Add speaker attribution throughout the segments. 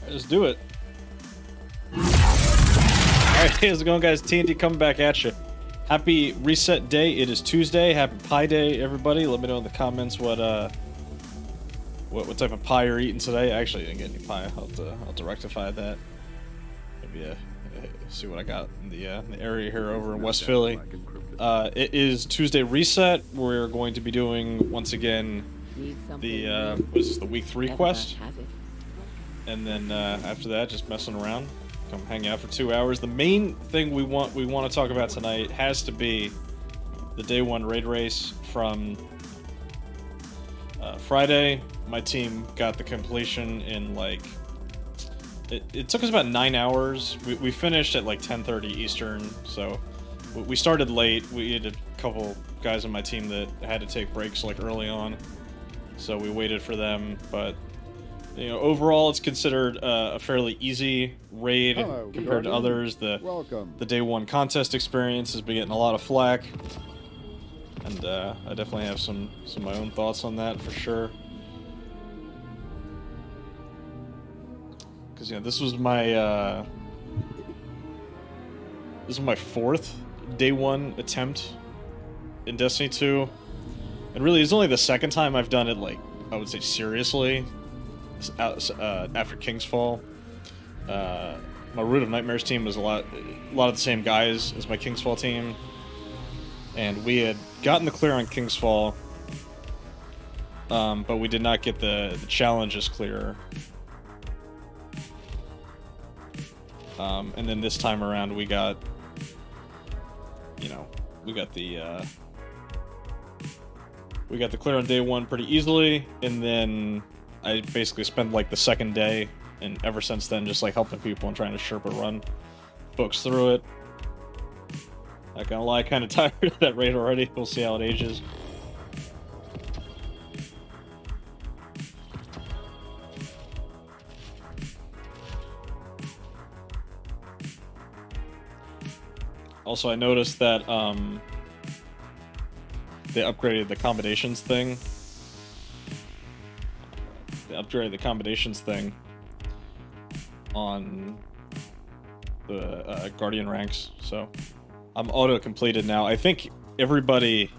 Speaker 1: Let's do it. Alright, how's it going, guys? TND coming back at you. Happy reset day. It is Tuesday. Happy Pie Day, everybody. Let me know in the comments what type of pie you're eating today. I actually didn't get any pie. I'll have to rectify that. Maybe see what I got in the area here over in West Philly. It is Tuesday reset. We're going to be doing once again the what is this, the week 3 quest, and then after that, just messing around. Come hang out for 2 hours. The main thing we want to talk about tonight has to be the day 1 raid race from Friday. My team got the completion in like it took us about 9 hours. We finished at like 10:30 Eastern, so we started late. We had a couple guys on my team that had to take breaks like early on, so we waited for them. But you know, overall, it's considered a fairly easy raid compared to others. The day 1 contest experience has been getting a lot of flack, and I definitely have some of my own thoughts on that for sure. Because you know, this was my 4th day 1 attempt in Destiny 2, and really, it's only the 2nd time I've done it, like, I would say seriously. After King's Fall, my Root of Nightmares team was a lot of the same guys as my King's Fall team, and we had gotten the clear on King's Fall, but we did not get the challenges clear. And then this time around, we got the clear on day 1 pretty easily, and then I basically spent like the 2nd day, and ever since then, just like helping people and trying to Sherpa run folks through it. Not gonna lie, kind of tired of that raid already. We'll see how it ages. Also, I noticed that they upgraded the accommodations thing. Upgrade the accommodations thing on the Guardian ranks, so I'm auto completed now. I think everybody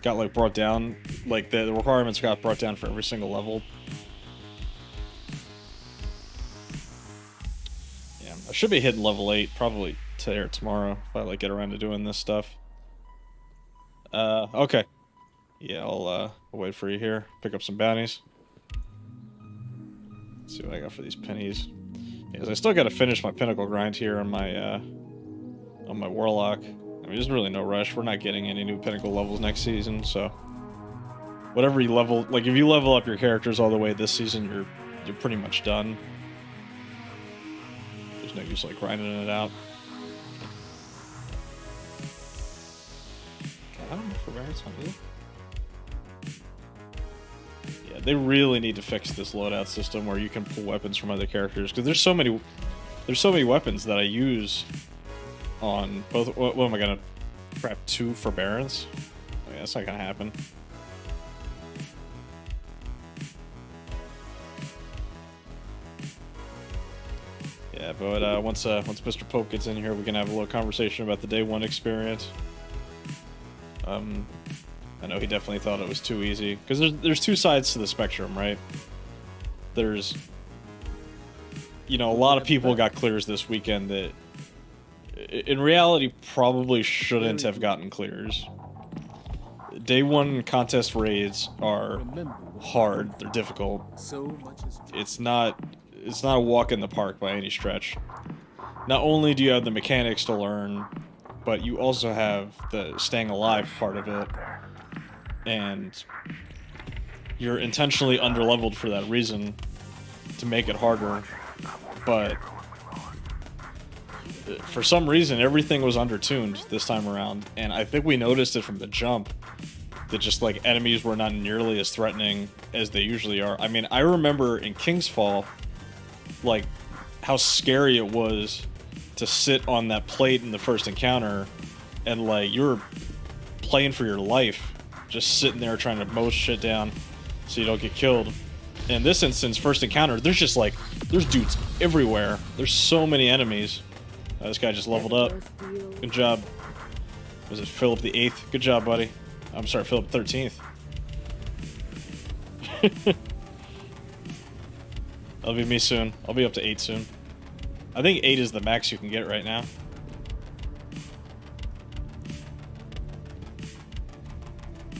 Speaker 1: got like brought down, like the requirements got brought down for every single level. Yeah, I should be hitting level 8 probably today or tomorrow if I like get around to doing this stuff. Okay, yeah, I'll wait for you here. Pick up some bounties. See what I got for these pennies. Because I still got to finish my pinnacle grind here on my warlock. I mean, there's really no rush. We're not getting any new pinnacle levels next season, so whatever you level, like if you level up your characters all the way this season, you're pretty much done. There's no use like grinding it out. I don't know for variants on you. They really need to fix this loadout system where you can pull weapons from other characters, because there's so many weapons that I use on both. What am I gonna crap 2 forbearance? Oh, yeah, that's not gonna happen. Yeah, but once Mr. Pope gets in here, we can have a little conversation about the day 1 experience. I know he definitely thought it was too easy, because there's 2 sides to the spectrum, right? There's, you know, a lot of people got clears this weekend that, in reality, probably shouldn't have gotten clears. Day 1 contest raids are hard. They're difficult. It's not a walk in the park by any stretch. Not only do you have the mechanics to learn, but you also have the staying alive part of it. And you're intentionally underleveled for that reason, to make it harder. But for some reason, everything was undertuned this time around, and I think we noticed it from the jump, that just like enemies were not nearly as threatening as they usually are. I mean, I remember in King's Fall, like, how scary it was to sit on that plate in the first encounter, and like, you were playing for your life, just sitting there trying to mow shit down so you don't get killed. In this instance, first encounter, there's dudes everywhere. There's so many enemies. This guy just leveled up. Good job. Was it Philip the 8th? Good job, buddy. I'm sorry, Philip 13th. That'll be me soon. I'll be up to 8 soon. I think 8 is the max you can get right now.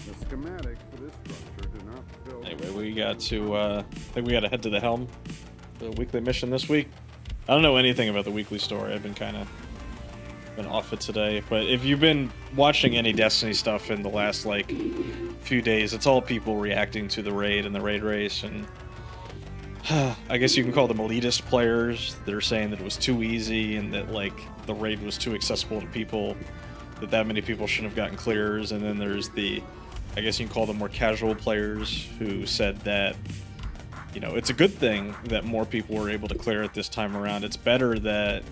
Speaker 2: The schematics for this structure do not fill.
Speaker 1: Anyway, we got to, I think we got to head to the helm. The weekly mission this week. I don't know anything about the weekly story. I've been been off it today. But if you've been watching any Destiny stuff in the last, like, few days, it's all people reacting to the raid and the raid race, and I guess you can call them elitist players that are saying that it was too easy and that, like, the raid was too accessible to people, that many people shouldn't have gotten clears. And then there's the, I guess you can call them more casual players who said that, you know, it's a good thing that more people were able to clear it this time around. It's better that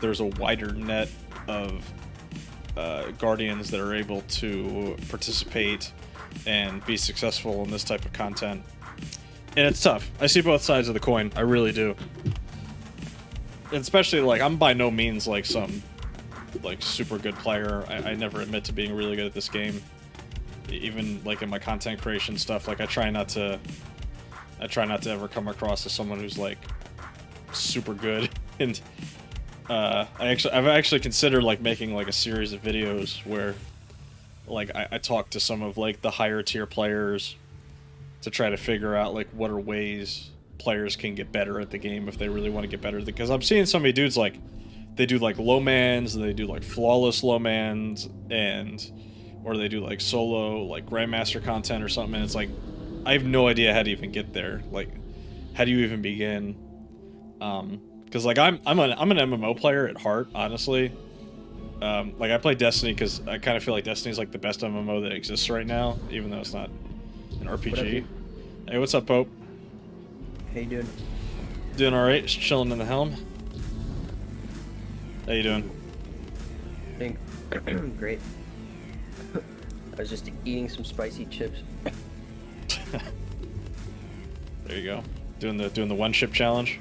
Speaker 1: there's a wider net of Guardians that are able to participate and be successful in this type of content. And it's tough. I see both sides of the coin. I really do. And especially, like, I'm by no means, like, some, like, super good player. I never admit to being really good at this game. Even, like, in my content creation stuff, like, I try not to ever come across as someone who's, like, super good. And I've actually considered, like, making, like, a series of videos where, like, I talk to some of, like, the higher tier players to try to figure out, like, what are ways players can get better at the game if they really want to get better at it. Because I'm seeing so many dudes, like, they do, like, low mans, and they do, like, flawless low mans, or they do, like, solo, like, Grandmaster content or something, and it's like, I have no idea how to even get there. Like, how do you even begin? Because, like, I'm an MMO player at heart, honestly. Like, I play Destiny because I kind of feel like Destiny's, like, the best MMO that exists right now, even though it's not an RPG. Hey, what's up, Pope?
Speaker 3: How you doing?
Speaker 1: Doing alright, just chilling in the helm. How you doing?
Speaker 3: Doing great. I was just eating some spicy chips.
Speaker 1: There you go. Doing the one chip challenge.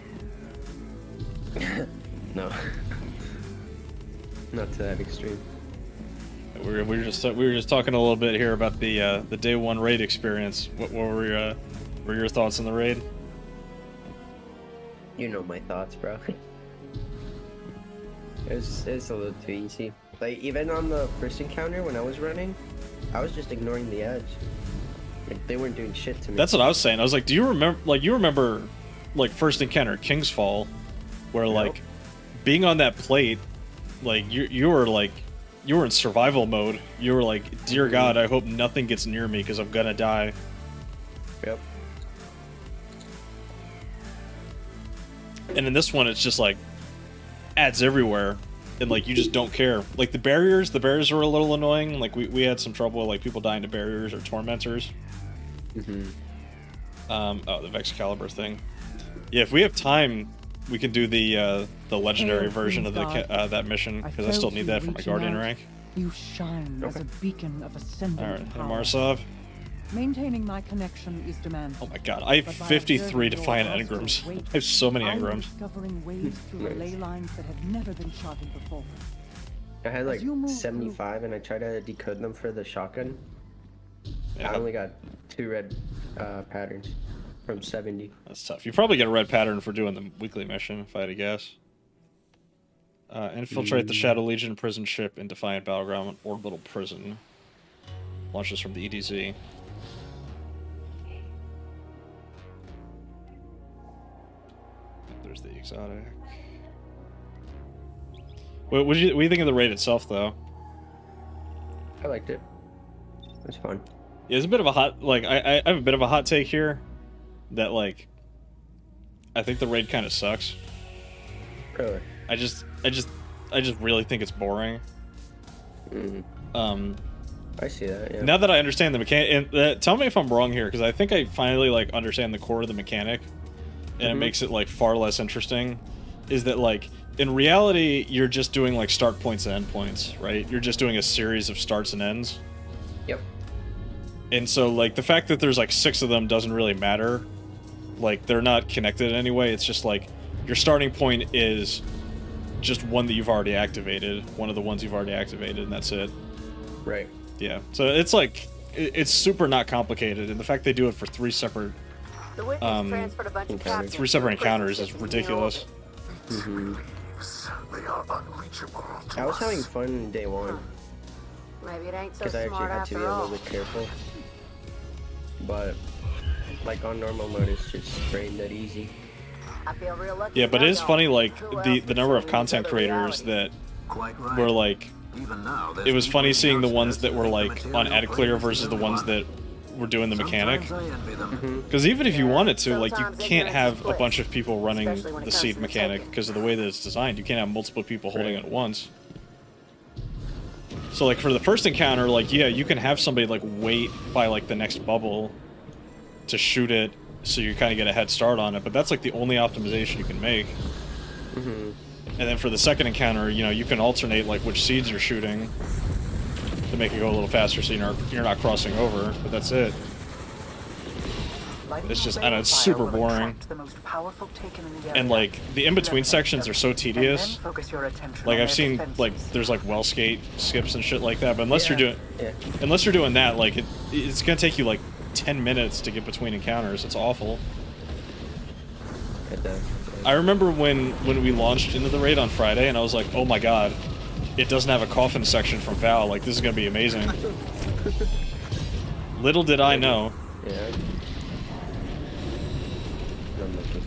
Speaker 3: No. Not to that extreme.
Speaker 1: We were just talking a little bit here about the day one raid experience. What were your thoughts on the raid?
Speaker 3: You know my thoughts, bro. It's a little too easy. Like, even on the first encounter when I was running, I was just ignoring the edge. Like, they weren't doing shit to me.
Speaker 1: That's what I was saying. I was like, do you remember? Like, you remember, like, first encounter King's Fall, where, like, being on that plate, like, you were like, you were in survival mode. You were like, dear God, I hope nothing gets near me because I'm gonna die.
Speaker 3: Yep.
Speaker 1: And in this one, it's just like ads everywhere, and like you just don't care. Like the barriers were a little annoying. Like we had some trouble with, like, people dying to barriers or tormentors. Oh, the Vexcalibur thing. Yeah, if we have time, we can do the legendary version of that mission, because I still need that for my Guardian rank.
Speaker 4: You shine as a beacon of ascendant
Speaker 1: All right, and
Speaker 4: power.
Speaker 1: Marsov.
Speaker 4: Maintaining my connection is demanded.
Speaker 1: Oh my God, I have 53 defiant engrams. I have so many engrams.
Speaker 4: Discovering ways through the ley lines that have never been charted before.
Speaker 3: I had like 75 and I tried to decode them for the shotgun.
Speaker 1: Yeah.
Speaker 3: I only got 2 red patterns from 70.
Speaker 1: That's tough. You probably get a red pattern for doing the weekly mission, if I had to guess. Infiltrate the Shadow Legion prison ship in Defiant Battleground Orbital Prison. Launches from the EDZ. There's the exotic. What do you think of the raid itself, though?
Speaker 3: I liked it. It was fun.
Speaker 1: Yeah, it's a bit of a hot, like, I have a bit of a hot take here, that, like, I think the raid kind of sucks.
Speaker 3: Really?
Speaker 1: I just really think it's boring.
Speaker 3: I see that, yeah.
Speaker 1: Now that I understand the mechanic, and tell me if I'm wrong here, because I think I finally, like, understand the core of the mechanic, and it makes it, like, far less interesting, is that, like, in reality, you're just doing, like, start points and end points, right? You're just doing a series of starts and ends.
Speaker 3: Yep.
Speaker 1: And so, like, the fact that there's, like, 6 of them doesn't really matter, Like, they're not connected in any way. It's just like your starting point is just one that you've already activated, one of the ones you've already activated, and that's it.
Speaker 3: Right.
Speaker 1: Yeah. So it's like it's super not complicated, and the fact they do it for three separate
Speaker 5: transferred a bunch of captives
Speaker 1: three separate
Speaker 5: to a prison
Speaker 1: encounters is
Speaker 5: system
Speaker 1: ridiculous.
Speaker 6: They are unreachable to
Speaker 3: I was
Speaker 6: us.
Speaker 3: having fun day one
Speaker 5: Maybe it ain't so
Speaker 3: because I actually
Speaker 5: smart
Speaker 3: had to be
Speaker 5: after
Speaker 3: a
Speaker 5: all.
Speaker 3: little bit careful. But like on normal mode, it's just straight dead easy.
Speaker 5: I feel real lucky.
Speaker 1: Yeah, but
Speaker 5: to
Speaker 1: it
Speaker 5: know
Speaker 1: is
Speaker 5: y'all.
Speaker 1: funny, like
Speaker 5: Who
Speaker 1: the
Speaker 5: else
Speaker 1: number of
Speaker 5: could
Speaker 1: content
Speaker 5: show me another
Speaker 1: creators
Speaker 5: reality?
Speaker 1: that
Speaker 6: Quite right.
Speaker 1: were like.
Speaker 6: Even now,
Speaker 1: It was funny seeing the ones that were like on ad clear versus the ones
Speaker 6: that
Speaker 1: that were doing the mechanic.
Speaker 6: Mm-hmm.
Speaker 1: Because even if you wanted to, like, you
Speaker 5: Sometimes
Speaker 1: can't
Speaker 5: ignorance
Speaker 1: have
Speaker 5: is
Speaker 1: a
Speaker 5: bliss,
Speaker 1: bunch of people running
Speaker 5: especially when it
Speaker 1: the
Speaker 5: comes
Speaker 1: seed
Speaker 5: to
Speaker 1: mechanic
Speaker 5: taking.
Speaker 1: because of the way that it's designed. You can't have multiple people holding it at once. So, like, for the first encounter, like, yeah, you can have somebody, like, wait by, like, the next bubble to shoot it so you kind of get a head start on it, but that's, like, the only optimization you can make. And then for the second encounter, you know, you can alternate, like, which seeds you're shooting to make it go a little faster so you're not crossing over, but that's it. It's just, I don't know, it's super boring. And, like, the in-between sections are so tedious. Like, I've seen, like, there's, like, well skate skips and shit like that, but unless you're doing that, like, it's gonna take you, like, 10 minutes to get between encounters. It's awful.
Speaker 3: It does.
Speaker 1: I remember when we launched into the raid on Friday, and I was like, oh my god, it doesn't have a coffin section from Val. Like, this is gonna be amazing. Little did I know.
Speaker 3: Yeah. I'm looking.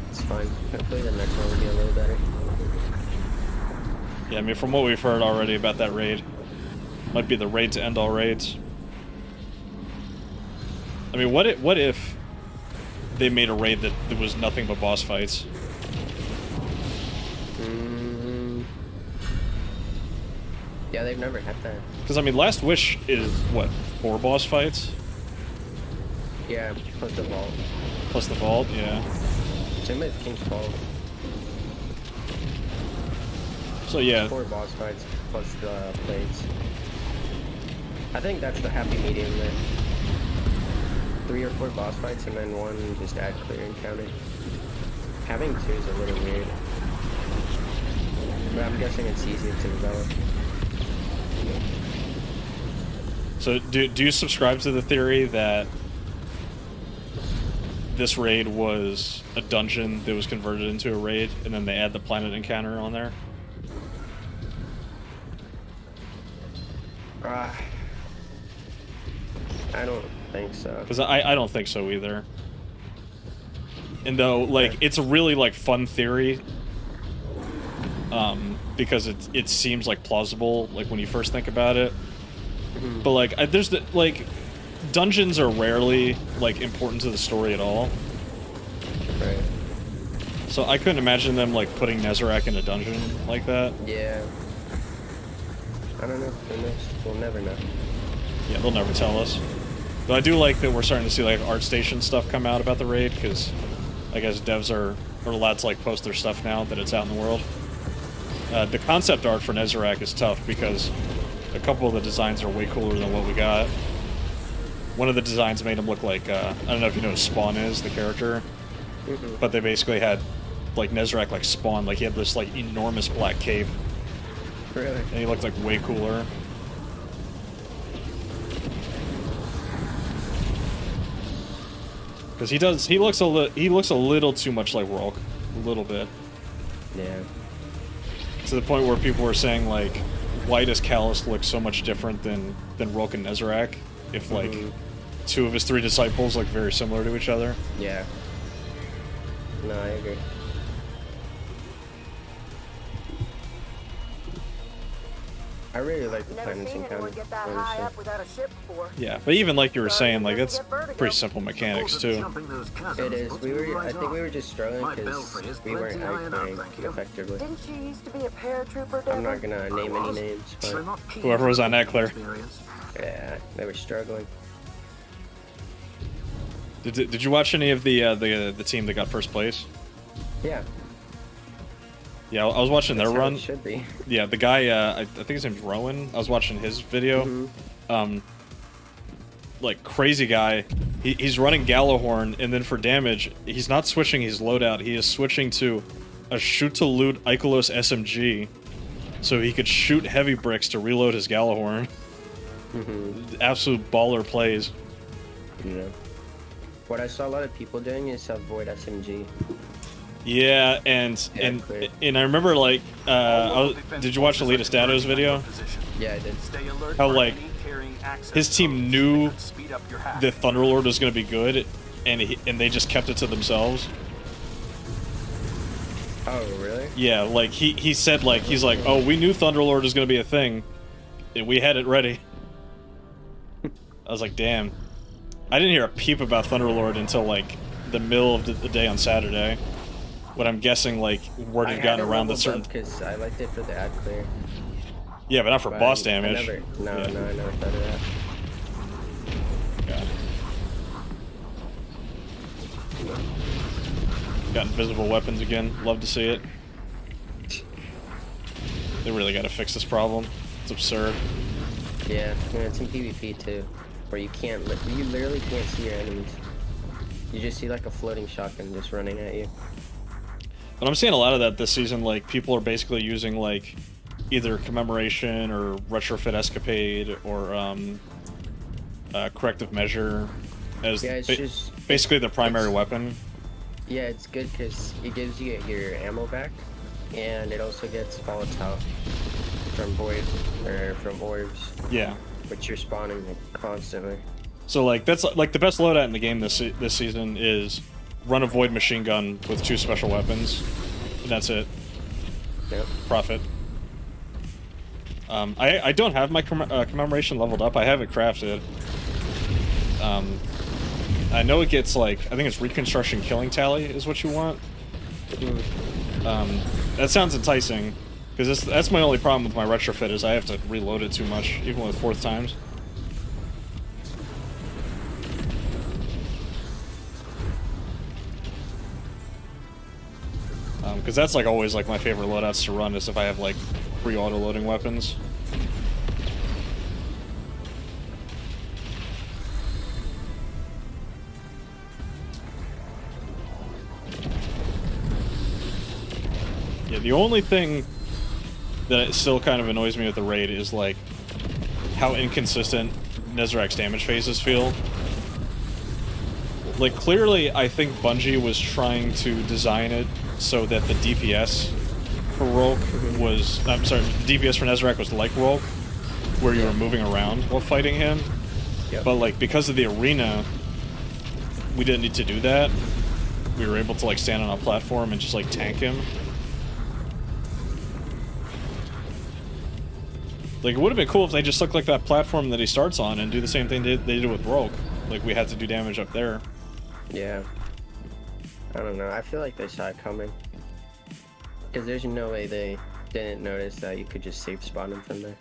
Speaker 3: It's fine. Hopefully the next one will be a little better.
Speaker 1: Yeah, I mean, from what we've heard already about that raid, might be the raid to end all raids. I mean, what if they made a raid that was nothing but boss fights?
Speaker 3: Yeah, they've never had that.
Speaker 1: Because, I mean, Last Wish is, what, 4 boss fights?
Speaker 3: Yeah, plus the vault.
Speaker 1: Plus the vault, yeah.
Speaker 3: Same with King's Fall.
Speaker 1: So, yeah.
Speaker 3: 4 boss fights plus the plates. I think that's the happy medium there. 3 or 4 boss fights and then 1 just ad clear encounter. Having 2 is a little weird. But I'm guessing it's easier to develop.
Speaker 1: So, do you subscribe to the theory that this raid was a dungeon that was converted into a raid, and then they add the planet encounter on there?
Speaker 3: I don't think so.
Speaker 1: Because I don't think so either. And though, like, it's a really, like, fun theory, because it seems, like, plausible, like, when you first think about it. But, like, there's the, like, dungeons are rarely, like, important to the story at all.
Speaker 3: Right.
Speaker 1: So I couldn't imagine them, like, putting Nezarec in a dungeon like that.
Speaker 3: Yeah. I don't know. Who knows? We'll never know.
Speaker 1: Yeah, they'll never tell us. But I do like that we're starting to see, like, ArtStation stuff come out about the raid, because I guess devs are allowed to, like, post their stuff now that it's out in the world. The concept art for Nezarec is tough, because a couple of the designs are way cooler than what we got. One of the designs made him look like, I don't know if you know who Spawn is, the character, but they basically had, like, Nezarec like Spawn, like, he had this, like, enormous black cape,
Speaker 3: Really?
Speaker 1: and he looked, like, way cooler. Because he looks a little too much like Rolk, a little bit.
Speaker 3: Yeah.
Speaker 1: To the point where people were saying, like, why does Callus look so much different than Rolk and Nezarec? If, like, 2 of his 3 disciples look very similar to each other.
Speaker 3: Yeah. No, I agree. I really like the
Speaker 5: Never
Speaker 3: planets
Speaker 5: seen
Speaker 3: encounter.
Speaker 5: anyone get that high up without a ship before.
Speaker 1: Yeah, but even like you were saying, like, it's pretty simple mechanics, too.
Speaker 3: It is. I think we were just struggling because we weren't outplaying effectively.
Speaker 5: Didn't you used to be a paratrooper,
Speaker 3: I'm not
Speaker 5: Devin?
Speaker 3: gonna name any names, but
Speaker 1: Whoever was on Eckler.
Speaker 3: yeah, they were struggling.
Speaker 1: Did you watch any of the team that got first place?
Speaker 3: Yeah.
Speaker 1: Yeah, I was watching their
Speaker 3: That's how
Speaker 1: run.
Speaker 3: it should be.
Speaker 1: Yeah, the guy, I think his name's RoN. I was watching his video. like crazy guy. He's running Gallahorn, and then for damage, he's not switching his loadout. He is switching to a shoot-to-loot Ikelos SMG, so he could shoot heavy bricks to reload his Gallahorn. Absolute baller plays.
Speaker 3: Yeah. What I saw a lot of people doing is avoid SMG.
Speaker 1: Yeah, and I remember like, did you watch the latest Dado's video?
Speaker 3: Yeah, I did.
Speaker 6: Stay alert
Speaker 1: How
Speaker 6: for
Speaker 1: like
Speaker 6: any carrying access
Speaker 1: his team
Speaker 6: codes
Speaker 1: knew
Speaker 6: that could speed up your hack.
Speaker 1: the Thunderlord was going to be good, and they just kept it to themselves.
Speaker 3: Oh, really?
Speaker 1: Yeah, like he said, like he's like, oh, we knew Thunderlord was going to be a thing, and we had it ready. I was like, damn. I didn't hear a peep about Thunderlord until like the middle of the day on Saturday, when I'm guessing like word had gotten around that certain.
Speaker 3: Because I liked it for the ad clear.
Speaker 1: Yeah, but not for boss damage.
Speaker 3: No, I never thought of that.
Speaker 1: God. Got invisible weapons again. Love to see it. They really got to fix this problem. It's absurd.
Speaker 3: Yeah, it's in PvP too, where you literally can't see your enemies. You just see like a floating shotgun just running at you.
Speaker 1: But I'm seeing a lot of that this season. Like people are basically using like either commemoration or retrofit escapade or corrective measure as basically the primary weapon.
Speaker 3: Yeah, it's good because it gives you your ammo back, and it also gets volatile from void or from orbs.
Speaker 1: Yeah,
Speaker 3: which you're spawning constantly. So
Speaker 1: like that's like the best loadout in the game this season is run a void machine gun with 2 special weapons, and that's it.
Speaker 3: Yep.
Speaker 1: Profit. I don't have my commemoration leveled up. I have it crafted. I know it gets like, I think it's reconstruction killing tally is what you want. That sounds enticing, because that's my only problem with my retrofit is I have to reload it too much, even with 4th times. Because that's like always like my favorite loadouts to run is if I have like 3 auto-loading weapons. Yeah, the only thing that still kind of annoys me with the raid is like how inconsistent Nezarek's damage phases feel. Like clearly I think Bungie was trying to design it so that the DPS for Rolk was, I'm sorry, the DPS for Nezarek was like Rolk, where you were moving around while fighting him.
Speaker 3: Yep.
Speaker 1: But like because of the arena, we didn't need to do that. We were able to like stand on a platform and just like tank him. Like, it would have been cool if they just took, like, that platform that he starts on and do the same thing they did with Rogue. Like, we had to do damage up there.
Speaker 3: Yeah. I don't know. I feel like they saw it coming. Because there's no way they didn't notice that you could just safe spawn him from there.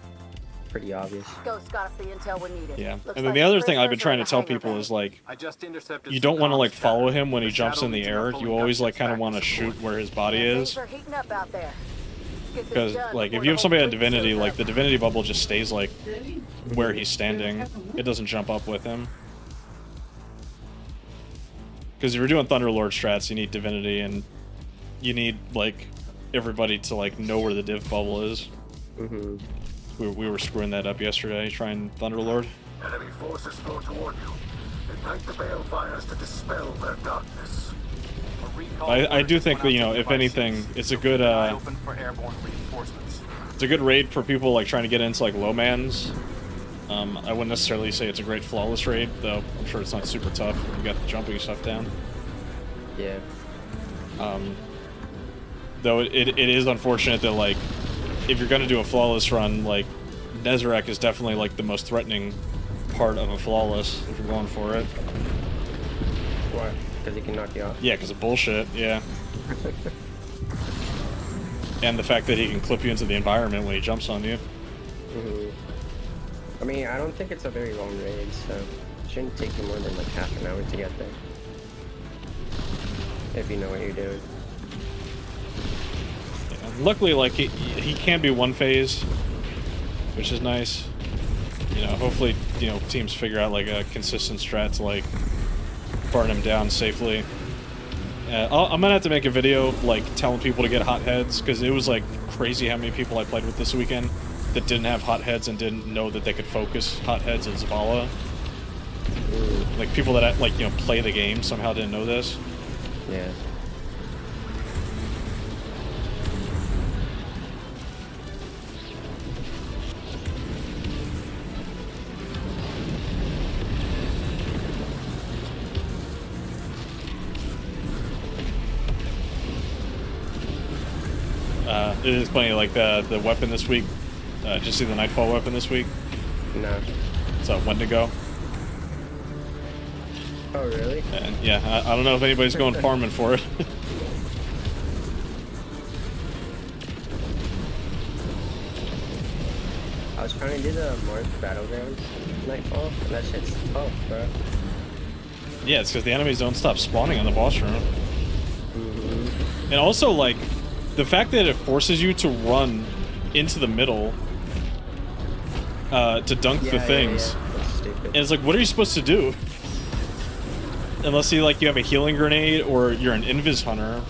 Speaker 3: Pretty obvious.
Speaker 5: Ghost got us the intel we needed.
Speaker 1: Yeah.
Speaker 5: Looks
Speaker 1: And then
Speaker 5: like
Speaker 1: the other
Speaker 5: the
Speaker 1: thing I've been
Speaker 5: prisoners
Speaker 1: trying
Speaker 5: are
Speaker 1: to tell
Speaker 5: in the
Speaker 1: people
Speaker 5: hangar
Speaker 1: is, like,
Speaker 6: I just intercepted
Speaker 1: you
Speaker 6: some
Speaker 1: don't want to, like,
Speaker 6: comms
Speaker 1: follow
Speaker 6: data.
Speaker 1: him when he
Speaker 6: The
Speaker 1: jumps in the
Speaker 6: shadow
Speaker 1: air.
Speaker 6: leads
Speaker 1: You
Speaker 6: are
Speaker 1: always, like,
Speaker 6: fully
Speaker 1: kind of want to
Speaker 6: back
Speaker 1: shoot where his body
Speaker 5: Yeah,
Speaker 1: is.
Speaker 5: things are heating up out there. Get this
Speaker 1: Because,
Speaker 5: done
Speaker 1: like,
Speaker 5: before
Speaker 1: if you have
Speaker 5: the
Speaker 1: somebody
Speaker 5: whole
Speaker 1: on
Speaker 5: fleet
Speaker 1: Divinity,
Speaker 5: shows
Speaker 1: like,
Speaker 5: up.
Speaker 1: the Divinity bubble just stays, like, where he's standing. It doesn't jump up with him. Because if you're doing Thunderlord strats, you need Divinity, and you need, like, everybody to, like, know where the div bubble is.
Speaker 3: Mm-hmm.
Speaker 1: We were screwing that up yesterday, trying Thunderlord.
Speaker 6: Enemy forces flow toward you. Ignite the balefires to dispel their darkness.
Speaker 1: I do think that, you know, if anything, it's a good,
Speaker 6: Open for airborne reinforcements.
Speaker 1: it's a good raid for people, like, trying to get into, like, low mans. I wouldn't necessarily say it's a great flawless raid, though I'm sure it's not super tough. You got the jumping stuff down.
Speaker 3: Yeah.
Speaker 1: Though it is unfortunate that, like, if you're gonna do a flawless run, like, Nezarek is definitely, like, the most threatening part of a flawless, if you're going for it.
Speaker 3: Why? Because he can knock you off.
Speaker 1: Yeah, because of bullshit, yeah. And the fact that he can clip you into the environment when he jumps on you.
Speaker 3: Mm-hmm. I mean, I don't think it's a very long raid, so it shouldn't take you more than like half an hour to get there. If you know what you're doing.
Speaker 1: Yeah. Luckily, like, he can be one phase, which is nice. You know, hopefully you know, teams figure out like a consistent strat to like burn him down safely. I'm gonna have to make a video like telling people to get hot heads, because it was like crazy how many people I played with this weekend that didn't have hot heads and didn't know that they could focus hot heads in Zavala. Like people that like, you know, play the game somehow didn't know this.
Speaker 3: Yeah.
Speaker 1: It is funny, like the weapon this week. Did you see the Nightfall weapon this week?
Speaker 3: No.
Speaker 1: It's a Wendigo.
Speaker 3: Oh, really?
Speaker 1: And yeah, I don't know if anybody's going farming for it.
Speaker 3: I was trying to do the Mars Battleground Nightfall, and that shit's tough, bro.
Speaker 1: Yeah, it's because the enemies don't stop spawning on the boss room. And also, like, the fact that it forces you to run into the middle to dunk the things.
Speaker 3: Yeah. That's stupid.
Speaker 1: And it's like, what are you supposed to do? Unless you have a healing grenade or you're an invis hunter.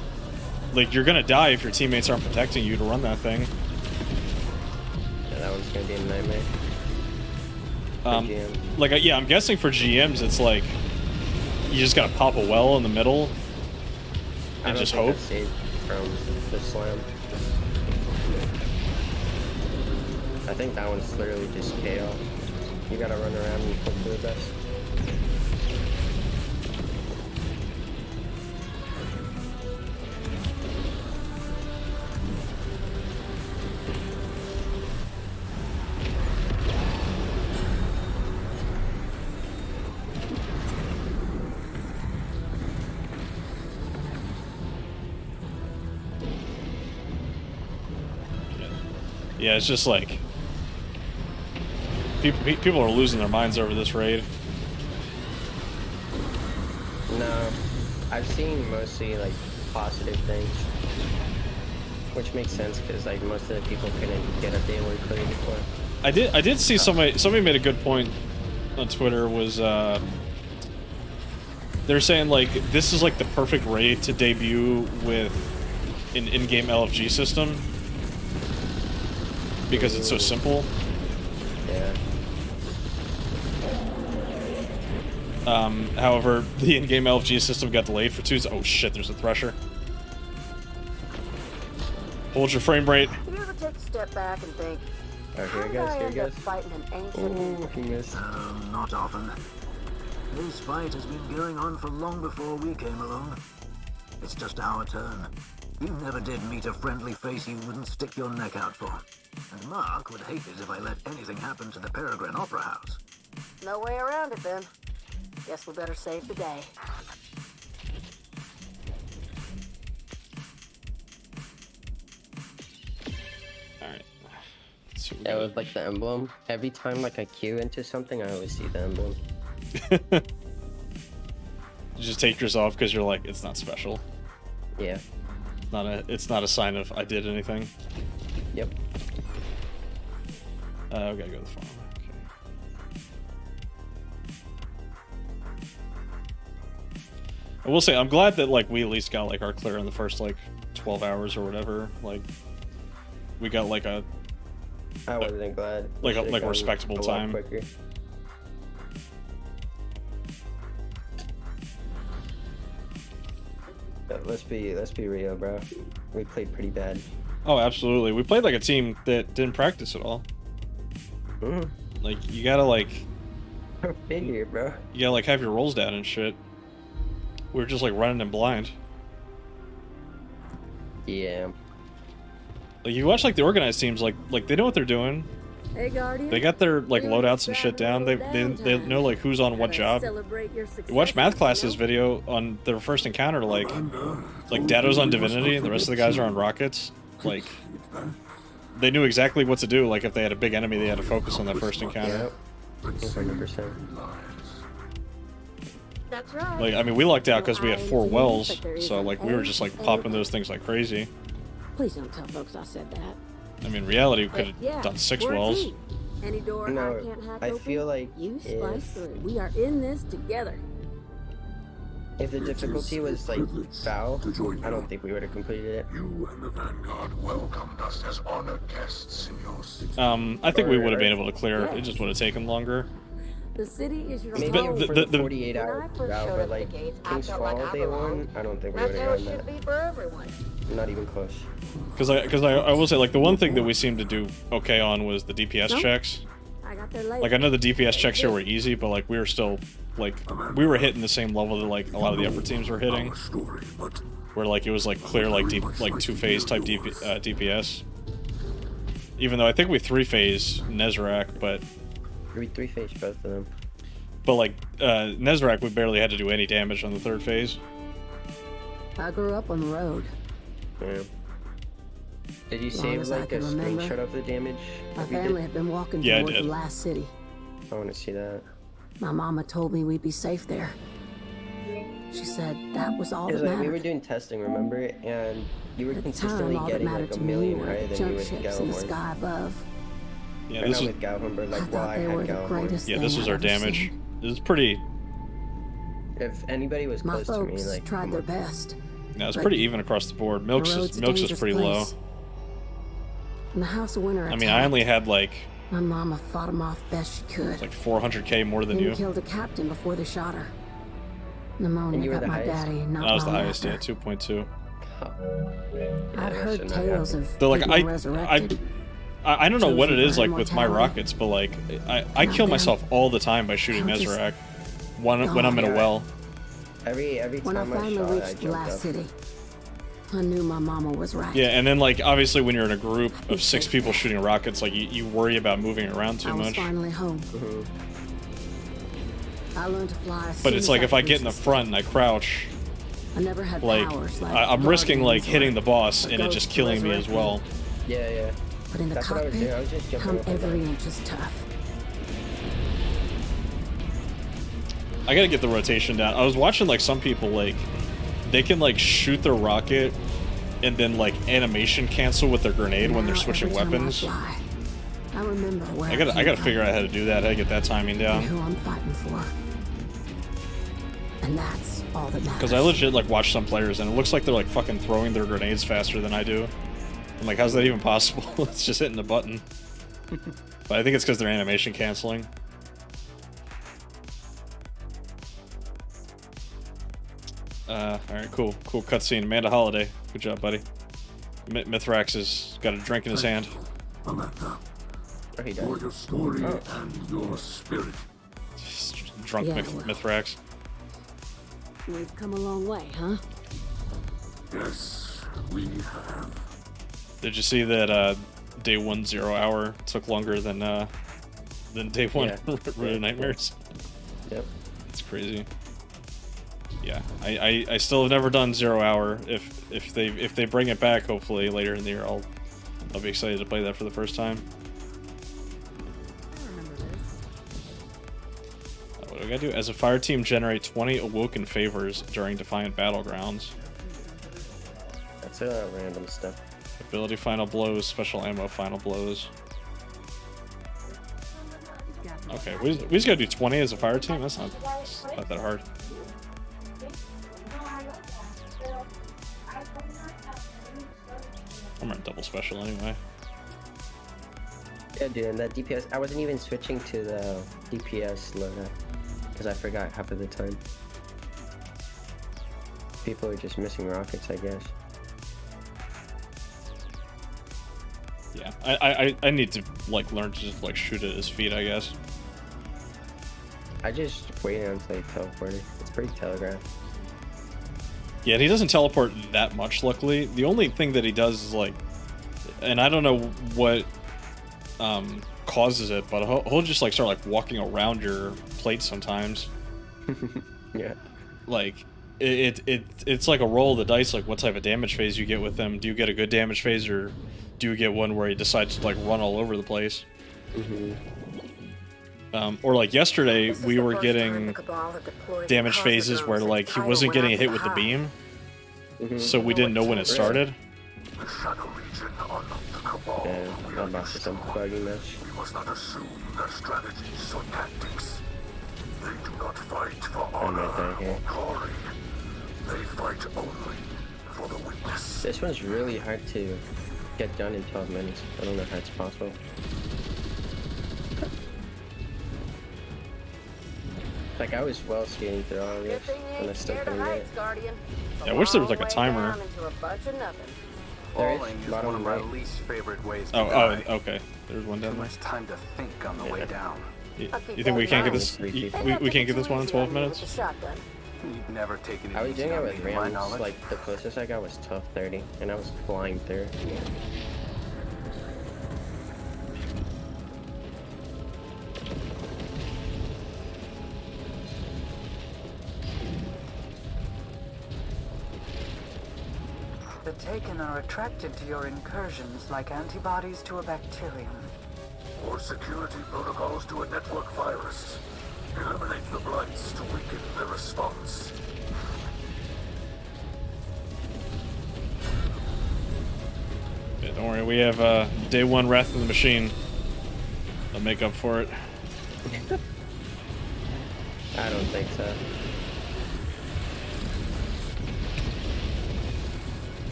Speaker 1: Like, you're gonna die if your teammates aren't protecting you to run that thing.
Speaker 3: Yeah, that one's gonna be a nightmare. GM.
Speaker 1: Like, yeah, I'm guessing for GMs, it's like, you just gotta pop a well in the middle and just hope.
Speaker 3: From the slam. I think that one's literally just KO. You gotta run around and hope for the best.
Speaker 1: Yeah, it's just like people are losing their minds over this raid.
Speaker 3: No, I've seen mostly like positive things, which makes sense because like most of the people couldn't get a daily clear before.
Speaker 1: I did see somebody made a good point on Twitter. Was they're saying like this is like the perfect raid to debut with an in-game LFG system. Because it's so simple.
Speaker 3: Yeah.
Speaker 1: However, the in-game LFG system got delayed for 2 days. Oh shit, there's a Thresher. Hold your frame rate.
Speaker 5: You ever take a step back and think,
Speaker 3: Oh,
Speaker 5: how
Speaker 3: here he
Speaker 5: did
Speaker 3: goes,
Speaker 5: I
Speaker 3: here he
Speaker 5: end up
Speaker 3: goes.
Speaker 5: fighting an ancient?
Speaker 3: Ooh, he missed.
Speaker 6: Not often. This fight has been going on for long before we came along. It's just our turn. You never did meet a friendly face you wouldn't stick your neck out for. And Mark would hate it if I let anything happen to the Peregrine Opera House.
Speaker 5: No way around it then. Guess we better save the day.
Speaker 1: Alright.
Speaker 3: That was like the emblem. Every time like I queue into something, I always see the emblem.
Speaker 1: You just take yours off because you're like, it's not special.
Speaker 3: Yeah.
Speaker 1: It's not a sign of I did anything.
Speaker 3: Yep.
Speaker 1: We gotta go to the farm. Okay. I will say, I'm glad that like we at least got like our clear in the first like 12 hours or whatever. Like, we got like a
Speaker 3: I wasn't glad.
Speaker 1: like
Speaker 3: Should've
Speaker 1: a
Speaker 3: gone
Speaker 1: respectable
Speaker 3: a lot
Speaker 1: time.
Speaker 3: quicker. But let's be real, bro. We played pretty bad.
Speaker 1: Oh, absolutely. We played like a team that didn't practice at all. Like, you gotta like
Speaker 3: Figure, bro.
Speaker 1: you gotta like have your rolls down and shit. We were just like running in blind.
Speaker 3: Yeah.
Speaker 1: Like, you watch like the organized teams, like they know what they're doing.
Speaker 7: Hey, Guardian.
Speaker 1: They got their like loadouts and shit down. They know like who's on what job. You watch Math Class's video on their first encounter, like Dato's on Divinity, and the rest of the guys are on rockets. Like, they knew exactly what to do. Like, if they had a big enemy, they had to focus on that first encounter.
Speaker 3: Yep. 100%.
Speaker 7: That's right.
Speaker 1: Like, I mean, we lucked out because we had 4 wells, so like we were just like popping those things like crazy.
Speaker 7: Please don't tell folks I said that.
Speaker 1: I mean, reality, we could have done 6
Speaker 7: we're a
Speaker 1: wells.
Speaker 7: team. Any door
Speaker 3: No,
Speaker 7: I can't hack
Speaker 3: I
Speaker 7: open,
Speaker 3: feel like
Speaker 7: you slice
Speaker 3: if-
Speaker 7: through. We are in this together.
Speaker 3: If the difficulty was like foul, I don't think we would have completed it.
Speaker 8: You and the Vanguard welcomed us as honored guests in your city.
Speaker 1: I think we would have been able to clear it. It just would have taken longer.
Speaker 7: The city is your
Speaker 3: Maybe
Speaker 7: home.
Speaker 3: for the 48
Speaker 5: When I
Speaker 3: hour
Speaker 5: first
Speaker 3: route,
Speaker 5: showed
Speaker 3: but
Speaker 5: up
Speaker 3: like
Speaker 5: at the gates, I
Speaker 3: King's
Speaker 5: felt
Speaker 3: Fall
Speaker 5: like I
Speaker 3: day
Speaker 5: belonged.
Speaker 3: one, I don't think we
Speaker 5: That's
Speaker 3: would
Speaker 5: how
Speaker 3: have
Speaker 5: it
Speaker 3: done
Speaker 5: should
Speaker 3: that.
Speaker 5: be for everyone.
Speaker 3: Not even close.
Speaker 1: Because I will say, like, the one thing that we seemed to do okay on was the DPS
Speaker 7: Nope.
Speaker 1: checks.
Speaker 7: I got there late.
Speaker 1: Like, I know the DPS checks here were easy, but like we were still like we were hitting the same level that like a lot of the upper teams were hitting.
Speaker 8: Our story, but
Speaker 1: Where like it was like clear like two-phase type DPS. Even though I think we three-phase Nezrak, but
Speaker 3: We three-phase both of them.
Speaker 1: like Nezrak we barely had to do any damage on the third phase.
Speaker 7: I grew up on the road.
Speaker 3: Yeah. Did you
Speaker 7: Long
Speaker 3: save
Speaker 7: as I
Speaker 3: like a
Speaker 7: can remember,
Speaker 3: screenshot of the damage?
Speaker 7: My
Speaker 3: that we
Speaker 7: family
Speaker 3: did?
Speaker 7: had been walking
Speaker 1: Yeah, I
Speaker 7: toward the
Speaker 1: did.
Speaker 7: last city.
Speaker 3: I want to see that.
Speaker 7: My mama told me we'd be safe there. She said that was all
Speaker 3: It was
Speaker 7: that
Speaker 3: like we
Speaker 7: mattered.
Speaker 3: were doing testing, remember? And you were
Speaker 7: At the
Speaker 3: consistently
Speaker 7: time, all that
Speaker 3: getting
Speaker 7: mattered
Speaker 3: like a
Speaker 7: to me
Speaker 3: million,
Speaker 7: were
Speaker 3: right? Then you
Speaker 7: jump
Speaker 3: would
Speaker 7: ships in the
Speaker 3: Galhorn.
Speaker 7: sky above.
Speaker 1: Yeah,
Speaker 3: Or
Speaker 1: this
Speaker 3: not
Speaker 1: was
Speaker 3: with Galhorn, but
Speaker 7: I
Speaker 3: like
Speaker 7: thought
Speaker 3: while I
Speaker 7: they
Speaker 3: had
Speaker 7: were the
Speaker 3: Galhorn.
Speaker 7: greatest
Speaker 1: yeah,
Speaker 7: thing
Speaker 1: this was
Speaker 7: I'd
Speaker 1: our
Speaker 7: ever
Speaker 1: damage.
Speaker 7: seen.
Speaker 1: It was pretty.
Speaker 3: If anybody was
Speaker 7: My
Speaker 3: close to me,
Speaker 7: folks
Speaker 3: like
Speaker 7: tried
Speaker 3: come
Speaker 7: their
Speaker 3: on.
Speaker 7: best.
Speaker 1: Yeah, it's
Speaker 7: But
Speaker 1: pretty even across the board.
Speaker 7: The
Speaker 1: Milk's
Speaker 7: road's a
Speaker 1: is
Speaker 7: dangerous
Speaker 1: pretty low.
Speaker 7: place. When the House of Winter
Speaker 1: I mean, I only had like
Speaker 7: my mama fought him off best she could.
Speaker 1: 400k more than
Speaker 7: Then
Speaker 1: you.
Speaker 7: killed a captain before they shot her.
Speaker 3: And
Speaker 7: Pneumonia
Speaker 3: you were
Speaker 7: got
Speaker 3: the
Speaker 7: my
Speaker 3: highest?
Speaker 7: daddy. Not
Speaker 1: That was the
Speaker 7: long
Speaker 1: highest,
Speaker 7: after.
Speaker 1: yeah, 2.2.
Speaker 7: I'd heard
Speaker 3: shouldn't have
Speaker 7: tales
Speaker 3: happened.
Speaker 7: of
Speaker 1: Though, like,
Speaker 7: people resurrected.
Speaker 1: I don't know what it
Speaker 7: Chosen
Speaker 1: is
Speaker 7: for
Speaker 1: like with my
Speaker 7: immortality.
Speaker 1: rockets, but like I
Speaker 7: Not
Speaker 1: kill
Speaker 7: them.
Speaker 1: myself all the time by shooting
Speaker 7: I'm just
Speaker 1: Nezrak when I'm in a
Speaker 3: gone.
Speaker 1: well.
Speaker 3: Every
Speaker 7: When I
Speaker 3: time I
Speaker 7: finally
Speaker 3: shot, I
Speaker 7: reached the
Speaker 3: jumped
Speaker 7: last
Speaker 3: up.
Speaker 7: city, I knew my mama was right.
Speaker 1: Yeah, and then like obviously when you're in a group of 6 people shooting rockets, like you worry about moving around too
Speaker 7: I was
Speaker 1: much.
Speaker 7: finally home.
Speaker 3: Mhm.
Speaker 7: I learned to fly. as
Speaker 1: But
Speaker 7: soon
Speaker 1: it's
Speaker 7: as
Speaker 1: like if I
Speaker 7: reached
Speaker 1: get in the front and I crouch,
Speaker 7: I never had
Speaker 1: like
Speaker 7: powers like
Speaker 1: I'm risking like
Speaker 7: guardians
Speaker 1: hitting
Speaker 7: or
Speaker 1: the boss
Speaker 7: a
Speaker 1: and it
Speaker 7: ghost
Speaker 1: just
Speaker 7: to
Speaker 1: killing me as
Speaker 7: resurrect
Speaker 1: well.
Speaker 7: me.
Speaker 3: Yeah, yeah.
Speaker 7: But in the
Speaker 3: That's what I was doing. I was
Speaker 7: cockpit,
Speaker 3: just jumping
Speaker 7: come
Speaker 3: up and
Speaker 7: every
Speaker 3: down.
Speaker 7: inch is tough.
Speaker 1: I gotta get the rotation down. I was watching like some people like they can like shoot their rocket and then like animation cancel with their grenade when they're
Speaker 7: Now,
Speaker 1: switching
Speaker 7: every time
Speaker 1: weapons.
Speaker 7: I fly, I remember where
Speaker 1: I gotta
Speaker 7: came
Speaker 1: figure
Speaker 7: from
Speaker 1: out how to do that. How to get that timing
Speaker 7: and
Speaker 1: down.
Speaker 7: who I'm fighting for. And that's all that matters.
Speaker 1: Because I legit like watch some players and it looks like they're like fucking throwing their grenades faster than I do. I'm like, how's that even possible? It's just hitting the button. But I think it's because they're animation canceling. Alright, cool cutscene. Amanda Holiday. Good job, buddy. Mithrax has got a drink in his hand.
Speaker 8: Amanda,
Speaker 3: Oh, he
Speaker 8: for
Speaker 3: does.
Speaker 8: your story and your spirit.
Speaker 1: Just drunk
Speaker 7: Yeah, well.
Speaker 1: Mithrax.
Speaker 7: We've come a long way, huh?
Speaker 8: Yes, we have.
Speaker 1: Did you see that day 1 0 hour took longer than day 1
Speaker 3: Yeah.
Speaker 1: Root of Nightmares?
Speaker 3: Yep.
Speaker 1: It's crazy. Yeah, I still have never done 0 hour. If they bring it back, hopefully later in the year, I'll be excited to play that for the first time.
Speaker 7: I remember this.
Speaker 1: What do we gotta do? As a fire team, generate 20 awoken favors during Defiant Battlegrounds.
Speaker 3: That's random stuff.
Speaker 1: Ability final blows, special ammo final blows. Okay, we just gotta do 20 as a fire team? That's not that hard. I'm running double special anyway.
Speaker 3: Yeah, dude, and that DPS, I wasn't even switching to the DPS loadout because I forgot half of the time. People are just missing rockets, I guess.
Speaker 1: Yeah, I need to like learn to just like shoot at his feet, I guess.
Speaker 3: I just waited until he teleported. It's pretty telegraphed.
Speaker 1: Yeah, and he doesn't teleport that much, luckily. The only thing that he does is like, and I don't know what causes it, but he'll just like start like walking around your plate sometimes.
Speaker 3: Yeah.
Speaker 1: Like it's like a roll of the dice, like what type of damage phase you get with him. Do you get a good damage phase, or do you get one where he decides to like run all over the place? Or like yesterday,
Speaker 5: This is
Speaker 1: we
Speaker 5: the
Speaker 1: were
Speaker 5: first time the
Speaker 1: getting
Speaker 5: Cabal have deployed
Speaker 1: damage
Speaker 5: the
Speaker 1: phases where
Speaker 5: Cosmodrome
Speaker 1: like
Speaker 5: since
Speaker 1: he
Speaker 5: Tidal
Speaker 1: wasn't
Speaker 5: went
Speaker 1: getting
Speaker 5: out
Speaker 1: hit
Speaker 5: of
Speaker 1: with the
Speaker 5: high.
Speaker 1: beam, so we didn't know when it started.
Speaker 8: The Shadow Region are not the Cabal. all
Speaker 3: Yeah,
Speaker 8: we
Speaker 3: I'm
Speaker 8: are
Speaker 3: about to
Speaker 8: used
Speaker 3: some
Speaker 8: to.
Speaker 3: buggy mess.
Speaker 8: We must not assume their strategies or tactics. They do not fight for
Speaker 3: I
Speaker 8: honor
Speaker 3: might die here.
Speaker 8: or glory. They fight only for the weakness.
Speaker 3: This one's really hard to get done in 12 minutes. I don't know how it's possible. Like, I was well skating through all of
Speaker 5: Good
Speaker 3: this,
Speaker 5: thing you
Speaker 3: and I
Speaker 5: ain't
Speaker 3: still
Speaker 5: scared of
Speaker 3: couldn't get it.
Speaker 5: heights, Guardian.
Speaker 1: Yeah, I wish there was like a
Speaker 5: Long way
Speaker 1: timer.
Speaker 5: down into a bunch of nothing.
Speaker 3: There is,
Speaker 9: Falling is
Speaker 3: bottom
Speaker 9: one of my
Speaker 3: right.
Speaker 9: least favorite ways to
Speaker 1: Oh,
Speaker 9: die.
Speaker 1: okay. There's one
Speaker 9: Too
Speaker 1: down there.
Speaker 9: much time to think on the way down.
Speaker 1: You
Speaker 5: I'll keep
Speaker 1: think we
Speaker 5: that
Speaker 1: can't
Speaker 5: in
Speaker 1: get this?
Speaker 3: mind.
Speaker 1: We can't get this one in 12
Speaker 5: With
Speaker 1: minutes?
Speaker 5: the shotgun.
Speaker 9: You've never taken it
Speaker 3: I was
Speaker 9: easy
Speaker 3: doing it
Speaker 9: on
Speaker 3: with
Speaker 9: me, to my
Speaker 3: Rams,
Speaker 9: knowledge.
Speaker 3: like, the closest I got was 12:30, and I was flying through.
Speaker 4: The Taken are attracted to your incursions like antibodies to a bacterium.
Speaker 8: Or security protocols to a network virus. Eliminate the blights to weaken their response.
Speaker 1: Yeah, don't worry, we have day one Wrath of the Machine. I'll make up for it.
Speaker 3: I don't think so.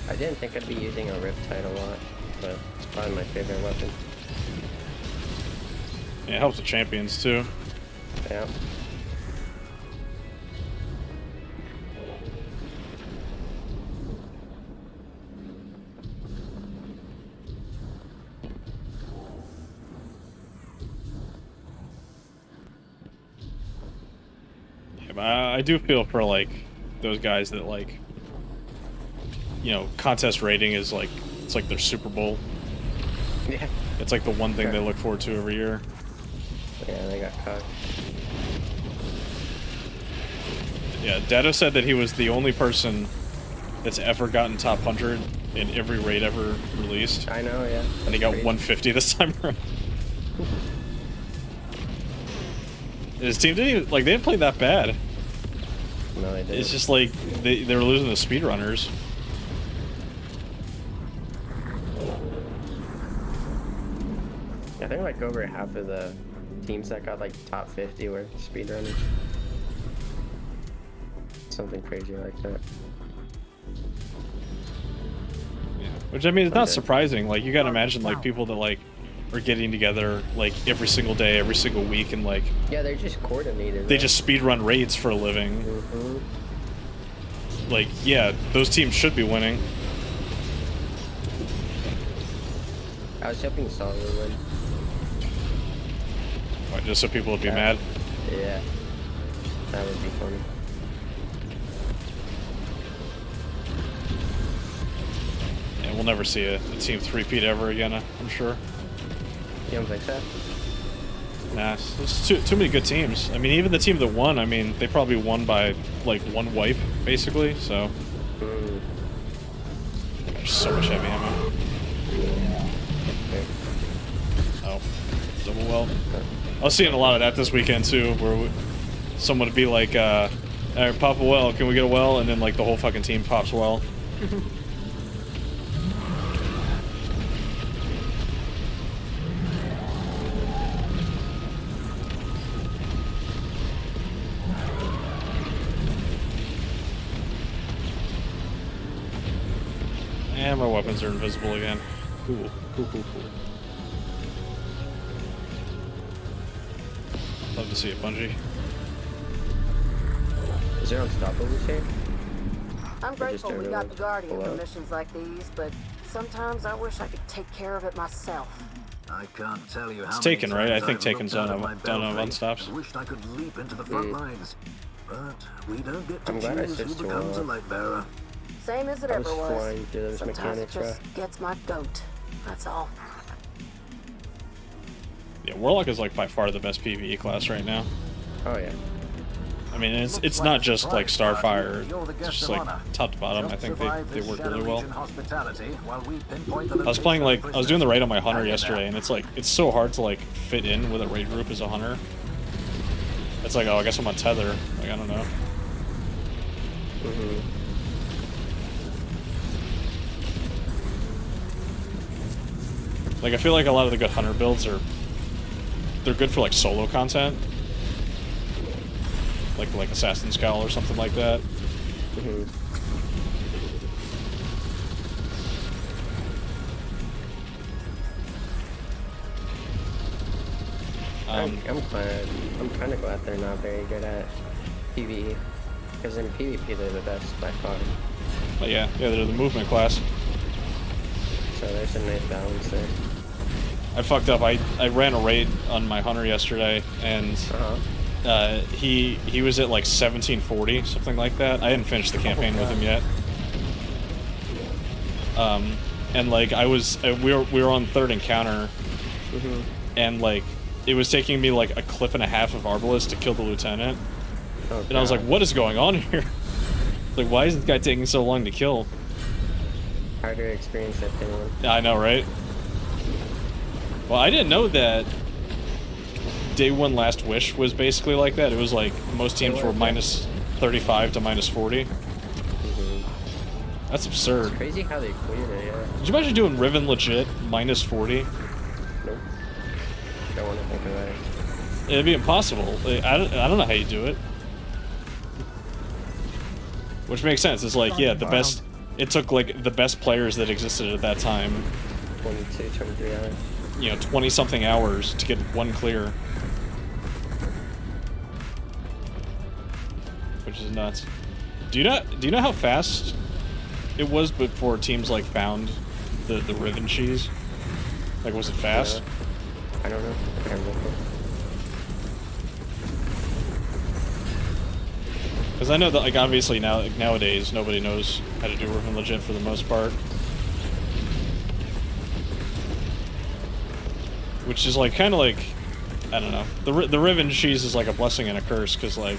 Speaker 3: I didn't think I'd be using a Riptide a lot, but it's probably my favorite weapon.
Speaker 1: Yeah, it helps the champions too.
Speaker 3: Yeah.
Speaker 1: Yeah, but I do feel for like those guys that like, you know, contest rating is like it's like their Super Bowl.
Speaker 3: Yeah.
Speaker 1: It's like the one thing they look forward to every year.
Speaker 3: Yeah, they got caught.
Speaker 1: Yeah, Dado said that he was the only person that's ever gotten top 100 in every raid ever released.
Speaker 3: I know, yeah.
Speaker 1: And he got
Speaker 3: Crazy.
Speaker 1: 150 this time around. His team didn't even, like, they didn't play that bad.
Speaker 3: No, they didn't.
Speaker 1: It's just like they were losing to speedrunners.
Speaker 3: I think like over half of the teams that got like top 50 were speedrunners. Something crazy like that.
Speaker 1: Yeah. Which, I mean, it's not
Speaker 3: Okay.
Speaker 1: surprising. Like, you gotta imagine, like, people that, like, are getting together, like, every single day, every single week, and, like,
Speaker 3: Yeah, they're just coordinated.
Speaker 1: they
Speaker 3: right?
Speaker 1: just speedrun raids for a living.
Speaker 3: Mhm.
Speaker 1: Like, yeah, those teams should be winning.
Speaker 3: I was hoping Saul would win.
Speaker 1: Why, just so people would be
Speaker 3: Yeah.
Speaker 1: mad.
Speaker 3: Yeah. That would be funny.
Speaker 1: Yeah, we'll never see a team three-peat ever again, I'm sure.
Speaker 3: You don't think so?
Speaker 1: Nah, it's too many good teams. I mean, even the team that won, I mean, they probably won by, like, one wipe, basically, so...
Speaker 3: Mm.
Speaker 1: There's so much heavy ammo.
Speaker 3: Okay.
Speaker 1: Oh, double well. I was seeing a lot of that this weekend, too, where someone would be like, alright, pop a well, can we get a well? And then, like, the whole fucking team pops well. And my weapons are invisible again. Cool, cool, cool, cool. Love to see it, Bungie.
Speaker 3: Is there unstoppables here?
Speaker 5: I'm grateful we got the Guardian
Speaker 3: below.
Speaker 5: for missions like these, but sometimes I wish I could take care of it myself.
Speaker 6: I can't tell you how
Speaker 1: It's
Speaker 6: many
Speaker 1: Taken, right? I
Speaker 6: times
Speaker 1: think
Speaker 6: I've
Speaker 1: Taken's
Speaker 6: looked out
Speaker 1: done
Speaker 6: of my
Speaker 1: on
Speaker 6: belfry
Speaker 1: unstops.
Speaker 6: and wished I could leap into the front lines. But we don't get to
Speaker 3: I'm glad I
Speaker 6: choose who
Speaker 3: switched to
Speaker 6: becomes a
Speaker 3: Warlock.
Speaker 6: light bearer.
Speaker 5: Same as it
Speaker 3: I was
Speaker 5: ever was.
Speaker 3: flying through those
Speaker 5: Sometimes
Speaker 3: mechanics,
Speaker 5: it just gets my goat. That's all.
Speaker 1: Yeah, Warlock is like by far the best PvE class right now.
Speaker 3: Oh yeah.
Speaker 1: I mean, it's not just like Starfire. It's just like top to bottom. I think they work really well. I was playing like I was doing the raid on my hunter yesterday, and it's like it's so hard to like fit in with a raid group as a hunter. It's like, oh, I guess I'm on tether. Like, I don't know. Like, I feel like a lot of the good hunter builds they're good for like solo content. Like Assassin's Cowl or something like that.
Speaker 3: I'm kind of glad they're not very good at PvE, because in PvP they're the best by far.
Speaker 1: But yeah, they're the movement class.
Speaker 3: So there's a nice balance there.
Speaker 1: I fucked up. I ran a raid on my hunter yesterday, and he was at like 1740, something like that. I hadn't finished the campaign with him yet. And like we were on third encounter, and like it was taking me like a clip and a half of Arbalest to kill the lieutenant, and I was like, what is going on here? Like, why is this guy taking so long to kill?
Speaker 3: Harder experience that thing.
Speaker 1: I know, right? Well, I didn't know that Day 1 Last Wish was basically like that. It was like most teams were minus 35 to minus 40. That's absurd.
Speaker 3: It's crazy how they cleared it, yeah.
Speaker 1: Did you imagine doing Riven legit minus 40?
Speaker 3: Nope. Don't want to think of that.
Speaker 1: It'd be impossible. I don't know how you do it. Which makes sense. It's like, yeah, the best... It took like the best players that existed at that time.
Speaker 3: 22, 23 hours.
Speaker 1: You know, 20-something hours to get one clear. Which is nuts. Do you know how fast it was before teams like found the Riven cheese? Like, was it fast?
Speaker 3: I don't know. I can't remember.
Speaker 1: Because I know that, like, obviously nowadays nobody knows how to do Riven legit for the most part. Which is like kind of like, I don't know. The Riven cheese is like a blessing and a curse, because like,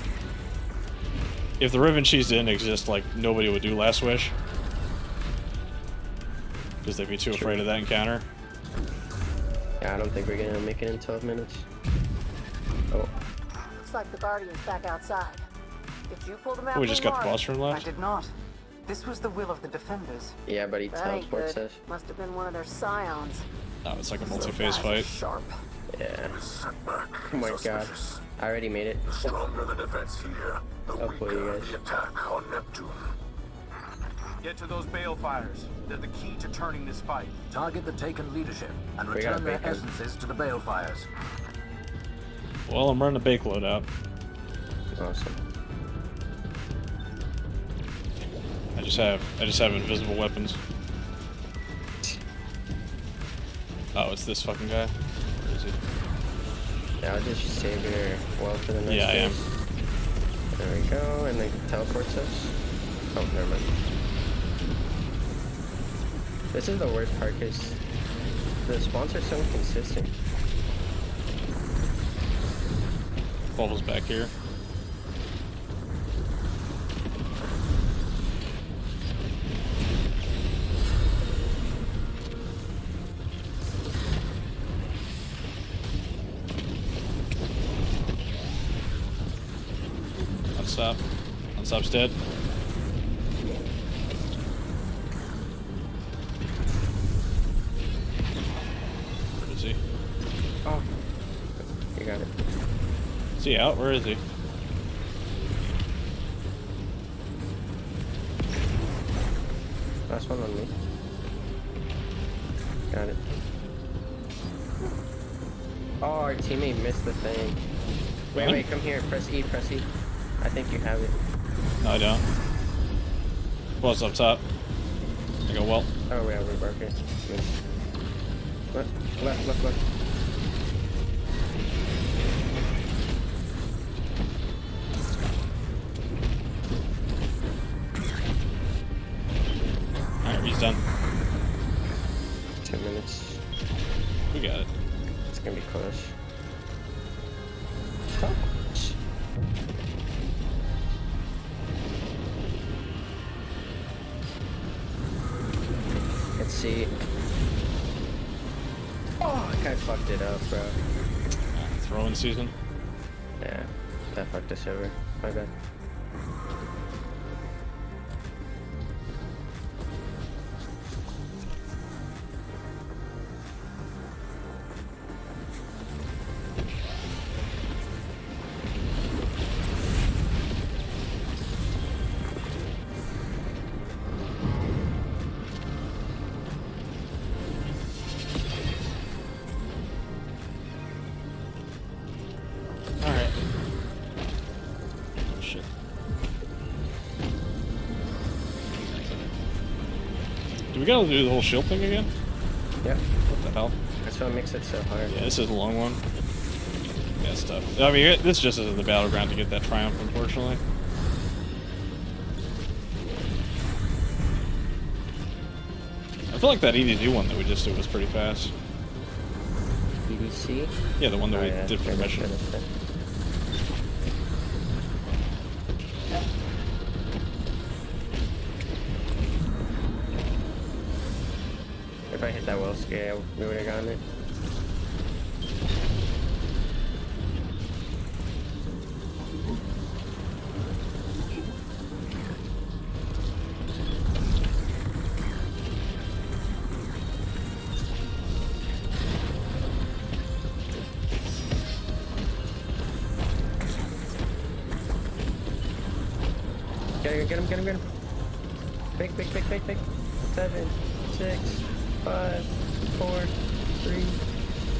Speaker 1: if the Riven cheese didn't exist, like nobody would do Last Wish, because they'd be too afraid of that encounter.
Speaker 3: Yeah, I don't think we're gonna make it in 12 minutes. Oh.
Speaker 5: Looks like the Guardian's back outside. Did you pull them out?
Speaker 1: We just got the boss room
Speaker 4: I
Speaker 1: left.
Speaker 4: did not. This was the will of the defenders.
Speaker 3: Yeah, but he
Speaker 5: That ain't
Speaker 3: teleports
Speaker 5: good.
Speaker 3: us.
Speaker 5: Must have been one of their scions.
Speaker 1: Oh, it's like a multi-phase fight.
Speaker 4: Sharp.
Speaker 3: Yeah.
Speaker 8: Setback
Speaker 3: Oh my
Speaker 8: is
Speaker 3: god.
Speaker 8: auspicious.
Speaker 3: I already made it.
Speaker 8: The stronger the defense here, the
Speaker 3: Hopefully you
Speaker 8: weaker
Speaker 3: guys.
Speaker 8: the attack on Neptune.
Speaker 9: Get to those balefires. They're the key to turning this fight.
Speaker 6: Target the taken leadership and
Speaker 3: We got
Speaker 6: return their
Speaker 3: bacon.
Speaker 6: essences to the balefires.
Speaker 1: Well, I'm running a bake loadout.
Speaker 3: Awesome.
Speaker 1: I just have invisible weapons. Oh, it's this fucking guy. Where is he?
Speaker 3: Yeah, I'll just save your well for the next
Speaker 1: Yeah, I am.
Speaker 3: phase. There we go, and then teleports us. Oh, never mind. This is the worst part, because the spawns are so inconsistent.
Speaker 1: Bubble's back here. Unsop. Unsop's dead. Where is he?
Speaker 3: Oh, you got it.
Speaker 1: Is he out? Where is he?
Speaker 3: Last one on me. Got it. Oh, our teammate missed the thing. Wait,
Speaker 1: What?
Speaker 3: wait, come here. Press E, press E. I think you have it.
Speaker 1: No, I don't. What's up top? I go, well.
Speaker 3: Oh, yeah, we're broken. Left.
Speaker 1: Alright, he's done.
Speaker 3: 10 minutes.
Speaker 1: We got it.
Speaker 3: It's gonna be close. Let's see. Oh, I fucked it up, bro.
Speaker 1: Throwing season.
Speaker 3: Yeah, that fucked us over. My bad.
Speaker 1: We gotta do the whole shield thing again?
Speaker 3: Yeah.
Speaker 1: What the hell?
Speaker 3: That's what makes it so hard.
Speaker 1: Yeah, this is a long one. Yeah, it's tough. I mean, this just isn't the battleground to get that triumph, unfortunately. I feel like that EDD one that we just did was pretty fast.
Speaker 3: EDC?
Speaker 1: Yeah, the one that we did for the mission.
Speaker 3: If I hit that well scale, we would have gotten it. Get him. Big. 7, 6, 5, 4, 3,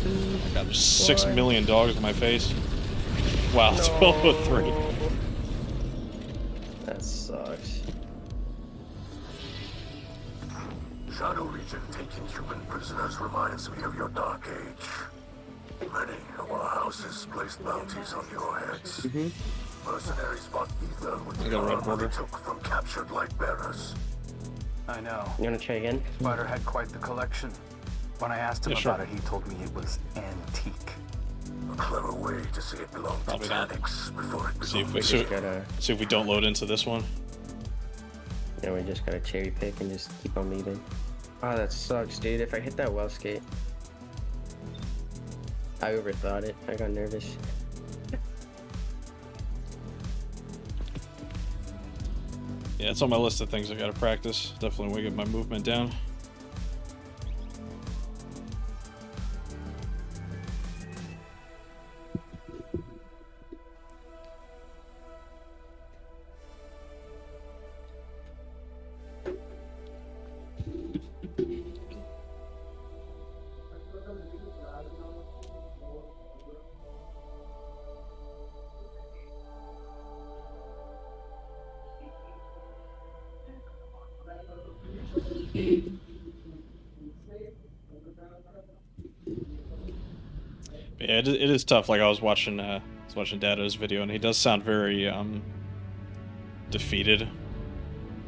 Speaker 3: 2.
Speaker 1: God, there's 6 million dogs in my face. Wow, 1203.
Speaker 3: That sucks.
Speaker 8: Shadow Region taking human prisoners reminds me of your dark age. Many of our houses placed bounties on your heads. Mercenaries bought ether with the armor they took from captured light bearers.
Speaker 9: I know.
Speaker 3: You wanna try again?
Speaker 9: Spider had quite the collection. When I asked him about it, he told me it was antique.
Speaker 8: A clever way to say it belonged to Tanics before it belonged.
Speaker 1: See if we don't load into this one.
Speaker 3: Yeah, we just gotta cherry pick and just keep on leaving. Oh, that sucks, dude. If I hit that well skate, I overthought it. I got nervous.
Speaker 1: Yeah, it's on my list of things I gotta practice. Definitely want to get my movement down. Yeah, it is tough. Like I was watching Dado's video, and he does sound very defeated.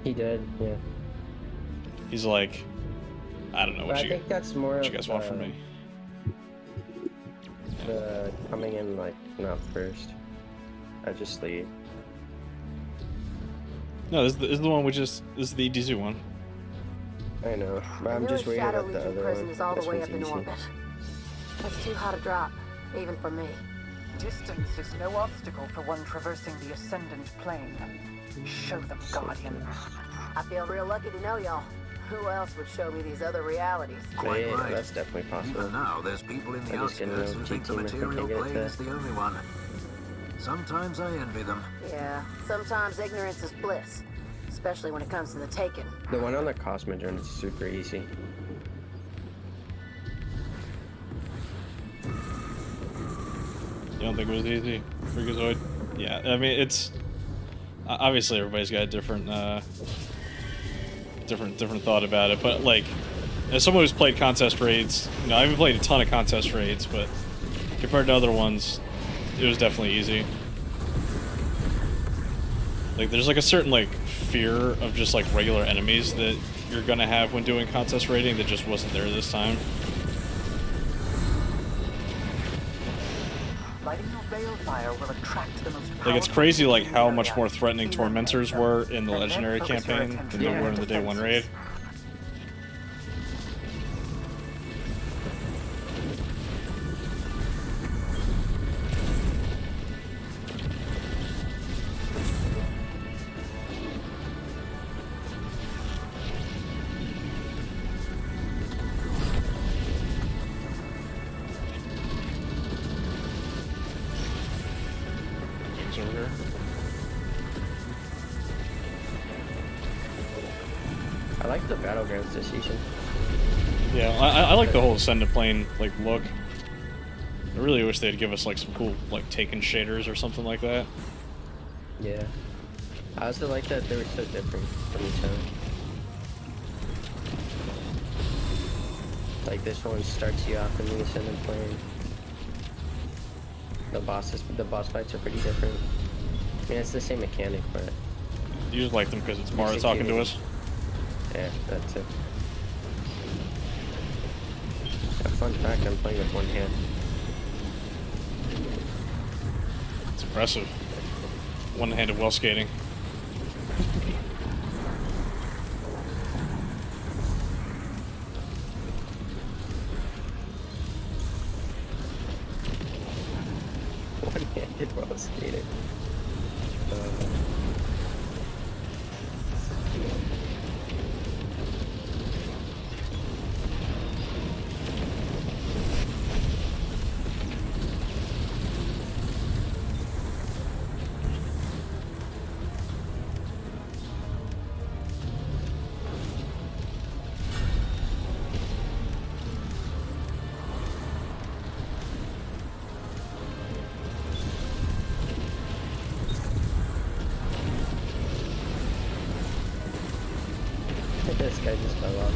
Speaker 3: He did, yeah.
Speaker 1: He's like, I don't know what
Speaker 3: I think that's more
Speaker 1: what you guys want from me.
Speaker 3: The coming in like not first. I just leave.
Speaker 1: No, this is the one this is the DZ one.
Speaker 3: I know, but I'm just worried about the other
Speaker 5: prison
Speaker 3: one.
Speaker 5: is all
Speaker 3: This
Speaker 5: the way
Speaker 3: one's
Speaker 5: up in
Speaker 3: easy.
Speaker 5: orbit. That's too hot a drop, even for me.
Speaker 4: Distance is no obstacle for one traversing the Ascendant plane. Show them, Guardian.
Speaker 5: I feel real lucky to know y'all. Who else would show me these other realities?
Speaker 6: Quite
Speaker 3: Yeah,
Speaker 6: right.
Speaker 3: that's definitely possible.
Speaker 6: Even now, there's people in the
Speaker 3: I just didn't
Speaker 6: outskirts
Speaker 3: know
Speaker 6: who think the
Speaker 3: G-Team or
Speaker 6: material
Speaker 3: something
Speaker 6: plane
Speaker 3: like
Speaker 6: is the only one. Sometimes I envy them.
Speaker 5: Yeah, sometimes ignorance is bliss, especially when it comes to the taken.
Speaker 3: The one on the Cosmodrome is super easy.
Speaker 1: You don't think it was easy, Freakazoid? Yeah, I mean it's obviously everybody's got a different thought about it, but like as someone who's played contest raids, you know, I haven't played a ton of contest raids, but compared to other ones, it was definitely easy. Like there's like a certain like fear of just like regular enemies that you're gonna have when doing contest raiding that just wasn't there this time.
Speaker 4: Lighting your balefire will attract the most
Speaker 1: Like it's crazy like how much more threatening tormentors were in the legendary campaign than they were in the day one raid.
Speaker 3: like the battlegrounds this season.
Speaker 1: Yeah, I like the whole Ascendant plane like look. I really wish they'd give us like some cool like Taken shaders or something like that.
Speaker 3: Yeah. I also like that they were so different from each other. Like this one starts you off in the Ascendant plane. The boss fights are pretty different. I mean, it's the same mechanic, but
Speaker 1: You just like them because it's Mara talking to us.
Speaker 3: yeah, that's it. A fun fact: I'm playing with one hand.
Speaker 1: It's impressive. One-handed wheel skating.
Speaker 3: One-handed while skating. This guy just fell off.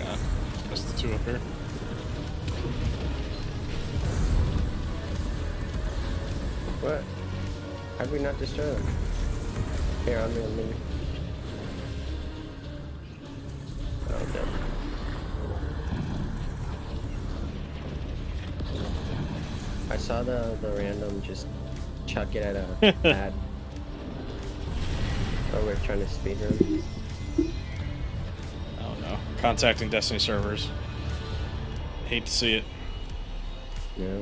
Speaker 1: God, that's the two up here.
Speaker 3: What? How did we not destroy them? Here, on me. Oh, no. I saw the random just chuck it at a pad. Oh, we're trying to speedrun.
Speaker 1: Oh no. Contacting Destiny servers. Hate to see it.
Speaker 3: Yeah.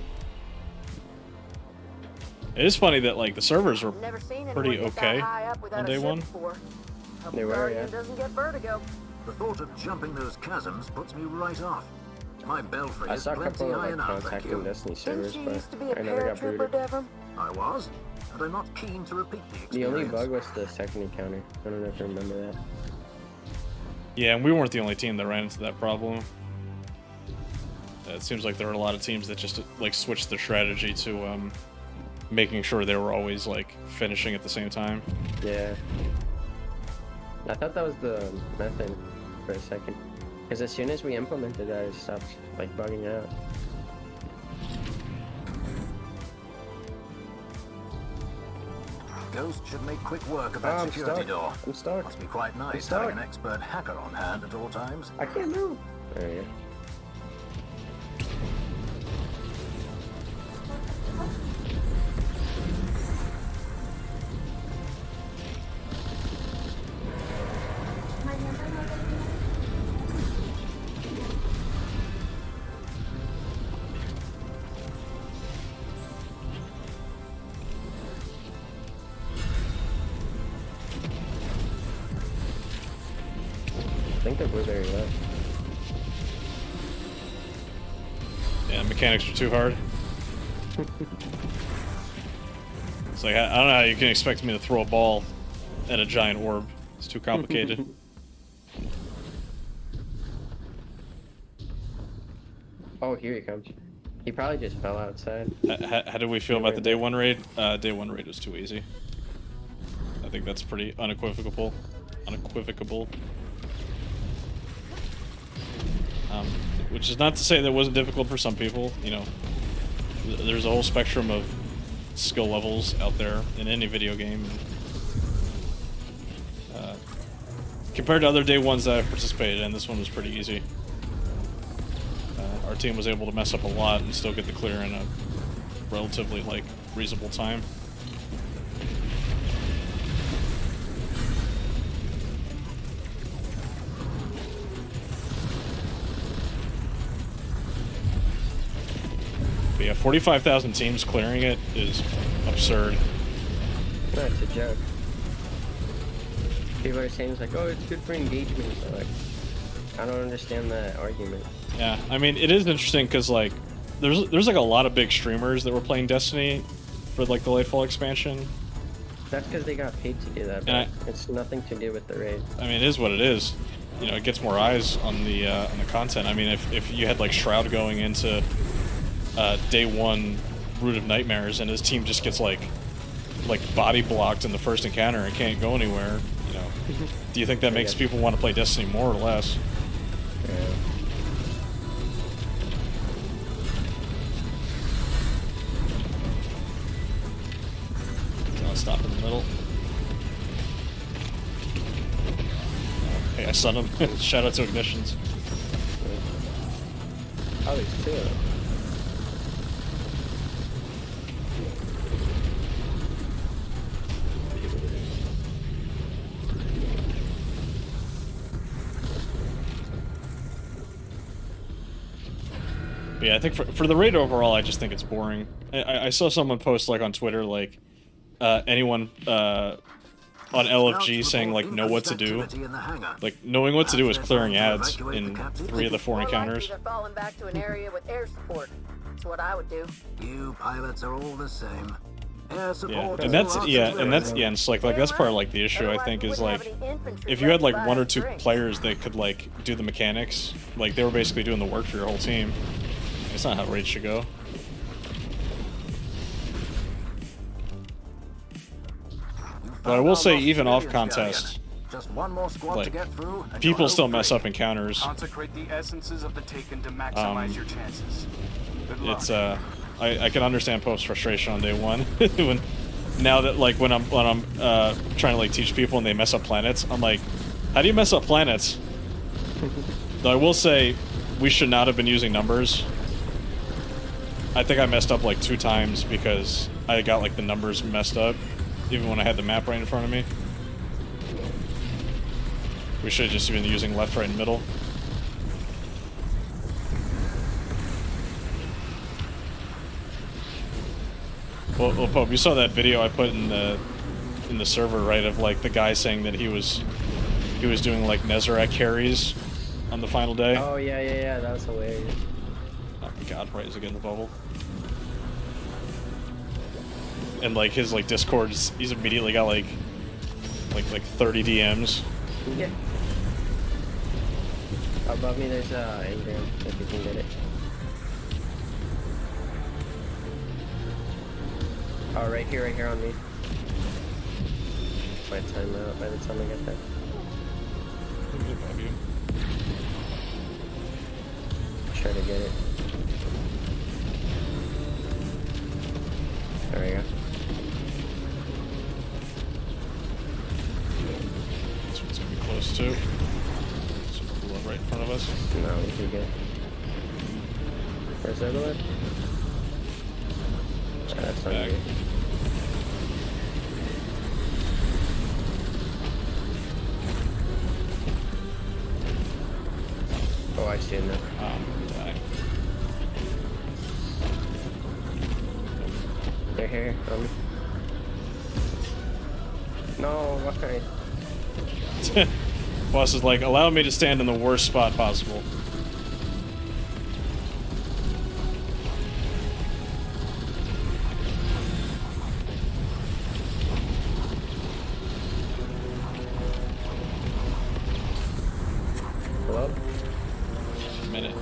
Speaker 1: It is funny that like the servers were
Speaker 5: Never seen anyone
Speaker 1: pretty
Speaker 5: get that
Speaker 1: okay
Speaker 5: high up without
Speaker 1: on
Speaker 5: a
Speaker 1: day
Speaker 5: ship
Speaker 1: one.
Speaker 5: before. Hope
Speaker 3: They were,
Speaker 5: Guardian
Speaker 3: yeah.
Speaker 5: doesn't get vertigo.
Speaker 6: The thought of jumping those chasms puts me right off. My belfry
Speaker 3: I
Speaker 6: is
Speaker 3: saw a
Speaker 6: plenty
Speaker 3: couple of
Speaker 6: high
Speaker 3: like
Speaker 6: enough, thank
Speaker 3: contacting
Speaker 6: you.
Speaker 3: Destiny
Speaker 5: Didn't
Speaker 3: servers,
Speaker 5: you
Speaker 3: but
Speaker 5: used to be a
Speaker 3: I never got
Speaker 5: paratrooper,
Speaker 3: booted.
Speaker 5: Devon?
Speaker 6: I was, and I'm not keen to repeat the experience.
Speaker 3: The only bug was the second encounter. I don't know if you remember that.
Speaker 1: Yeah, and we weren't the only team that ran into that problem. It seems like there were a lot of teams that just like switched their strategy to making sure they were always like finishing at the same time.
Speaker 3: Yeah. I thought that was the method for a second. Because as soon as we implemented that, it stopped like bugging out.
Speaker 6: Ghost should make quick work of
Speaker 3: Oh,
Speaker 6: that
Speaker 3: I'm
Speaker 6: security
Speaker 3: stuck.
Speaker 6: door.
Speaker 3: I'm stuck.
Speaker 6: Must be quite nice
Speaker 3: stuck.
Speaker 6: having an expert hacker on hand at all times.
Speaker 3: I can't move. There we go. I think they're blueberry left.
Speaker 1: Yeah, mechanics are too hard. It's like I don't know how you can expect me to throw a ball at a giant orb. It's too complicated.
Speaker 3: Oh, here he comes. He probably just fell outside.
Speaker 1: How did we feel about the day one raid? Day one raid was too easy. I think that's pretty unequivocal. Which is not to say that it wasn't difficult for some people. You know, there's a whole spectrum of skill levels out there in any video game. Compared to other day ones that I've participated in, this one was pretty easy. Our team was able to mess up a lot and still get the clear in a relatively like reasonable time. But yeah, 45,000 teams clearing it is absurd.
Speaker 3: That's a joke. People are saying it's like, oh, it's good for engagement. So like, I don't understand that argument.
Speaker 1: Yeah, I mean, it is interesting because like, there's like a lot of big streamers that were playing Destiny for like the Lightfall expansion.
Speaker 3: That's because they got paid to do that, but it's nothing to do with the raid.
Speaker 1: I mean, it is what it is. You know, it gets more eyes on the content. I mean, if you had like Shroud going into day 1 Root of Nightmares and his team just gets like body blocked in the first encounter and can't go anywhere, you know, do you think that makes people want to play Destiny more or less?
Speaker 3: Yeah.
Speaker 1: I'll stop in the middle. Hey, I stunned him. Shout out to Ignitions.
Speaker 3: Oh, there's 2 of them.
Speaker 1: But yeah, I think for the raid overall, I just think it's boring. I saw someone post like on Twitter like anyone on LFG saying like know what to do. Like knowing what to do is clearing ads in 3 of the 4 encounters.
Speaker 5: They're falling back to an area with air support. That's what I would do.
Speaker 6: You pilots are all the same. Air
Speaker 1: Yeah,
Speaker 6: support
Speaker 1: and that's and it's like that's part of like the issue I think is like if you had like 1 or 2 players that could like do the mechanics, like they were basically doing the work for your whole team. It's not how raids should go. But I will say, even off contest,
Speaker 2: Just one more squad
Speaker 1: like
Speaker 2: to get through, and
Speaker 1: people
Speaker 2: you're
Speaker 1: still
Speaker 2: home
Speaker 1: mess
Speaker 2: free.
Speaker 1: up encounters.
Speaker 9: Consecrate the essences of the Taken to maximize your chances. Good luck.
Speaker 1: It's I can understand Pope's frustration on day 1 when now that like when I'm trying to like teach people and they mess up planets, I'm like, how do you mess up planets? Though I will say, we should not have been using numbers. I think I messed up like 2 times because I got like the numbers messed up, even when I had the map right in front of me. We should have just been using left, right, and middle. Well, Pope, you saw that video I put in the server, right? Of like the guy saying that he was doing like Nezarec carries on the final day.
Speaker 3: Oh yeah, that was hilarious.
Speaker 1: Oh my god, right as again the bubble. And like his like Discord, he's immediately got like 30 DMs.
Speaker 3: Yeah. Above me there's engram, if you can get it. Oh, right here on me. My time out by the time I get there.
Speaker 1: Above you.
Speaker 3: Try to get it. There we go.
Speaker 1: This one's gonna be close too. So we'll right in front of us.
Speaker 3: No, we can get. Where's the other one? That's on
Speaker 1: Back.
Speaker 3: you. Oh, I see it now.
Speaker 1: Die.
Speaker 3: They're here. No, why?
Speaker 1: Boss is like, allow me to stand in the worst spot possible.
Speaker 3: Hello?
Speaker 1: A minute.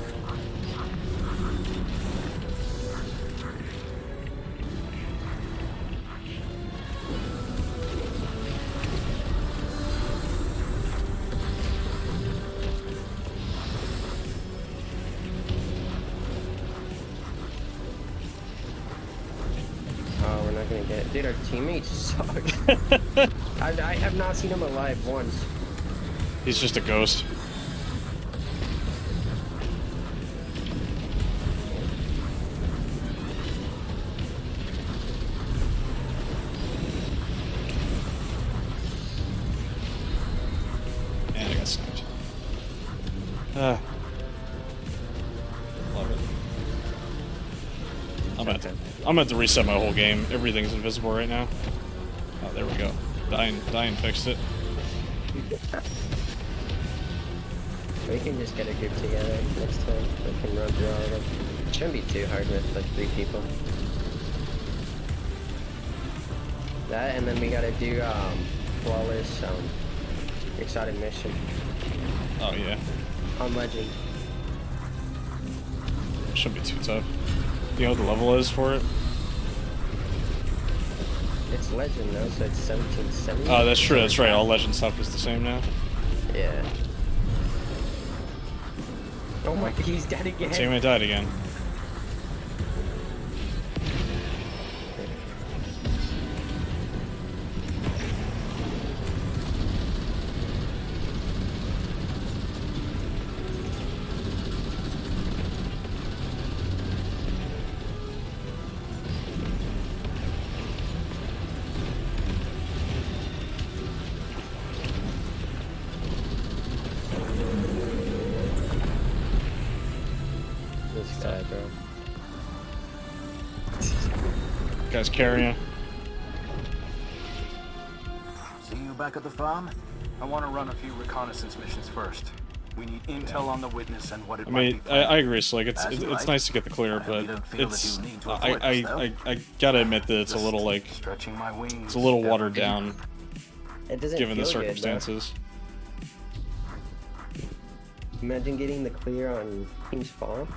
Speaker 3: Oh, we're not gonna get it. Dude, our teammates suck. I have not seen him alive once.
Speaker 1: He's just a ghost. And I got sniped. Love it. I'm about to reset my whole game. Everything's invisible right now. Oh, there we go. Dying fixed it.
Speaker 3: We can just get a group together next time. We can run through all of them. It shouldn't be too hard with like 3 people. That, and then we gotta do flawless exotic mission
Speaker 1: Oh yeah,
Speaker 3: on legend.
Speaker 1: shouldn't be too tough. Do you know what the level is for it?
Speaker 3: It's legend though, so it's 1770.
Speaker 1: Oh, that's true. That's right. All legend stuff is the same now.
Speaker 3: Yeah. Oh my, he's dead again.
Speaker 1: Teammate died again.
Speaker 3: This guy, bro.
Speaker 1: Guy's carrying.
Speaker 6: See you back at the farm?
Speaker 9: I want to run a few reconnaissance missions first. We need intel on the witness and what it
Speaker 1: I
Speaker 9: might
Speaker 1: mean,
Speaker 9: be.
Speaker 1: I agree. So like, it's
Speaker 6: That's right.
Speaker 1: nice to get the clear,
Speaker 6: I hope you
Speaker 1: but
Speaker 6: don't feel that
Speaker 1: it's
Speaker 6: you need to avoid this, though.
Speaker 1: I gotta admit that it's a little like
Speaker 9: Stretching my wings.
Speaker 1: it's a little
Speaker 9: Step
Speaker 1: watered
Speaker 9: deep.
Speaker 1: down
Speaker 3: It doesn't
Speaker 1: given the
Speaker 3: feel good, though.
Speaker 1: circumstances.
Speaker 3: Imagine getting the clear on King's Farm.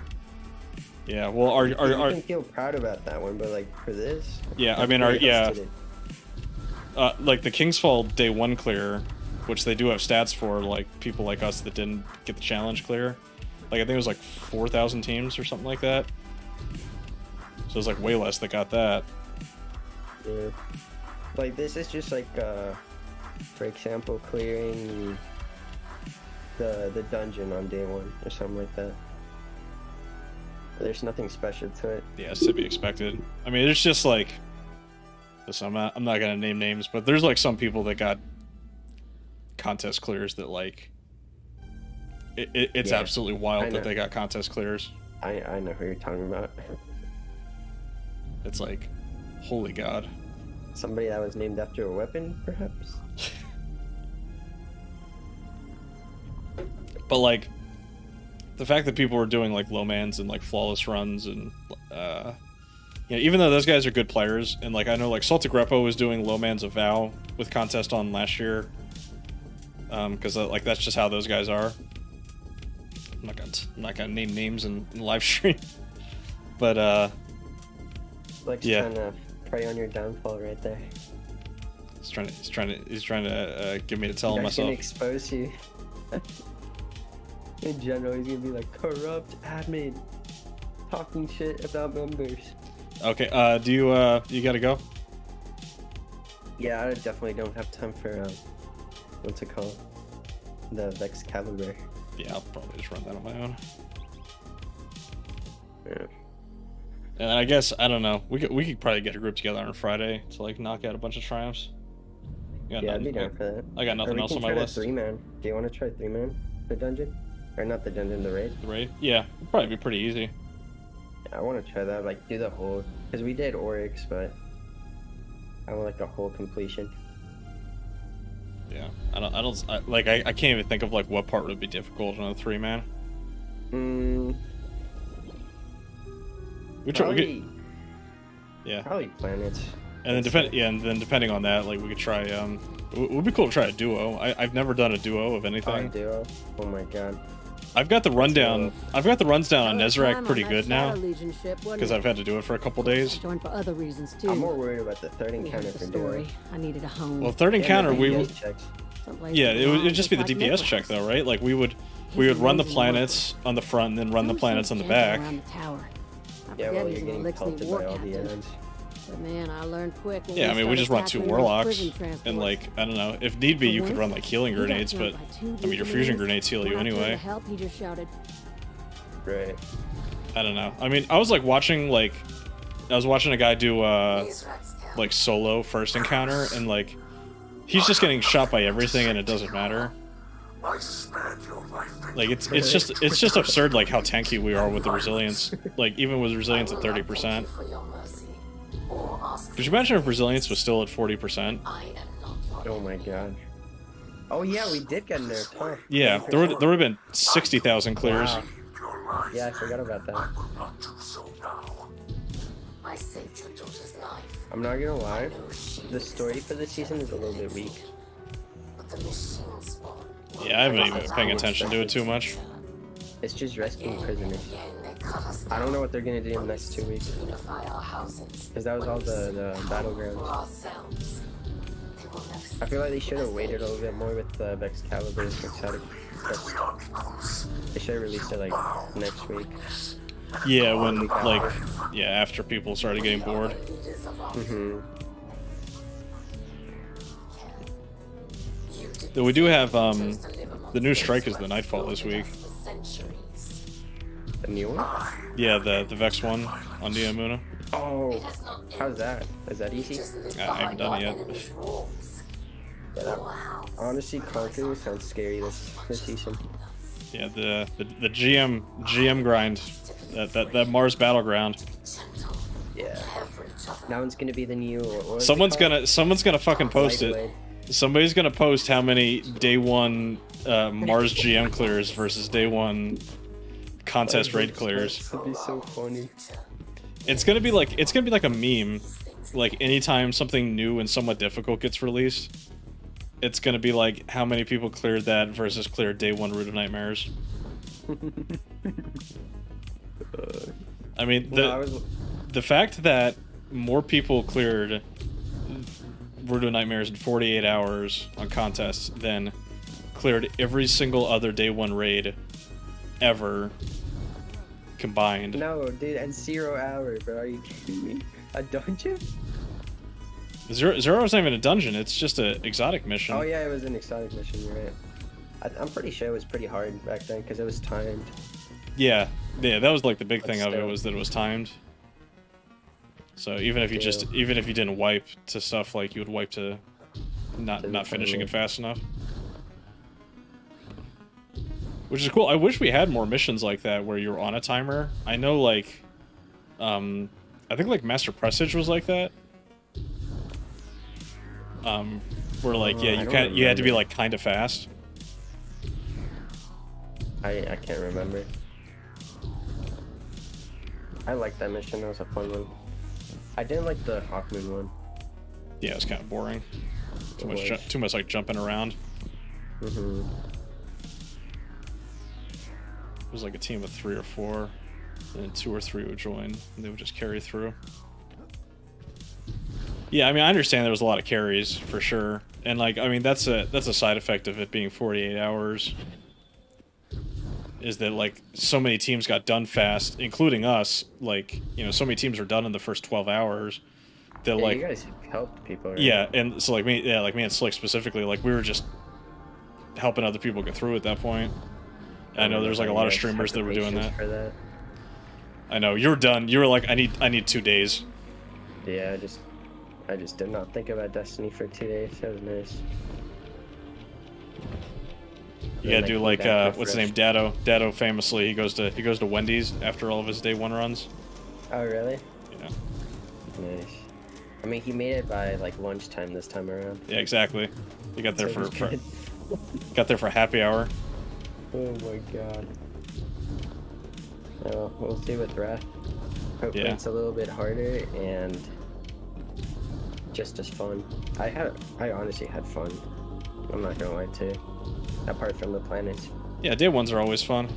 Speaker 1: Yeah. Well,
Speaker 3: You can feel proud about that one, but like for this.
Speaker 1: yeah. I
Speaker 3: that's
Speaker 1: mean,
Speaker 3: really
Speaker 1: yeah.
Speaker 3: busted it.
Speaker 1: Like the King's Fall day 1 clear, which they do have stats for, like people like us that didn't get the challenge clear. Like I think it was like 4,000 teams or something like that. So it's like way less that got that.
Speaker 3: Yeah. Like this is just like for example, clearing the dungeon on day 1 or something like that. There's nothing special to it.
Speaker 1: Yeah, it's to be expected. I mean, it's just like, listen, I'm not gonna name names, but there's like some people that got contest clears that like, it's
Speaker 3: Yeah,
Speaker 1: absolutely
Speaker 3: I
Speaker 1: wild
Speaker 3: know.
Speaker 1: that they got contest clears.
Speaker 3: I know who you're talking about.
Speaker 1: It's like, holy god.
Speaker 3: Somebody that was named after a weapon, perhaps?
Speaker 1: But like, the fact that people were doing like low mans and like flawless runs and you know, even though those guys are good players, and like I know like Celtic Repo was doing low mans of Vow with contest on last year, because like that's just how those guys are. I'm not gonna name names in live stream, but
Speaker 3: Like
Speaker 1: yeah.
Speaker 3: trying to prey on your downfall right there.
Speaker 1: he's trying to get me to tell him
Speaker 3: He's gonna
Speaker 1: myself.
Speaker 3: expose you. In general, he's gonna be like corrupt admin, talking shit about members.
Speaker 1: Okay, do you gotta go?
Speaker 3: Yeah, I definitely don't have time for what's it called? The Vex Caliber.
Speaker 1: Yeah, I'll probably just run that on my own.
Speaker 3: Yeah.
Speaker 1: And I guess I don't know. We could probably get a group together on Friday to like knock out a bunch of triumphs.
Speaker 3: Yeah, I'd be down for that.
Speaker 1: I got nothing
Speaker 3: Or we
Speaker 1: else
Speaker 3: can
Speaker 1: on my
Speaker 3: try
Speaker 1: list.
Speaker 3: the 3-man. Do you want to try 3-man? The dungeon? Or not the dungeon, the raid?
Speaker 1: The raid? Yeah, it'd probably be pretty easy.
Speaker 3: Yeah, I want to try that. Like do the whole, because we did Oryx, but I want like a whole completion.
Speaker 1: Yeah, I can't even think of like what part would be difficult on a 3-man.
Speaker 3: Probably,
Speaker 1: yeah.
Speaker 3: probably planets.
Speaker 1: And then depending on that, like we could try. It would be cool to try a duo. I've never done a duo of anything.
Speaker 3: Duo. Oh my god.
Speaker 1: I've got the rundown. I've got the runs down on Nezrak pretty good now
Speaker 7: Shadow Legion ship, wasn't
Speaker 1: because
Speaker 7: it?
Speaker 1: I've had to do it for a couple days.
Speaker 7: I joined for other reasons too.
Speaker 3: I'm more worried about the third
Speaker 7: We
Speaker 3: encounter
Speaker 7: heard the
Speaker 3: for
Speaker 7: story.
Speaker 3: duo.
Speaker 7: I needed a home.
Speaker 1: Well, third encounter we would.
Speaker 3: checks.
Speaker 7: Someplace
Speaker 1: Yeah,
Speaker 7: to
Speaker 1: it would
Speaker 7: belong,
Speaker 1: just be the
Speaker 7: like
Speaker 1: DPS
Speaker 7: Nicholas.
Speaker 1: check though, right? Like we would
Speaker 7: He's
Speaker 1: run the
Speaker 7: amazing
Speaker 1: planets on the front and then run the
Speaker 7: Who's
Speaker 1: planets
Speaker 7: so
Speaker 1: on the
Speaker 7: gentle
Speaker 1: back.
Speaker 7: around the tower? I
Speaker 3: Yeah,
Speaker 7: forget
Speaker 3: well,
Speaker 7: he's
Speaker 3: you're
Speaker 7: an
Speaker 3: getting
Speaker 7: Elixir
Speaker 3: pelted
Speaker 7: war
Speaker 3: by all the
Speaker 7: captain.
Speaker 3: ads.
Speaker 7: But man, I learned quick. When
Speaker 1: Yeah, I mean we
Speaker 7: started
Speaker 1: just run 2
Speaker 7: tackling those
Speaker 1: warlocks
Speaker 7: prison
Speaker 1: and
Speaker 7: transports.
Speaker 1: like I don't know, if need be you could run like healing
Speaker 7: He got
Speaker 1: grenades, but
Speaker 7: jumped by 2
Speaker 1: I mean your
Speaker 7: deep
Speaker 1: fusion
Speaker 7: enemies.
Speaker 1: grenades heal you
Speaker 7: When I turned
Speaker 1: anyway.
Speaker 7: to help, he just shouted,
Speaker 3: Right.
Speaker 1: I don't know. I mean, I was watching a guy do like solo first encounter, and like he's just getting shot by everything, and it doesn't matter.
Speaker 8: I spared your life.
Speaker 1: Like it's just absurd like how tanky we are with the resilience. Like even with resilience at 30%. Could you imagine if resilience was still at 40%?
Speaker 3: Oh my god. Oh yeah, we did get nerfed, huh?
Speaker 1: Yeah, there would have been 60,000 clears.
Speaker 3: Wow. Yeah, I forgot about that.
Speaker 7: I saved your daughter's life.
Speaker 3: I'm not gonna lie, the story for this season is a little bit weak.
Speaker 7: But the machine spawned.
Speaker 1: Yeah, I haven't even been paying attention to it too much.
Speaker 3: It's just rescuing prisoners. I don't know what they're gonna do in the next 2 weeks.
Speaker 7: Unify our houses.
Speaker 3: Because that was all the battlegrounds.
Speaker 7: Ourselves. They will never
Speaker 3: I feel like they should have waited a little bit more with the Excalibur's exotic. They should have released it like next week.
Speaker 1: Yeah, when like after people started getting bored. Though we do have the new strike is the Nightfall this week.
Speaker 3: The new one?
Speaker 1: Yeah, the Vex one on the Amuna.
Speaker 3: Oh, how's that? Is that easy?
Speaker 1: I haven't done it yet.
Speaker 3: Yeah, that, honestly, Conqueror sounds scary this season.
Speaker 1: Yeah, the GM grind, that Mars battleground.
Speaker 3: Yeah. That one's gonna be the new.
Speaker 1: Someone's gonna fucking post it. Somebody's gonna post how many day one Mars GM clears versus day one contest raid clears.
Speaker 3: That'd be so funny.
Speaker 1: It's gonna be like a meme. Like anytime something new and somewhat difficult gets released, it's gonna be like how many people cleared that versus cleared day one Root of Nightmares. I mean the fact that more people cleared Root of Nightmares in 48 hours on contests than cleared every single other day one raid ever combined.
Speaker 3: No, dude, and 0 hour, bro. Are you kidding me? A dungeon?
Speaker 1: Zero is not even a dungeon. It's just an exotic mission.
Speaker 3: Oh yeah, it was an exotic mission. You're right. I'm pretty sure it was pretty hard back then because it was timed.
Speaker 1: Yeah, that was like the big thing of it
Speaker 3: still.
Speaker 1: was that it was timed. So even if you didn't wipe to stuff like you would wipe to not finishing it fast enough. Which is cool. I wish we had more missions like that where you're on a timer. I know like I think like Master Presage was like that. Where like you had to be like kind of fast.
Speaker 3: I can't remember. I liked that mission. That was a fun one. I didn't like the Hawkmoon one.
Speaker 1: Yeah, it was kind of boring. Too much like jumping around. It was like a team of 3 or 4, and 2 or 3 would join, and they would just carry through. Yeah, I mean, I understand there was a lot of carries for sure, and like, I mean, that's a side effect of it being 48 hours. Is that like so many teams got done fast, including us? Like, you know, so many teams were done in the first 12 hours. That
Speaker 3: Yeah,
Speaker 1: like,
Speaker 3: you guys helped people, right?
Speaker 1: yeah, and so like me and Slick specifically, like we were just helping other people get through at that point. I know there's like a lot of streamers that were doing that.
Speaker 3: For that.
Speaker 1: I know you were done. You were like, I need 2 days.
Speaker 3: Yeah, I just did not think about Destiny for 2 days. That was nice.
Speaker 1: You gotta do like what's his name, Dado. Dado famously he goes to Wendy's after all of his day one runs.
Speaker 3: Oh really?
Speaker 1: Yeah.
Speaker 3: Nice. I mean, he made it by like lunchtime this time around.
Speaker 1: Yeah, exactly. He got there
Speaker 3: So
Speaker 1: for
Speaker 3: good.
Speaker 1: got there for happy hour.
Speaker 3: Oh my god. Well, we'll see with Wrath. Hopefully
Speaker 1: Yeah.
Speaker 3: it's a little bit harder and just as fun. I honestly had fun. I'm not gonna lie to you. Apart from the planets.
Speaker 1: Yeah, day ones are always fun.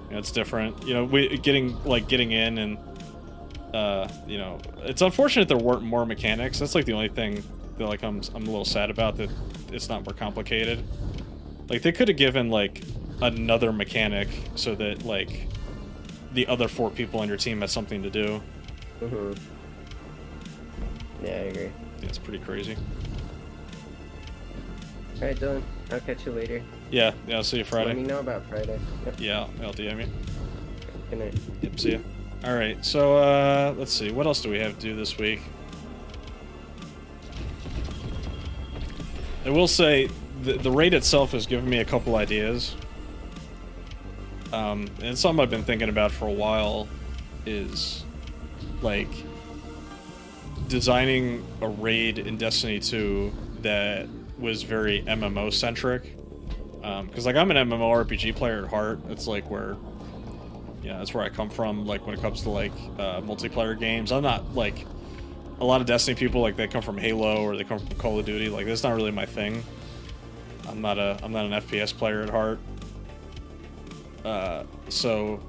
Speaker 1: You know, it's different. You know, getting in and you know, it's unfortunate there weren't more mechanics. That's like the only thing that like I'm a little sad about, that it's not more complicated. Like they could have given like another mechanic so that like the other 4 people on your team had something to do.
Speaker 3: Yeah, I agree.
Speaker 1: Yeah, it's pretty crazy.
Speaker 3: Alright, Dylan. I'll catch you later.
Speaker 1: Yeah, I'll see you Friday.
Speaker 3: Let me know about Friday. Yep.
Speaker 1: Yeah, I'll DM you.
Speaker 3: Good night.
Speaker 1: Yep, see ya. Alright, so let's see, what else do we have to do this week? I will say, the raid itself has given me a couple ideas. And something I've been thinking about for a while is, like, designing a raid in Destiny 2 that was very MMO centric. Because like I'm an MMORPG player at heart. It's like where, yeah, that's where I come from. Like when it comes to like multiplayer games, I'm not like a lot of Destiny people. Like they come from Halo or they come from Call of Duty. Like that's not really my thing. I'm not an FPS player at heart. So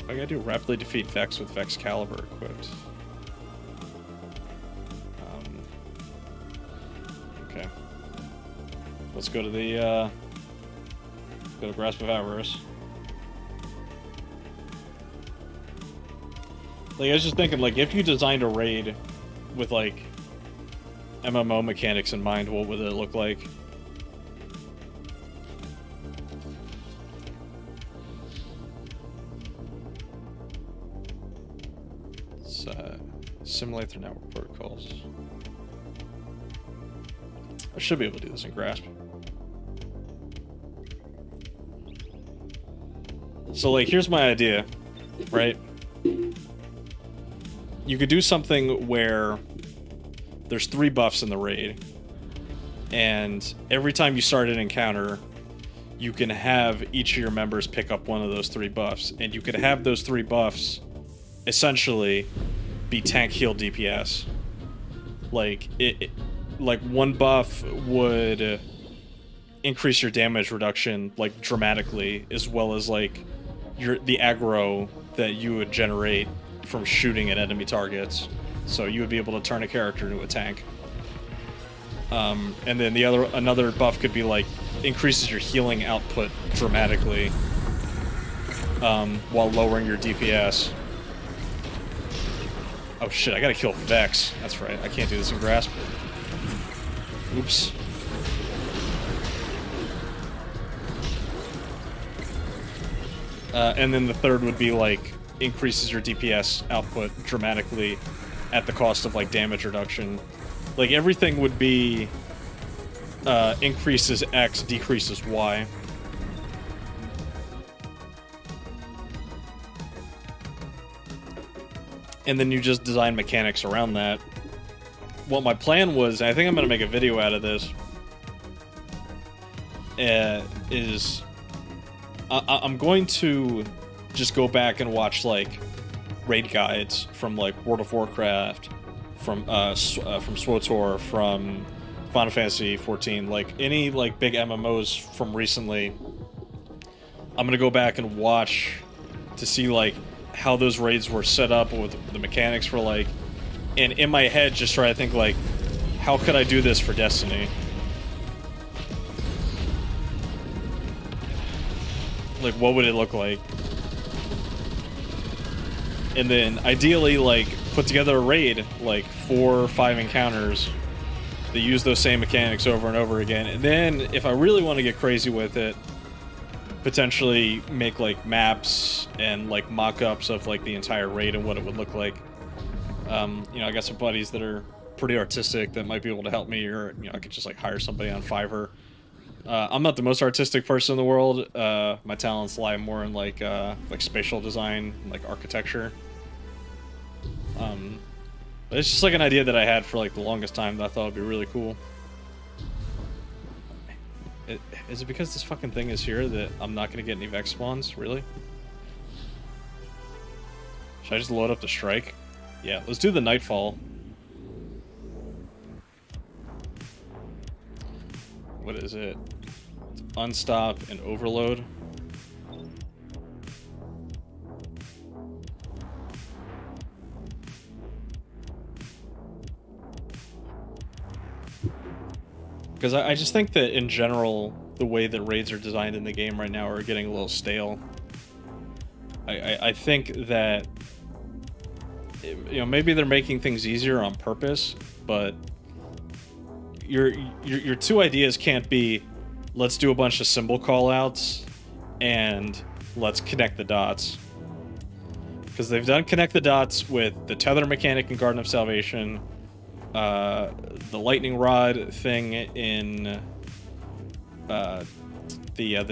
Speaker 1: I gotta do rapidly defeat Vex with Vex Caliber equipped. Okay. Let's go to the go to Grasp of Avarice. Like I was just thinking, like if you designed a raid with like MMO mechanics in mind, what would it look like? Simulate their network protocols. I should be able to do this in Grasp. So, like, here's my idea, right? You could do something where there's 3 buffs in the raid, and every time you start an encounter, you can have each of your members pick up one of those 3 buffs, and you could have those 3 buffs essentially be tank heal DPS. Like like one buff would increase your damage reduction like dramatically, as well as like the aggro that you would generate from shooting at enemy targets. So you would be able to turn a character into a tank. And then another buff could be like increases your healing output dramatically, while lowering your DPS. Oh shit, I gotta kill Vex. That's right, I can't do this in Grasp. Oops. And then the third would be like increases your DPS output dramatically at the cost of like damage reduction. Like everything would be increases X, decreases Y. And then you just design mechanics around that. What my plan was, and I think I'm going to make a video out of this, is I'm going to just go back and watch like raid guides from like World of Warcraft, from SWTOR, from Final Fantasy 14, like any like big MMOs from recently. I'm going to go back and watch to see like how those raids were set up, with the mechanics for like, and in my head just try to think like, how could I do this for Destiny? Like what would it look like? And then ideally like put together a raid, like 4 or 5 encounters that use those same mechanics over and over again. And then if I really want to get crazy with it, potentially make like maps and like mock-ups of like the entire raid and what it would look like. You know, I got some buddies that are pretty artistic that might be able to help me, or you know, I could just like hire somebody on Fiverr. I'm not the most artistic person in the world. My talents lie more in like spatial design, like architecture. But it's just like an idea that I had for like the longest time that I thought would be really cool. Is it because this fucking thing is here that I'm not gonna get any Vex spawns? Really? Should I just load up the strike? Yeah, let's do the Nightfall. What is it? It's unstop and overload. Because I just think that in general, the way that raids are designed in the game right now are getting a little stale. I think that, you know, maybe they're making things easier on purpose, but your 2 ideas can't be, let's do a bunch of symbol callouts and let's connect the dots. Because they've done connect the dots with the tether mechanic in Garden of Salvation, the lightning rod thing in the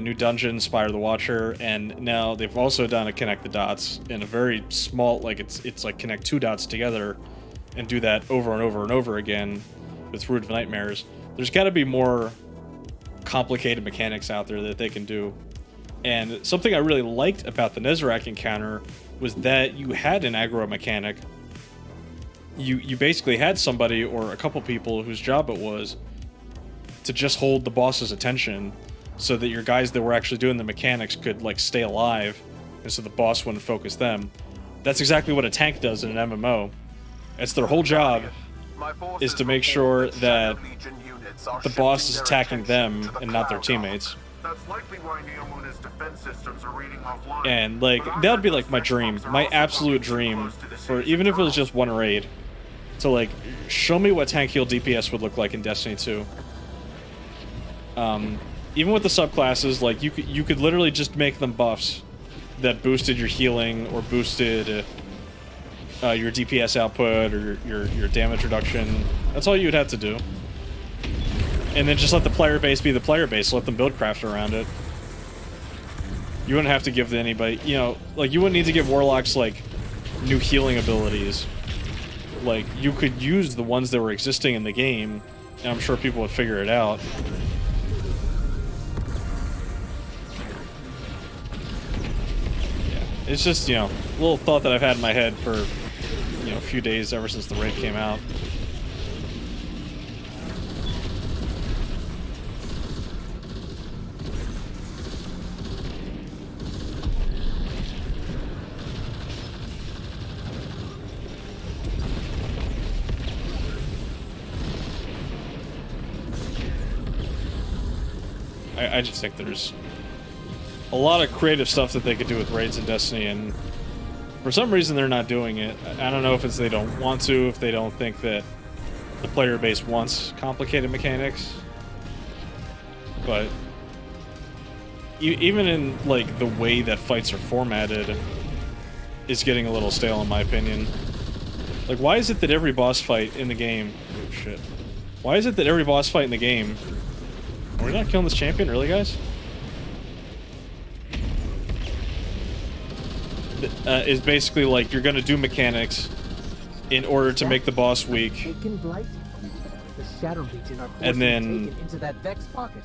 Speaker 1: new dungeon, Spire the Watcher, and now they've also done a connect the dots in a very small, like it's like connect 2 dots together and do that over and over and over again with Root of Nightmares. there's got to be more complicated mechanics out there that they can do. And something I really liked about the Nezarec encounter was that you had an aggro mechanic. You basically had somebody or a couple people whose job it was to just hold the boss's attention so that your guys that were actually doing the mechanics could like stay alive, and so the boss wouldn't focus them. That's exactly what a tank does in an MMO. It's their whole job is to make sure that the boss is attacking them and not their teammates.
Speaker 8: That's likely why Neomuna's defense systems are reading offline.
Speaker 1: And like that would be like my dream, my absolute dream, for even if it was just one raid, to like show me what tank heal DPS would look like in Destiny 2. Even with the subclasses, like you could literally just make them buffs that boosted your healing or boosted your DPS output or your damage reduction. That's all you would have to do. And then just let the player base be the player base. Let them build craft around it. You wouldn't have to give to anybody, you know, like you wouldn't need to give warlocks like new healing abilities. Like you could use the ones that were existing in the game, and I'm sure people would figure it out. Yeah, it's just, you know, a little thought that I've had in my head for, you know, a few days ever since the raid came out. I just think there's a lot of creative stuff that they could do with raids in Destiny, and for some reason they're not doing it. I don't know if it's they don't want to, if they don't think that the player base wants complicated mechanics, but even in like the way that fights are formatted is getting a little stale in my opinion. Like, why is it that every boss fight in the game... Oh, shit. Why is it that every boss fight in the game... Are we not killing this champion, really, guys? Is basically like you're gonna do mechanics in order to make the boss weak, and then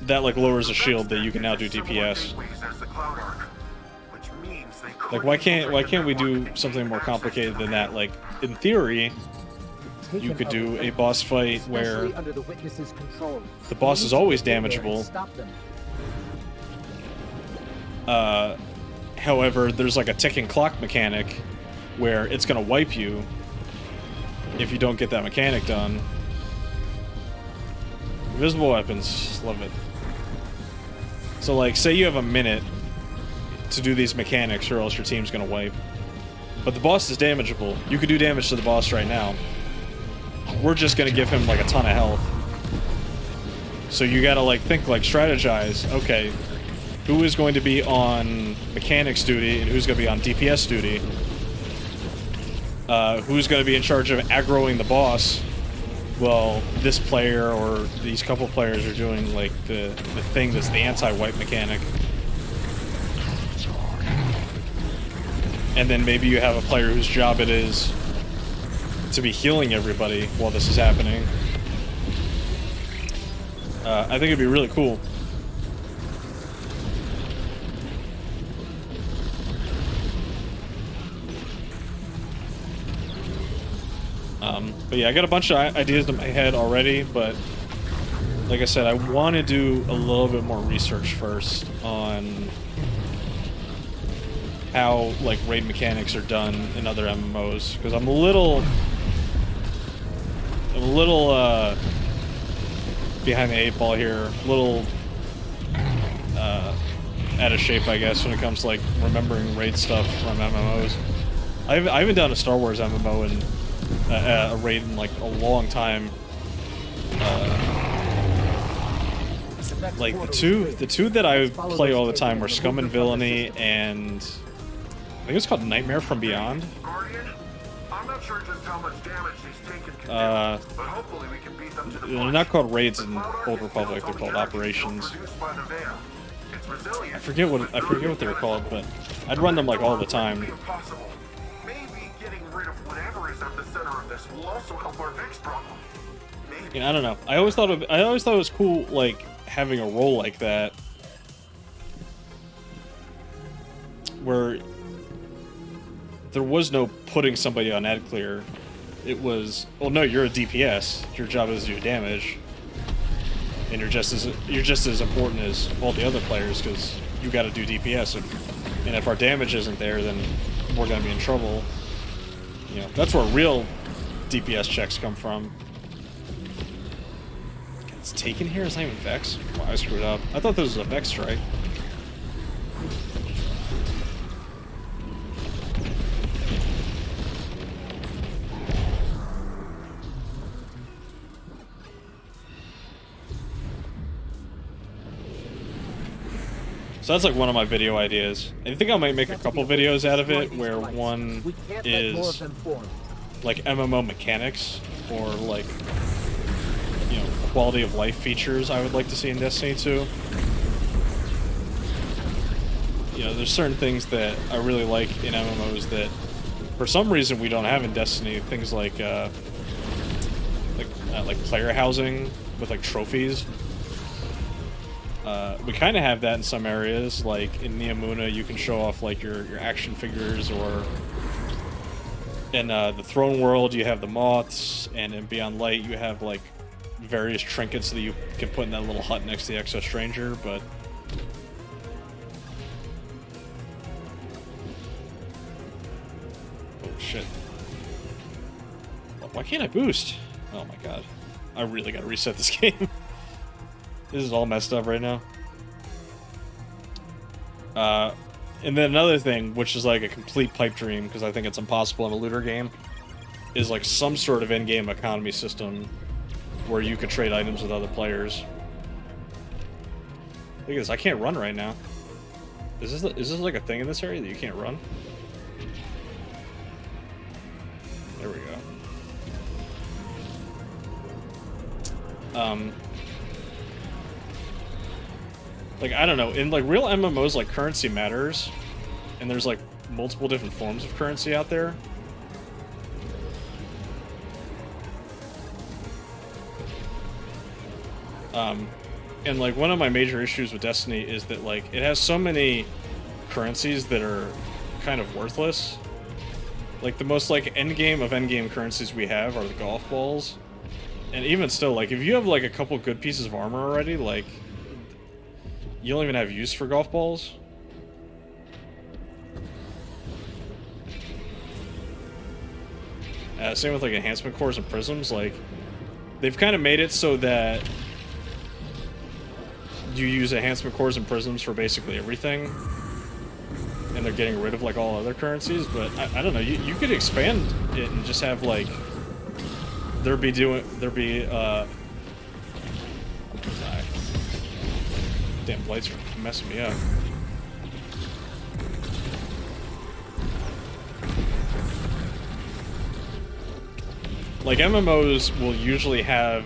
Speaker 1: that like lowers a shield that you can now do DPS. Like, why can't we do something more complicated than that? Like, in theory, you could do a boss fight where the boss is always damageable. However, there's like a ticking clock mechanic where it's gonna wipe you if you don't get that mechanic done. Invisible weapons, love it. So like, say you have a minute to do these mechanics or else your team's gonna wipe. But the boss is damageable. You could do damage to the boss right now. We're just gonna give him like a ton of health. So you gotta like think, like strategize, okay, who is going to be on mechanics duty and who's going to be on DPS duty? Who's going to be in charge of aggroing the boss? Well, this player or these couple players are doing like the thing that's the anti-wipe mechanic. And then maybe you have a player whose job it is to be healing everybody while this is happening. I think it'd be really cool. But yeah, I got a bunch of ideas in my head already, but like I said, I want to do a little bit more research first on how like raid mechanics are done in other MMOs, because I'm a little behind the 8 ball here, a little out of shape, I guess, when it comes to like remembering raid stuff from MMOs. I haven't done a Star Wars MMO in a raid in like a long time. Like the two that I play all the time were Scum and Villainy, and I think it's called Nightmare from Beyond. They're not called raids in Old Republic. They're called operations. I forget what they were called, but I'd run them like all the time.
Speaker 8: Maybe getting rid of whatever is at the center of this will also help our next problem. Maybe
Speaker 1: You know, I don't know. I always thought it was cool, like having a role like that, where there was no putting somebody on ad clear. It was, well, no, you're a DPS. Your job is to do damage, and you're just as important as all the other players because you got to do DPS. And if our damage isn't there, then we're gonna be in trouble. You know, that's where real DPS checks come from. It's taken here. It's not even Vex. Wow, I screwed up. I thought this was a Vex strike. So that's like one of my video ideas. I think I might make a couple videos out of it, where one is like MMO mechanics, or like, you know, quality of life features I would like to see in Destiny 2. You know, there's certain things that I really like in MMOs that for some reason we don't have in Destiny. Things like player housing with like trophies. We kind of have that in some areas, like in Neomuna you can show off like your action figures, or in the Throne World you have the moths, and in Beyond Light you have like various trinkets that you can put in that little hut next to the Exo Stranger, but oh shit. Why can't I boost? Oh my god. I really gotta reset this game. This is all messed up right now. And then another thing, which is like a complete pipe dream, because I think it's impossible in a looter game, is like some sort of in-game economy system where you could trade items with other players. Look at this, I can't run right now. Is this like a thing in this area that you can't run? There we go. Like, I don't know, in like real MMOs, like currency matters, and there's like multiple different forms of currency out there. And like one of my major issues with Destiny is that like it has so many currencies that are kind of worthless. Like the most like endgame of endgame currencies we have are the golf balls. And even still, like if you have like a couple good pieces of armor already, like you don't even have use for golf balls. Same with like enhancement cores and prisms. Like they've kind of made it so that you use enhancement cores and prisms for basically everything, and they're getting rid of like all other currencies. But I don't know, you could expand it and just have like damn lights are messing me up. Like MMOs will usually have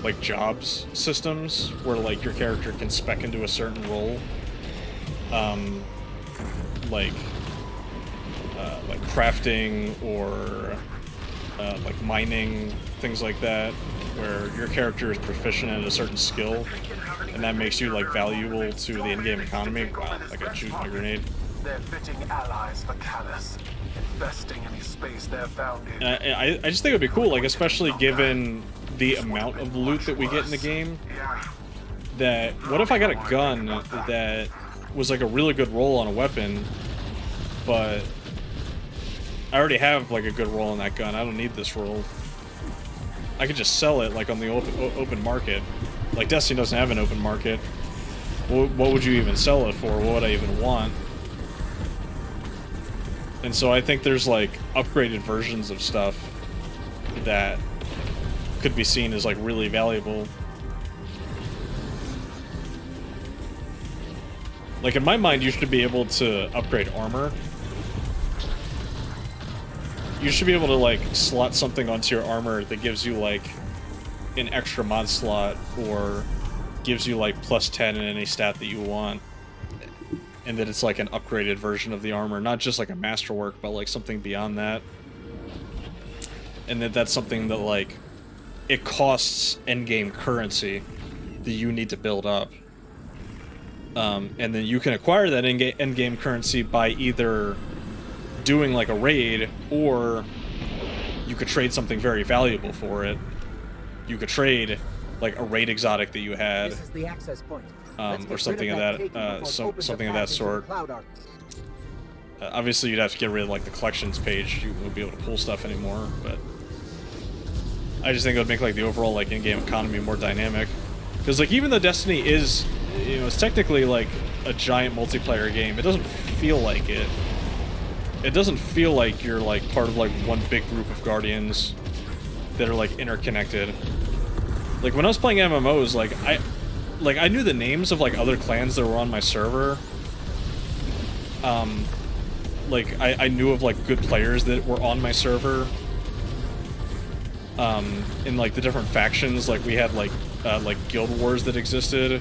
Speaker 1: like jobs systems where like your character can spec into a certain role, like crafting or like mining, things like that, where your character is proficient at a certain skill, and that makes you like valuable to the in-game economy. Wow, I got shooting my grenade.
Speaker 9: They're fitting allies for Callus, investing in the space they're found in.
Speaker 1: I just think it'd be cool, like especially given the amount of loot that we get in the game. That what if I got a gun that was like a really good roll on a weapon, but I already have like a good roll on that gun. I don't need this roll. I could just sell it like on the open market. Like Destiny doesn't have an open market. What would you even sell it for? What would I even want? And so I think there's like upgraded versions of stuff that could be seen as like really valuable. Like in my mind, you should be able to upgrade armor. You should be able to like slot something onto your armor that gives you like an extra mod slot, or gives you like +10 in any stat that you want, and that it's like an upgraded version of the armor, not just like a masterwork, but like something beyond that. And that's something that like it costs endgame currency that you need to build up. And then you can acquire that endgame currency by either doing like a raid, or you could trade something very valuable for it. You could trade like a raid exotic that you had,
Speaker 10: This is the access point.
Speaker 1: or something of that, something of that sort. Obviously, you'd have to get rid of like the collections page. You wouldn't be able to pull stuff anymore, but I just think it would make like the overall like in-game economy more dynamic. Because like even though Destiny is, you know, it's technically like a giant multiplayer game, it doesn't feel like it. It doesn't feel like you're like part of like one big group of guardians that are like interconnected. Like when I was playing MMOs, like I knew the names of like other clans that were on my server. Like I knew of like good players that were on my server. In like the different factions, like we had like guild wars that existed,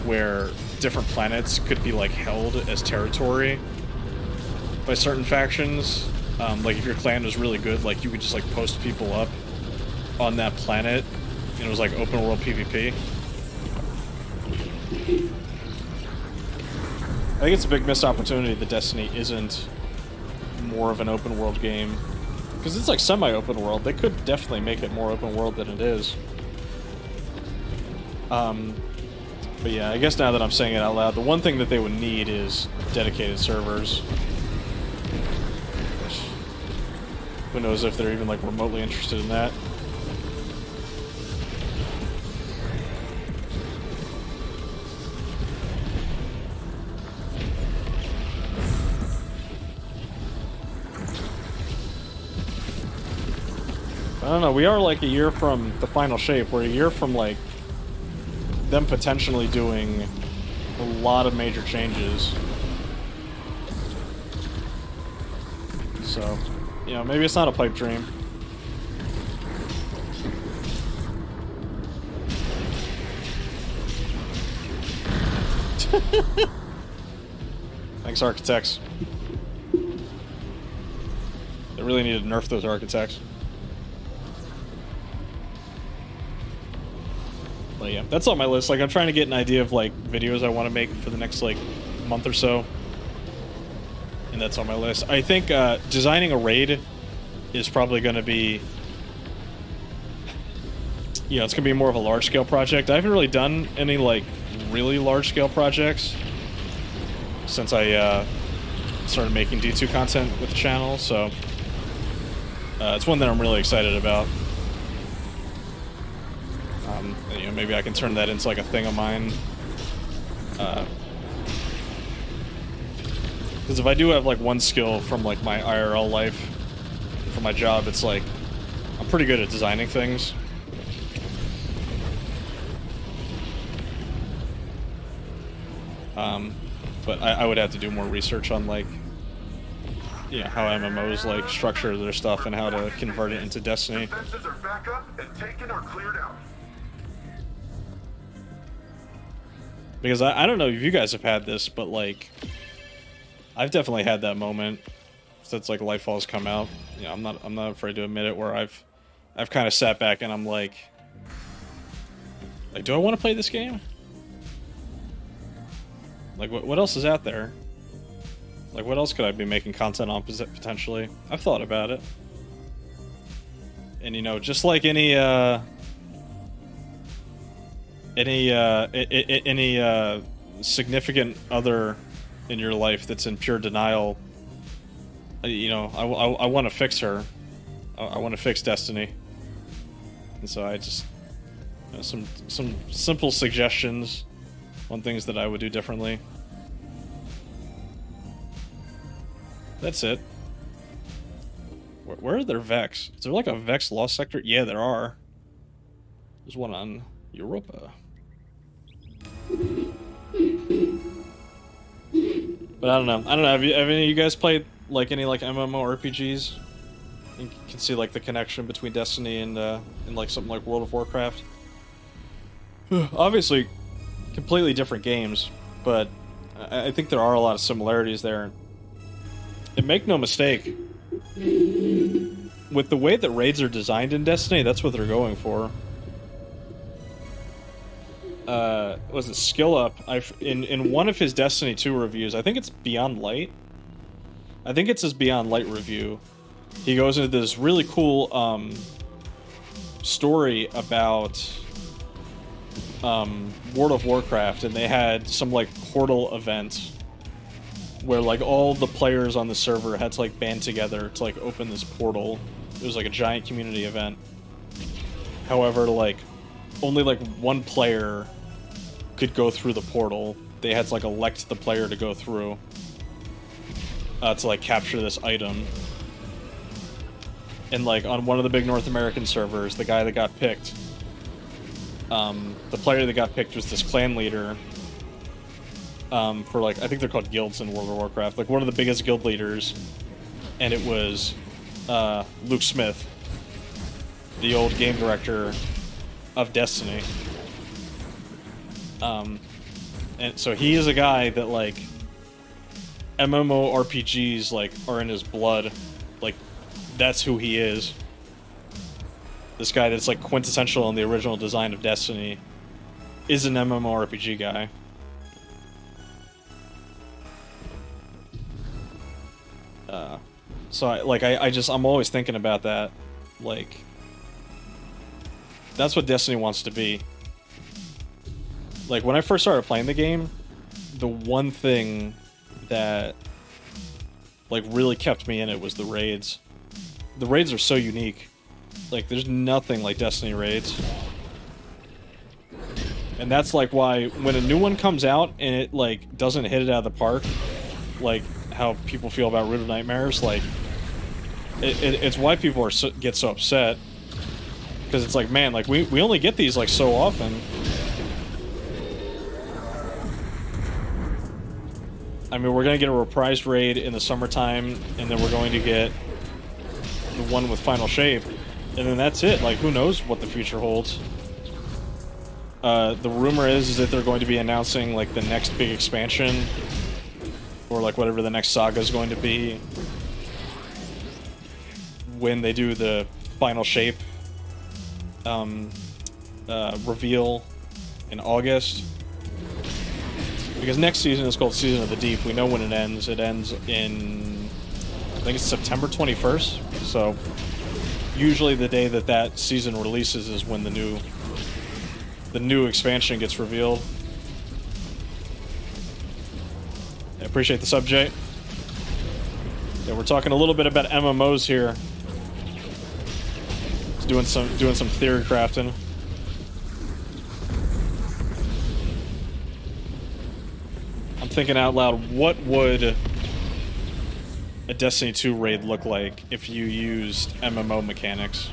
Speaker 1: where different planets could be like held as territory by certain factions. Like if your clan was really good, like you could just like post people up on that planet, and it was like open world PvP. I think it's a big missed opportunity that Destiny isn't more of an open world game. Because it's like semi-open world. They could definitely make it more open world than it is. But yeah, I guess now that I'm saying it out loud, the one thing that they would need is dedicated servers. Which, who knows if they're even like remotely interested in that. I don't know, we are like a year from the final shape. We're a year from like them potentially doing a lot of major changes. So, you know, maybe it's not a pipe dream. Thanks, architects. They really need to nerf those architects. But yeah, that's on my list. Like, I'm trying to get an idea of, like, videos I want to make for the next, like, month or so. And that's on my list. I think designing a raid is probably going to be... You know, it's going to be more of a large-scale project. I haven't really done any, like, really large-scale projects since I started making D2 content with the channel, so... it's one that I'm really excited about. You know, maybe I can turn that into like a thing of mine. Because if I do have like one skill from like my IRL life, from my job, it's like I'm pretty good at designing things. But I would have to do more research on like, you know, how MMOs like structure their stuff and how to convert it into Destiny.
Speaker 8: Defenses are back up and taken or cleared out.
Speaker 1: Because I don't know if you guys have had this, but like I've definitely had that moment since like Lightfall's come out. You know, I'm not afraid to admit it, where I've kind of sat back and I'm like, do I want to play this game? Like what else is out there? Like what else could I be making content on potentially? I've thought about it. And you know, just like any significant other in your life that's in pure denial, you know, I want to fix her. I want to fix Destiny. And so I just, you know, some simple suggestions on things that I would do differently. That's it. Where are their Vex? Is there like a Vex lost sector? Yeah, there are. There's one on Europa. But I don't know. Have any of you guys played like any like MMORPGs? You can see like the connection between Destiny and like something like World of Warcraft. Obviously, completely different games, but I think there are a lot of similarities there. And make no mistake, with the way that raids are designed in Destiny, that's what they're going for. Was it Skill Up? In one of his Destiny 2 reviews, I think it's Beyond Light. I think it's his Beyond Light review. He goes into this really cool story about World of Warcraft, and they had some like portal event where like all the players on the server had to like band together to like open this portal. It was like a giant community event. However, like only like one player could go through the portal. They had to like elect the player to go through to like capture this item. And like on one of the big North American servers, the guy that got picked, the player that got picked was this clan leader for like, I think they're called guilds in World of Warcraft, like one of the biggest guild leaders, and it was Luke Smith, the old game director of Destiny. And so he is a guy that like MMORPGs like are in his blood, like that's who he is. This guy that's like quintessential in the original design of Destiny is an MMORPG guy. So I'm always thinking about that. Like, that's what Destiny wants to be. Like, when I first started playing the game, the one thing that like really kept me in it was the raids. The raids are so unique. Like, there's nothing like Destiny raids. And that's like why when a new one comes out and it like doesn't hit it out of the park, like how people feel about Root of Nightmares, like it's why people get so upset, because it's like, man, like we only get these like so often. I mean, we're gonna get a reprised raid in the summertime, and then we're going to get the one with Final Shape, and then that's it. Like, who knows what the future holds? The rumor is that they're going to be announcing like the next big expansion, or like whatever the next saga is going to be, when they do the Final Shape reveal in August. Because next season is called Season of the Deep. We know when it ends. It ends in, I think it's September 21st. So usually the day that that season releases is when the new expansion gets revealed. I appreciate the sub, Jay. Yeah, we're talking a little bit about MMOs here. Just doing some theory crafting. I'm thinking out loud, what would a Destiny 2 raid look like if you used MMO mechanics,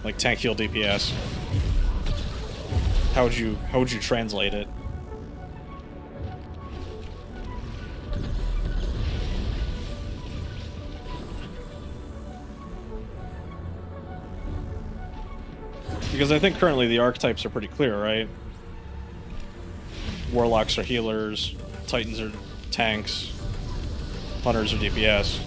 Speaker 1: like tank heal DPS? How would you translate it? Because I think currently the archetypes are pretty clear, right? Warlocks are healers, Titans are tanks, Hunters are DPS.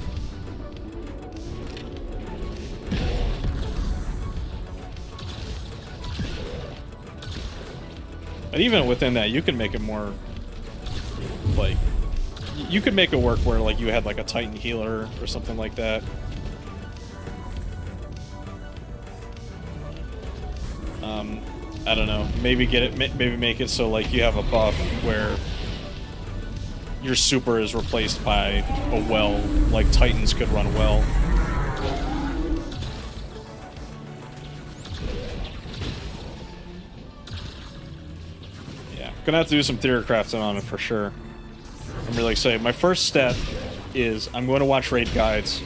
Speaker 1: But even within that, you can make it more, like, you could make it work where, like, you had, like, a Titan healer or something like that. I don't know. Maybe maybe make it so, like, you have a buff where your super is replaced by a well, like Titans could run well. Yeah, gonna have to do some theory crafting on it for sure. I'm really excited. My first step is I'm going to watch raid guides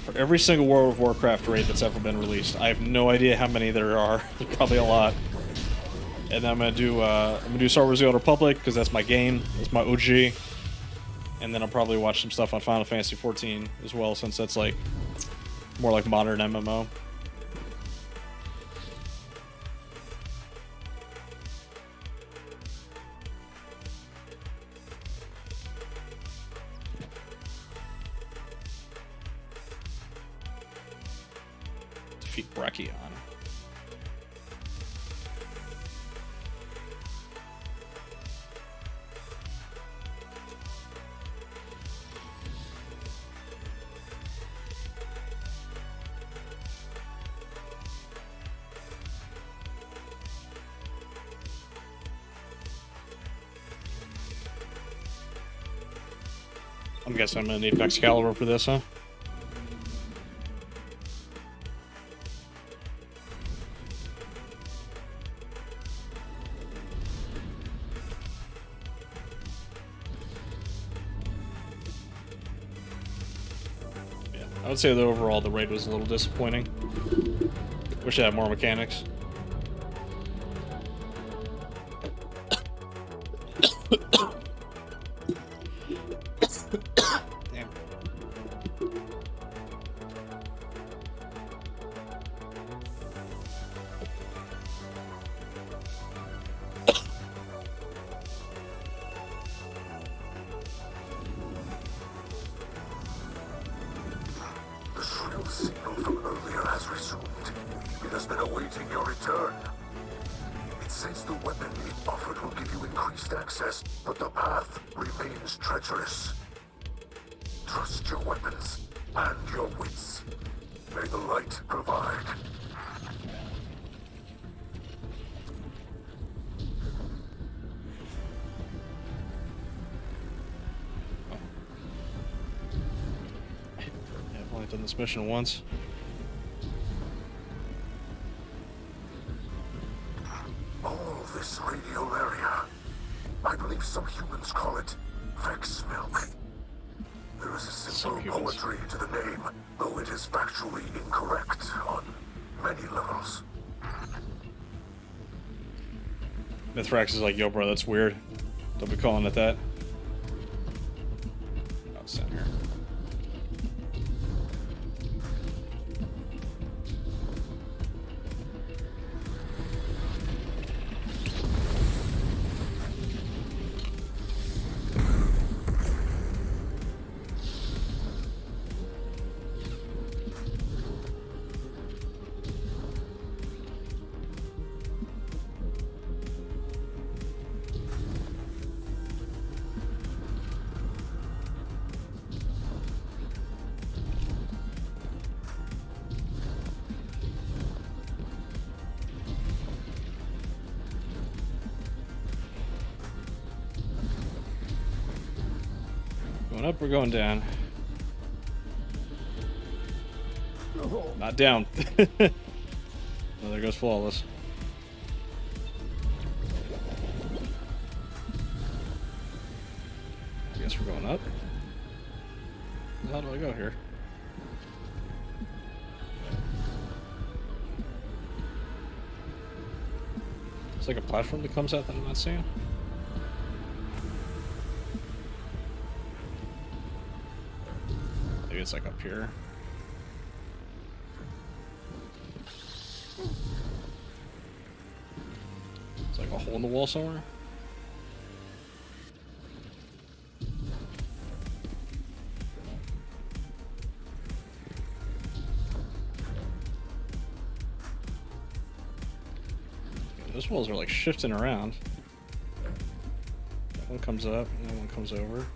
Speaker 1: for every single World of Warcraft raid that's ever been released. I have no idea how many there are. There's probably a lot. And then I'm gonna do Star Wars: The Old Republic, because that's my game. That's my OG. And then I'll probably watch some stuff on Final Fantasy XIV as well, since that's like more like modern MMO. Brachion. I'm guessing I'm gonna need Excalibur for this, huh? Yeah, I would say that overall the raid was a little disappointing. Wish I had more mechanics. Damn.
Speaker 8: The shrill signal from earlier has resumed. It has been awaiting your return. It says the weapon it offered will give you increased access, but the path remains treacherous. Trust your weapons and your wits. May the light provide.
Speaker 1: Yeah, I've only done this mission once.
Speaker 8: All this radial area. I believe some humans call it Vex milk. There is a simple poetry to the name, though it is factually incorrect on many levels.
Speaker 1: Mithrax is like, yo, bro, that's weird. Don't be calling it that. Oh, it's down here. Going up or going down? Not down. Oh, there goes Flawless. I guess we're going up. How do I go here? It's like a platform that comes out that I'm not seeing. Maybe it's like up here. It's like a hole in the wall somewhere. Yeah, those walls are like shifting around. That one comes up, and that one comes over.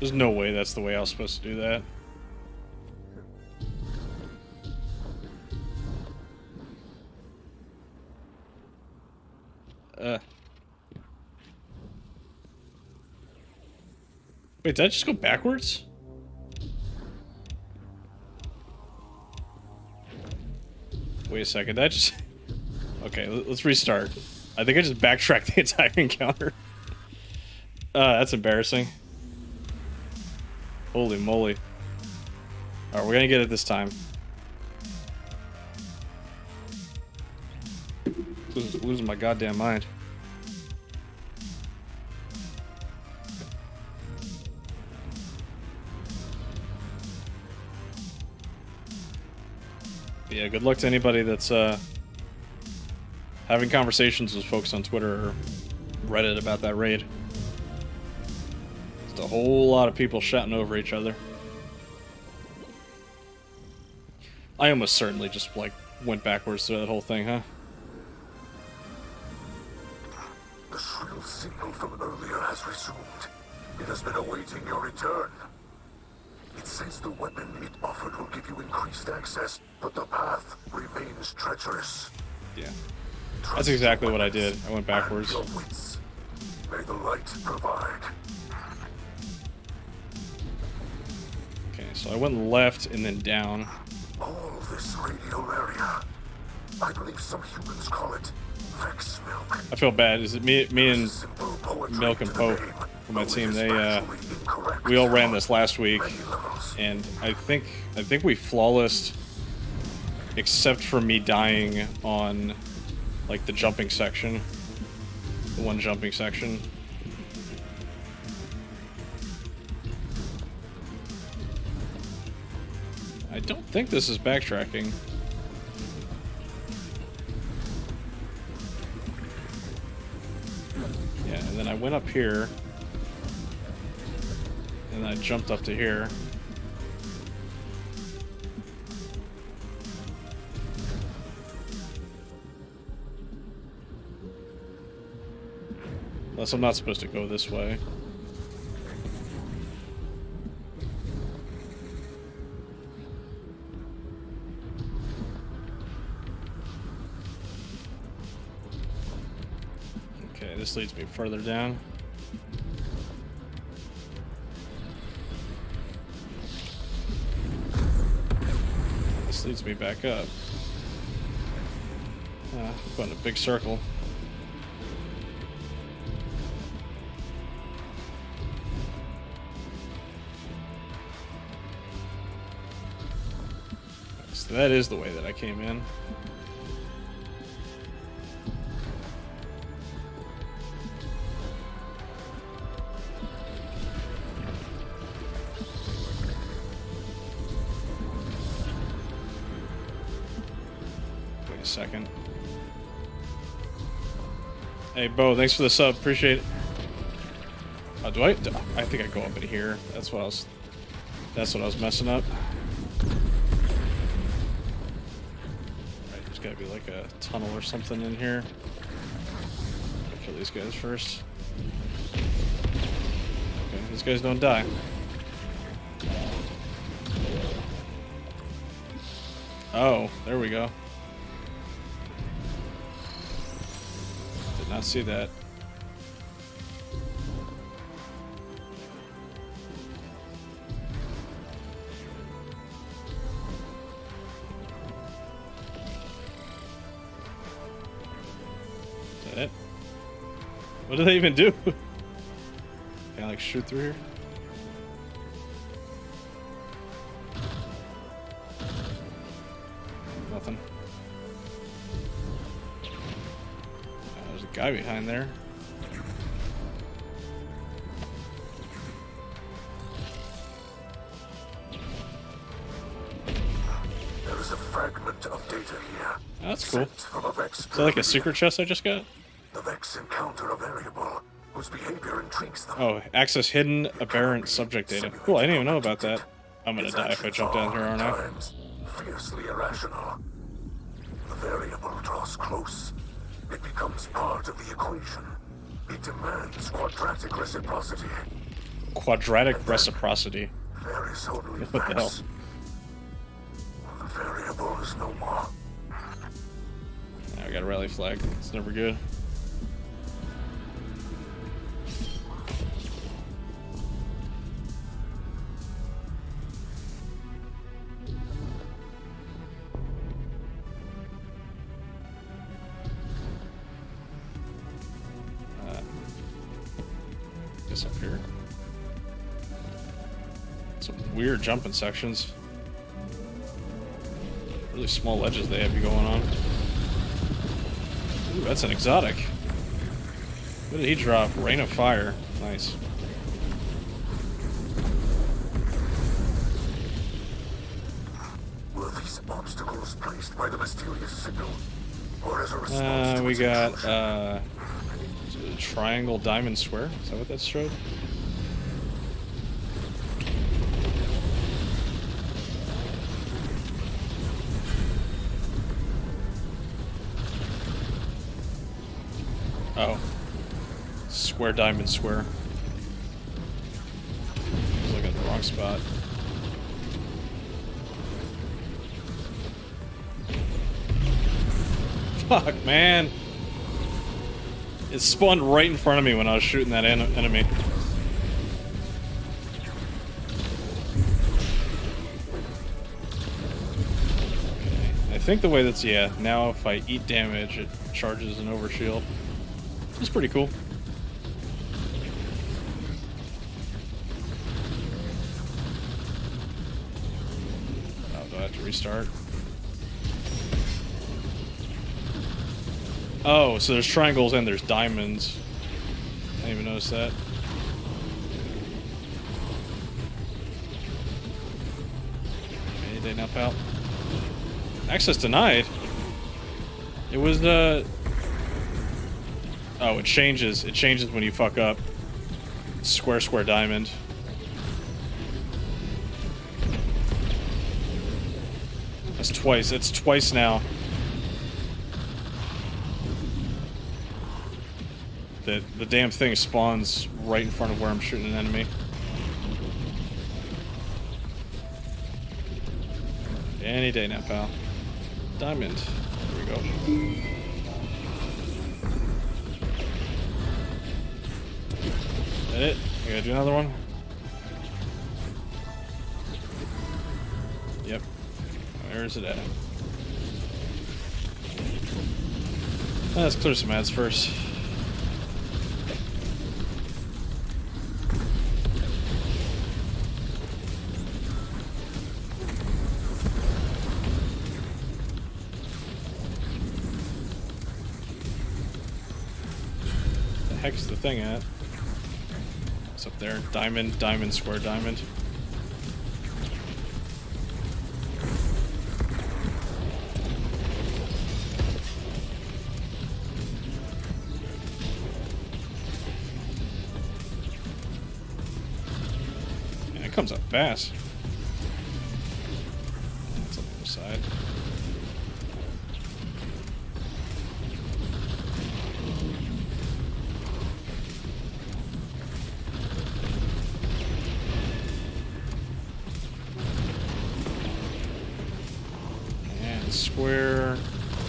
Speaker 1: There's no way that's the way I was supposed to do that. Wait, did I just go backwards? Wait a second, that just... Okay, let's restart. I think I just backtracked the entire encounter. That's embarrassing. Holy moly. Alright, we're gonna get it this time. Losing my goddamn mind. Yeah, good luck to anybody that's having conversations with folks on Twitter or Reddit about that raid. Just a whole lot of people shouting over each other. I almost certainly just, like, went backwards through that whole thing, huh?
Speaker 8: The shrill signal from earlier has resumed. It has been awaiting your return. It says the weapon it offered will give you increased access, but the path remains treacherous.
Speaker 1: Yeah. That's exactly what I did. I went backwards.
Speaker 8: Your wits. May the light provide.
Speaker 1: Okay, so I went left and then down.
Speaker 8: All this radial area. I believe some humans call it Vex Milk.
Speaker 1: I feel bad. Is it me and
Speaker 8: Simple poetry
Speaker 1: Milk and
Speaker 8: to the
Speaker 1: Pope
Speaker 8: name,
Speaker 1: from my
Speaker 8: though it
Speaker 1: team?
Speaker 8: is
Speaker 1: They
Speaker 8: factually incorrect
Speaker 1: we all ran
Speaker 8: on
Speaker 1: this last week,
Speaker 8: many levels.
Speaker 1: and I think we flawlessed, except for me dying on like the jumping section, the one jumping section. I don't think this is backtracking. Yeah, and then I went up here, and I jumped up to here. Unless I'm not supposed to go this way. Okay, this leads me further down. This leads me back up. Going a big circle. So that is the way that I came in. Wait a second. Hey, Bo, thanks for the sub. Appreciate it. I think I go up in here. That's what I was messing up. There's gotta be like a tunnel or something in here. I'll kill these guys first. Okay, these guys don't die. Oh, there we go. Did not see that. Is that it? What do they even do? Can I like shoot through here? Nothing. There's a guy behind there.
Speaker 8: There is a fragment of data here.
Speaker 1: Oh, that's cool.
Speaker 8: Sent from a Vex
Speaker 1: Is that like a secret chest I just got?
Speaker 8: The Vex encounter a variable whose behavior intrigues them.
Speaker 1: Oh, access hidden aberrant subject data. Cool, I didn't even know about that. I'm gonna die if I jump down here, aren't I?
Speaker 8: Times fiercely irrational. The variable draws close. It becomes part of the equation. It demands quadratic reciprocity.
Speaker 1: Quadratic reciprocity.
Speaker 8: There is only
Speaker 1: What the hell?
Speaker 8: Vex. The variable is no more.
Speaker 1: I got a rally flag. It's never good. Guess up here. Some weird jumping sections. Really small ledges they have you going on. Ooh, that's an exotic. What did he drop? Rain of Fire. Nice.
Speaker 8: Will these obstacles displaced by the mysterious signal? Or as a response to
Speaker 1: We
Speaker 8: its
Speaker 1: got
Speaker 8: intrusion?
Speaker 1: triangle, diamond, square. Is that what that showed? Oh. Square, diamond, square. I was looking at the wrong spot. Fuck, man. It spawned right in front of me when I was shooting that enemy. Okay. I think the way that's, yeah, now if I eat damage, it charges an overshield. It's pretty cool. Oh, do I have to restart? Oh, so there's triangles and there's diamonds. I didn't even notice that. Any day now, pal. Access denied? It was, oh, it changes. It changes when you fuck up. Square, square, diamond. That's twice. It's twice now. The damn thing spawns right in front of where I'm shooting an enemy. Any day now, pal. Diamond. There we go. Is that it? I gotta do another one? Yep. Where is it at? Let's clear some ads first. Heck's the thing at? It's up there. Diamond, diamond, square, diamond. Yeah, it comes up fast. It's on the other side. Square,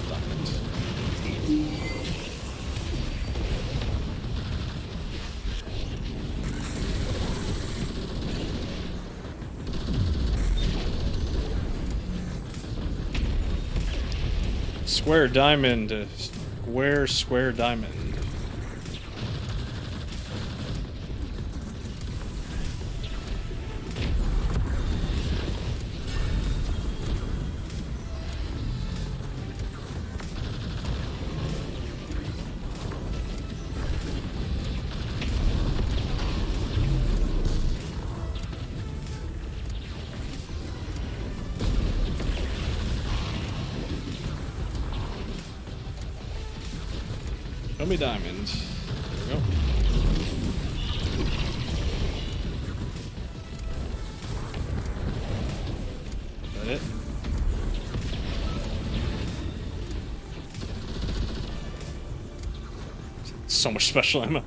Speaker 1: diamond. Square, diamond. Square, square, diamond. Show me diamonds. There we go. Is that it? So much special ammo.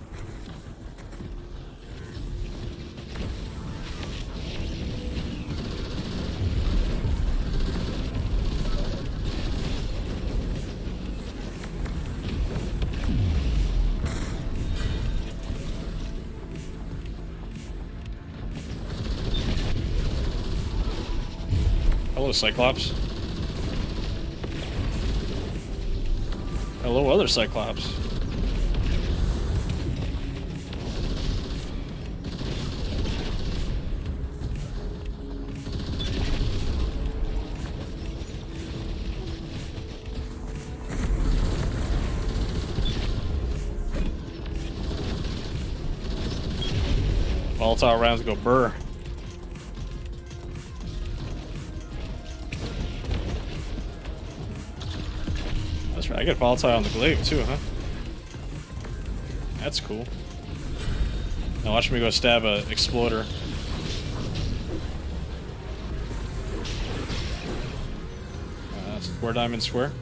Speaker 1: Hello, Cyclops. Hello, other Cyclops. Volatile rounds go burr. That's right. I get volatile on the glaive too, huh? That's cool. Now watch me go stab a exploder. Square diamond square.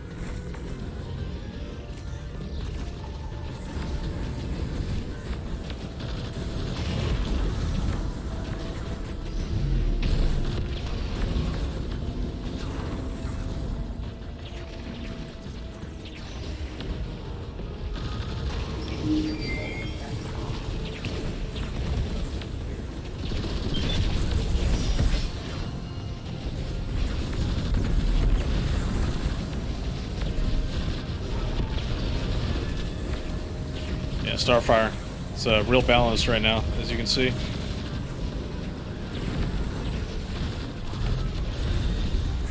Speaker 1: Starfire. It's real balanced right now, as you can see.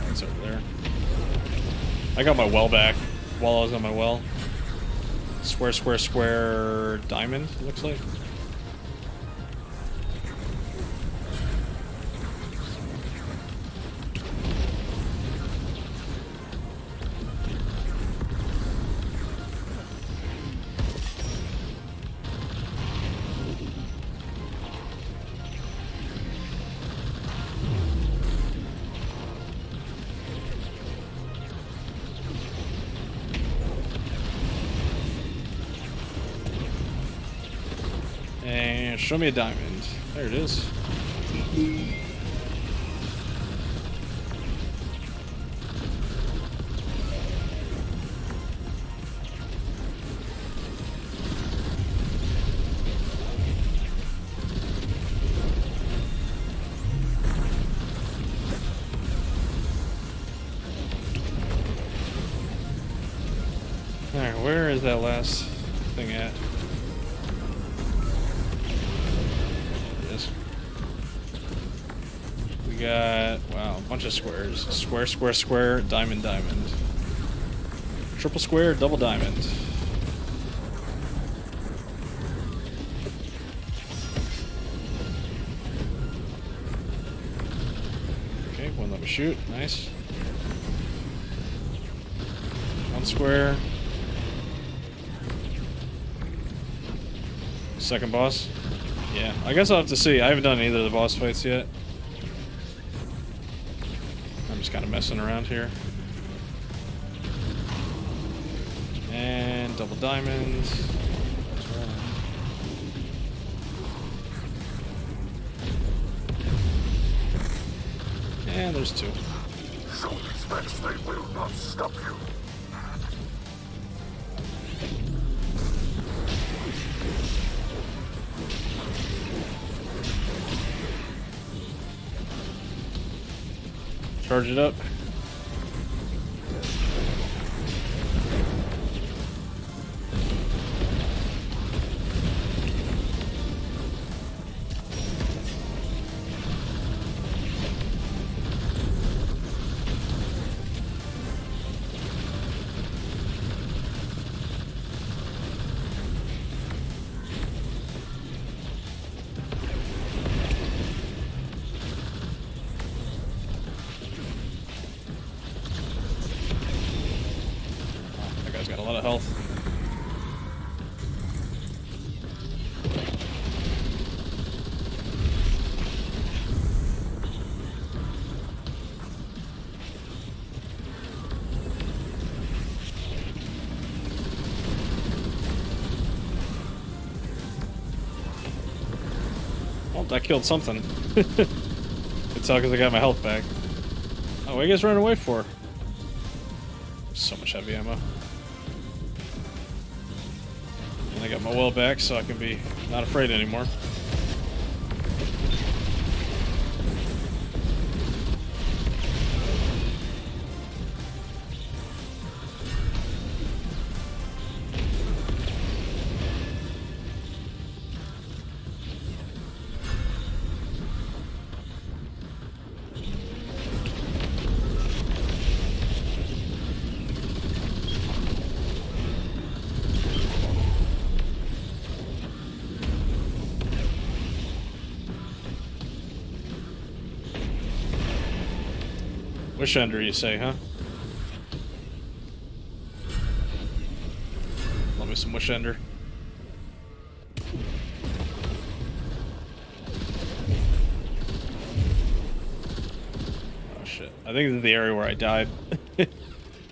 Speaker 1: It's over there. I got my well back while I was on my well. Square, square, square, diamond, it looks like. And show me a diamond. There it is. Alright, where is that last thing at? We got, wow, a bunch of squares. Square, square, square, diamond, diamond. Triple square, double diamond. Okay, one level shoot, nice. One square. Second boss. Yeah, I guess I'll have to see. I haven't done either of the boss fights yet. I'm just kind of messing around here. And double diamonds. And there's two.
Speaker 8: Show these men they will not stop you.
Speaker 1: Charge it up. Got a lot of health. Well, I killed something. It's all because I got my health back. Oh, what are you guys running away for? So much heavy ammo. And I got my well back, so I can be not afraid anymore. Wish ender, you say, huh? Probably some Wish Ender. Oh shit. I think this is the area where I died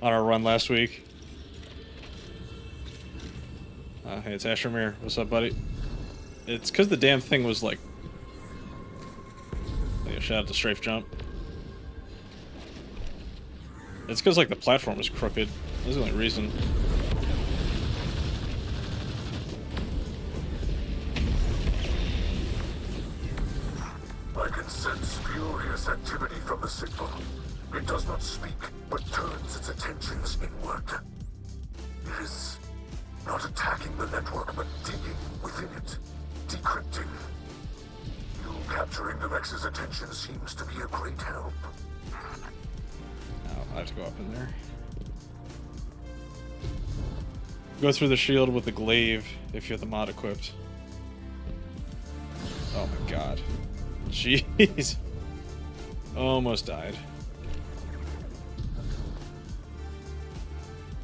Speaker 1: on our run last week. Hey, it's Ashermere. What's up, buddy? It's because the damn thing was like... Yeah, shout out to Strafe Jump. It's because like the platform was crooked. That's the only reason.
Speaker 8: I can sense furious activity from the signal. It does not speak, but turns its attentions inward. It is not attacking the network, but digging within it, decrypting. You capturing the Vex's attention seems to be a great help.
Speaker 1: I have to go up in there. Go through the shield with the glaive if you have the mod equipped. Oh my god. Jeez. Almost died.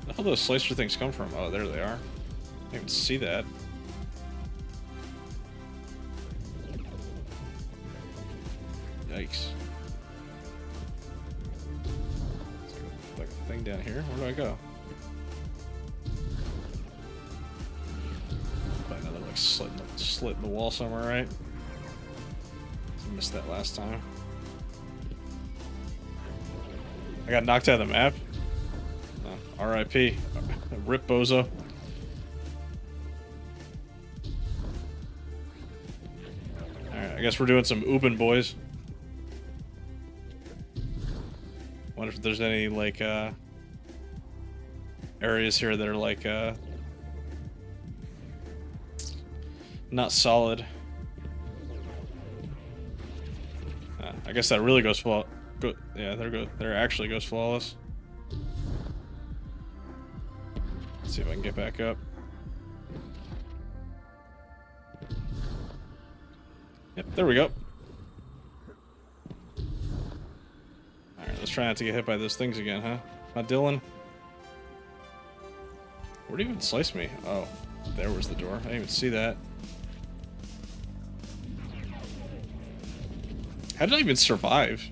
Speaker 1: Where the hell those slicer things come from? Oh, there they are. I didn't even see that. Yikes. Like a thing down here? Where do I go? Probably another like slit in the wall somewhere, right? I missed that last time. I got knocked out of the map. Oh, R.I.P. Rip Bozo. Alright, I guess we're doing some Ubin boys. Wonder if there's any like areas here that are like not solid. I guess that really goes flawless. Yeah, there actually goes flawless. Let's see if I can get back up. Yep, there we go. Alright, let's try not to get hit by those things again, huh? Not Dylan? Where'd he even slice me? Oh, there was the door. I didn't even see that. How did I even survive?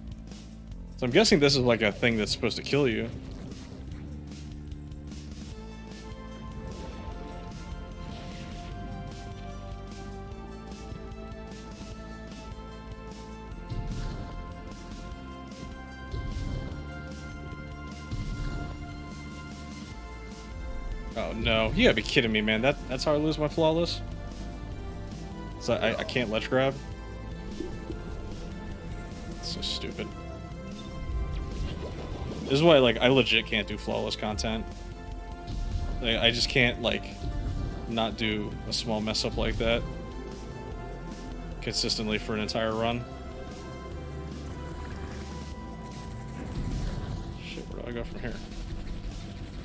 Speaker 1: So I'm guessing this is like a thing that's supposed to kill you. Oh no, you gotta be kidding me, man. That's how I lose my flawless? So I can't ledge grab? So stupid. This is why, like, I legit can't do flawless content. Like, I just can't, like, not do a small mess up like that consistently for an entire run. Shit, where do I go from here?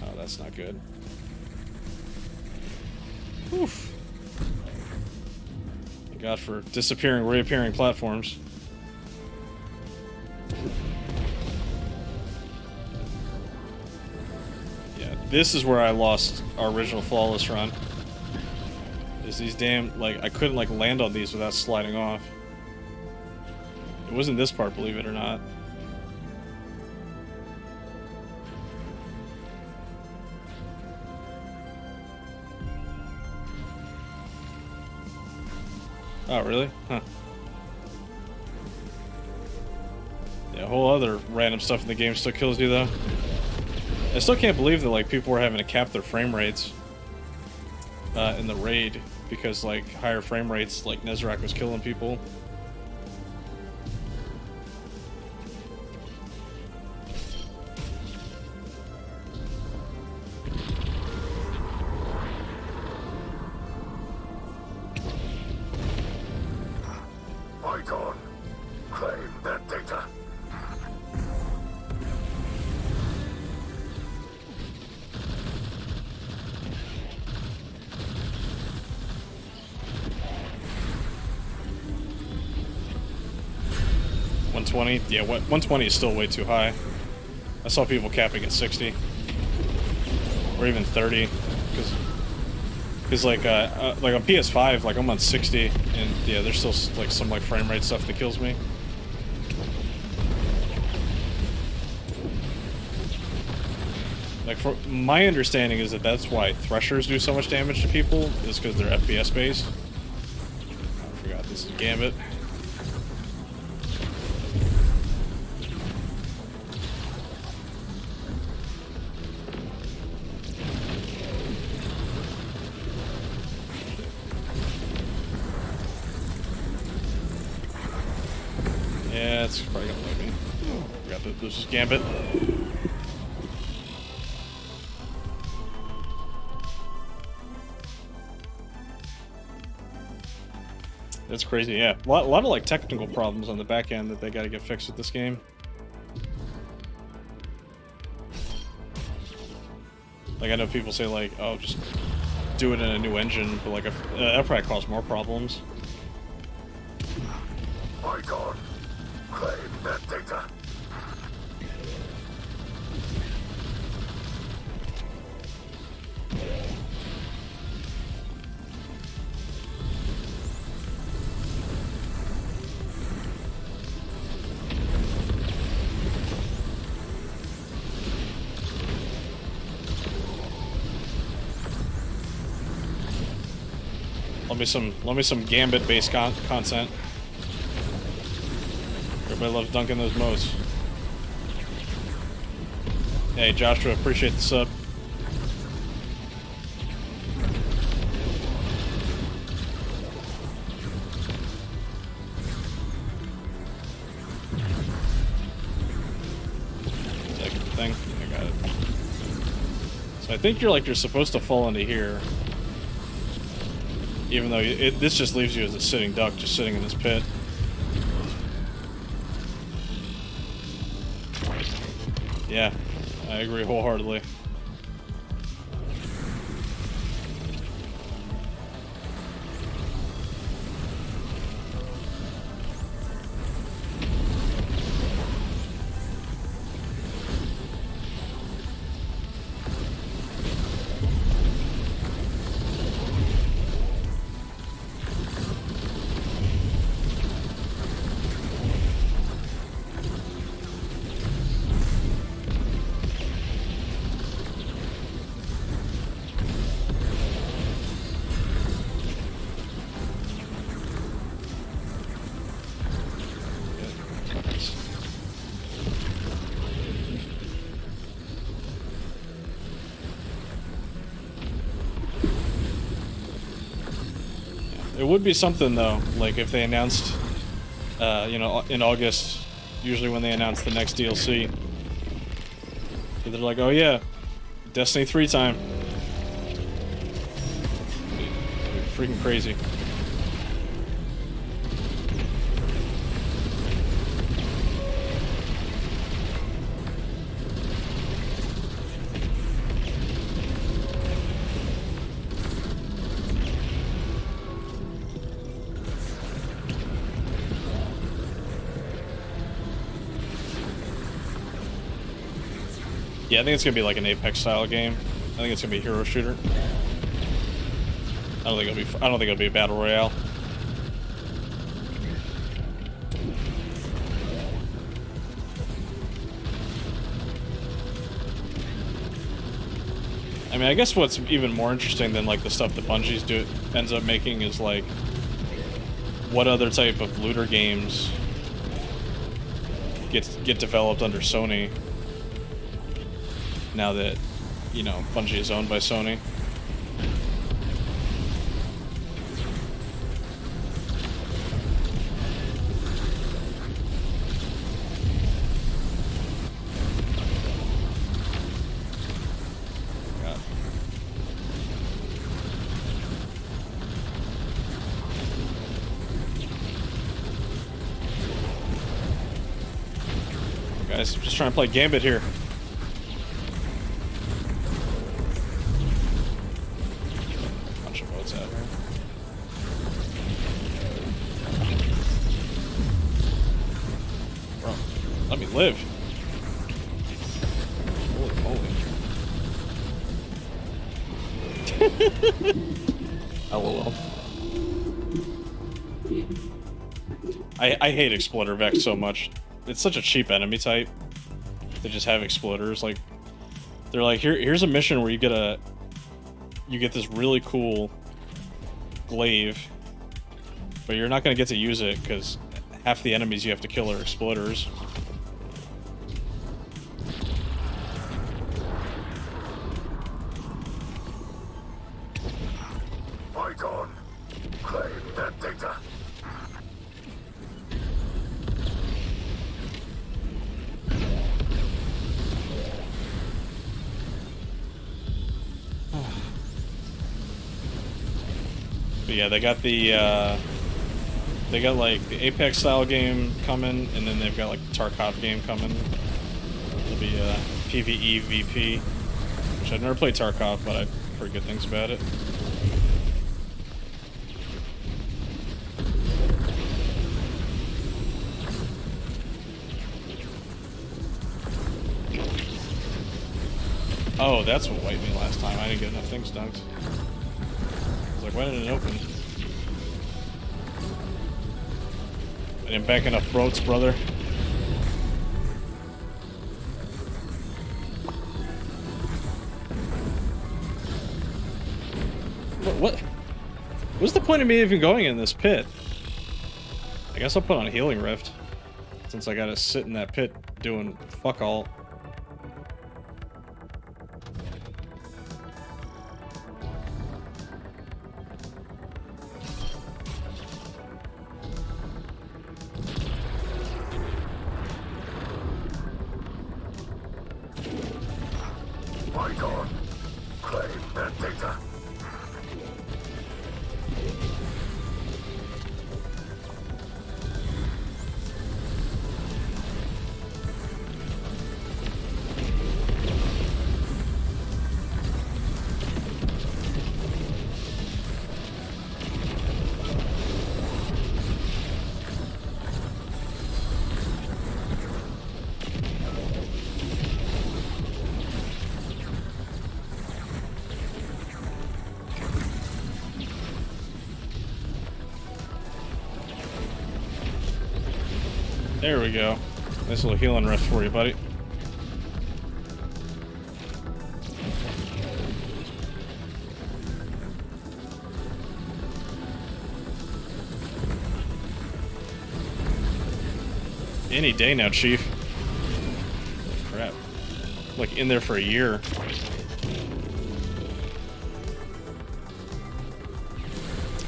Speaker 1: Oh, that's not good. Oof. Thank God for disappearing, reappearing platforms. This is where I lost our original flawless run. Is these damn, like, I couldn't like land on these without sliding off. It wasn't this part, believe it or not. Oh, really? Huh. Yeah, a whole other random stuff in the game still kills you though. I still can't believe that like people were having to cap their frame rates in the raid because like higher frame rates, like Nezarec was killing people.
Speaker 8: Fight on. Claim that data.
Speaker 1: Yeah, what 120 is still way too high. I saw people capping at 60 or even 30 because Because like on PS5, like I'm on 60, and yeah, there's still like some like frame rate stuff that kills me. Like, my understanding is that that's why threshers do so much damage to people, is because they're FPS based. I forgot this is Gambit. Yeah, it's probably gonna let me. Forgot that this is Gambit. That's crazy, yeah. A lot of like technical problems on the back end that they gotta get fixed with this game. Like, I know people say like, oh, just do it in a new engine, but like, that probably cause more problems.
Speaker 8: Icon, claim that data.
Speaker 1: Let me some Gambit based content. Everybody loves dunking those modes. Hey Joshua, appreciate the sub. Second thing, I got it. So I think you're supposed to fall into here. Even though this just leaves you as a sitting duck, just sitting in this pit. Yeah, I agree wholeheartedly. It would be something though, like if they announced, you know, in August, usually when they announce the next DLC, they're like, oh yeah, Destiny 3 time. It'd be freaking crazy. Yeah, I think it's gonna be like an Apex style game. I think it's gonna be a hero shooter. I don't think it'll be a battle royale. I mean, I guess what's even more interesting than like the stuff that Bungie's ends up making is like what other type of looter games get developed under Sony. Now that, you know, Bungie is owned by Sony. God. Guys, I'm just trying to play Gambit here. Live. Holy moly. LOL. I hate Exploder Vex so much. It's such a cheap enemy type. They just have exploders. Like, they're like, here's a mission where you get this really cool glaive, but you're not gonna get to use it because half the enemies you have to kill are exploders.
Speaker 8: Fight on. Claim that data.
Speaker 1: But yeah, they got like the Apex style game coming, and then they've got like the Tarkov game coming. It'll be PvE VP, which I've never played Tarkov, but I've heard good things about it. Oh, that's what wiped me last time. I didn't get enough things dunked. I was like, why didn't it open? I didn't bank enough broats, brother. What? What's the point of me even going in this pit? I guess I'll put on a healing rift, since I gotta sit in that pit doing fuck all.
Speaker 8: Fight on. Claim that data.
Speaker 1: There we go. Nice little healing rift for you, buddy. Any day now, Chief. Crap. Like in there for a year.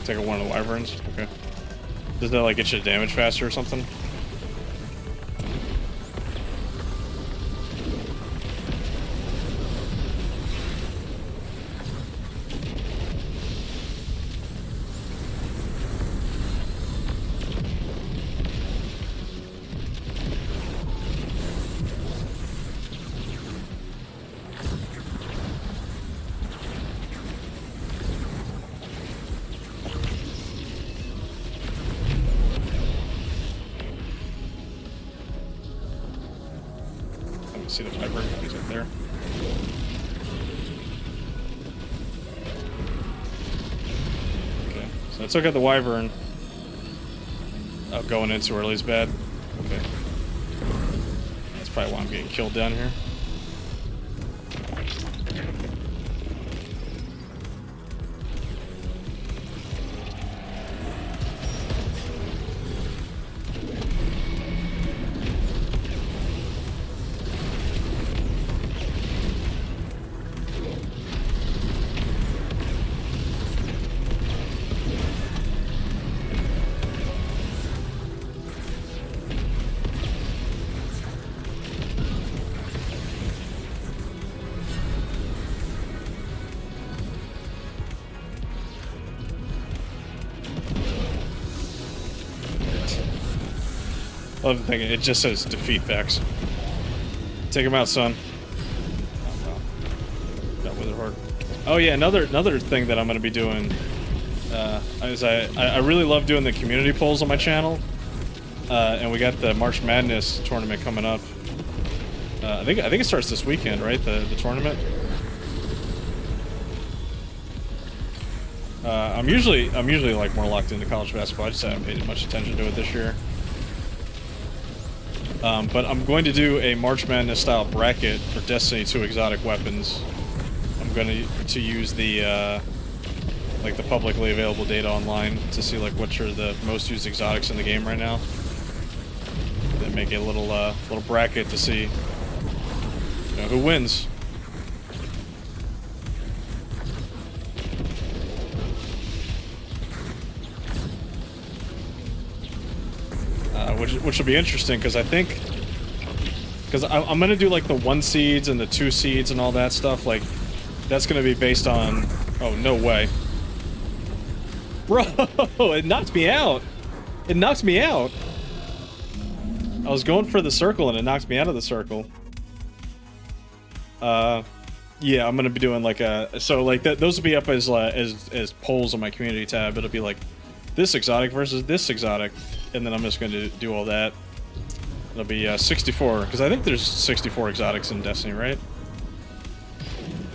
Speaker 1: Take one of the wyverns. Okay. Does that like get you damage faster or something? See the wyvern? He's up there. Okay, so I took out the wyvern. Oh, going in too early is bad. Okay. That's probably why I'm getting killed down here. I love the thing, it just says defeat Vex. Take him out, son. Oh, wow. That wither hard. Oh yeah, another thing that I'm gonna be doing is I really love doing the community polls on my channel. And we got the March Madness tournament coming up. I think it starts this weekend, right? The tournament. I'm usually like more locked into college basketball. I just haven't paid much attention to it this year. But I'm going to do a March Madness style bracket for Destiny 2 exotic weapons. I'm going to use the like the publicly available data online to see like which are the most used exotics in the game right now. Then make a little bracket to see, you know, who wins. Which will be interesting because I'm gonna do like the 1 seeds and the 2 seeds and all that stuff. Like that's gonna be based on. Oh no way, bro! It knocked me out. It knocked me out. I was going for the circle and it knocked me out of the circle. Yeah, I'm gonna be doing like those will be up as polls on my community tab. It'll be like this exotic versus this exotic. And then I'm just going to do all that. It'll be 64, because I think there's 64 exotics in Destiny, right?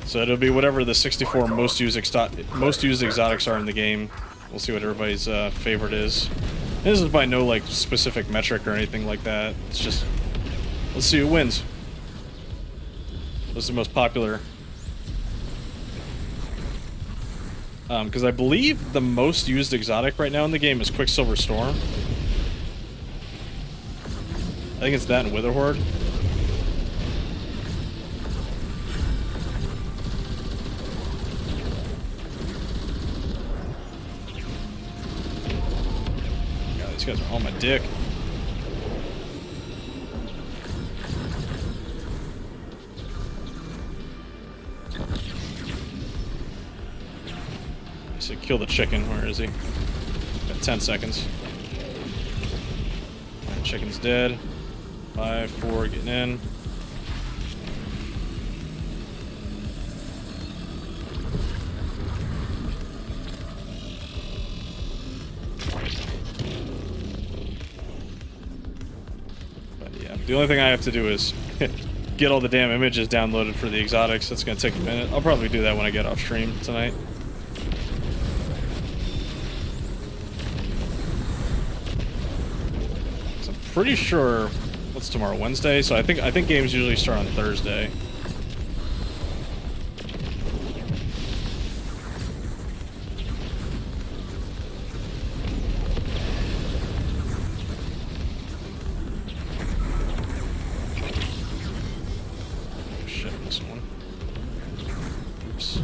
Speaker 1: So it'll be whatever the 64 most used exotics are in the game. We'll see what everybody's favorite is. And this is by no like specific metric or anything like that. It's just, let's see who wins. What's the most popular? Because I believe the most used exotic right now in the game is Quicksilver Storm. I think it's that and Witherhoard. God, these guys are on my dick. I said kill the chicken. Where is he? Got 10 seconds. Alright, chicken's dead. 5, 4, getting in. But yeah, the only thing I have to do is get all the damn images downloaded for the exotics. That's gonna take a minute. I'll probably do that when I get off stream tonight. So I'm pretty sure. What's tomorrow? Wednesday? So I think games usually start on Thursday. Oh shit, this one. Oops.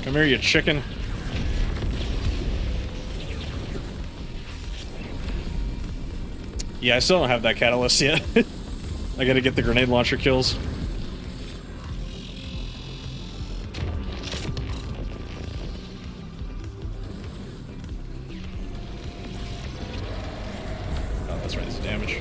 Speaker 1: Come here, you chicken. Yeah, I still don't have that catalyst yet. I gotta get the grenade launcher kills. Oh, that's right, it's damage.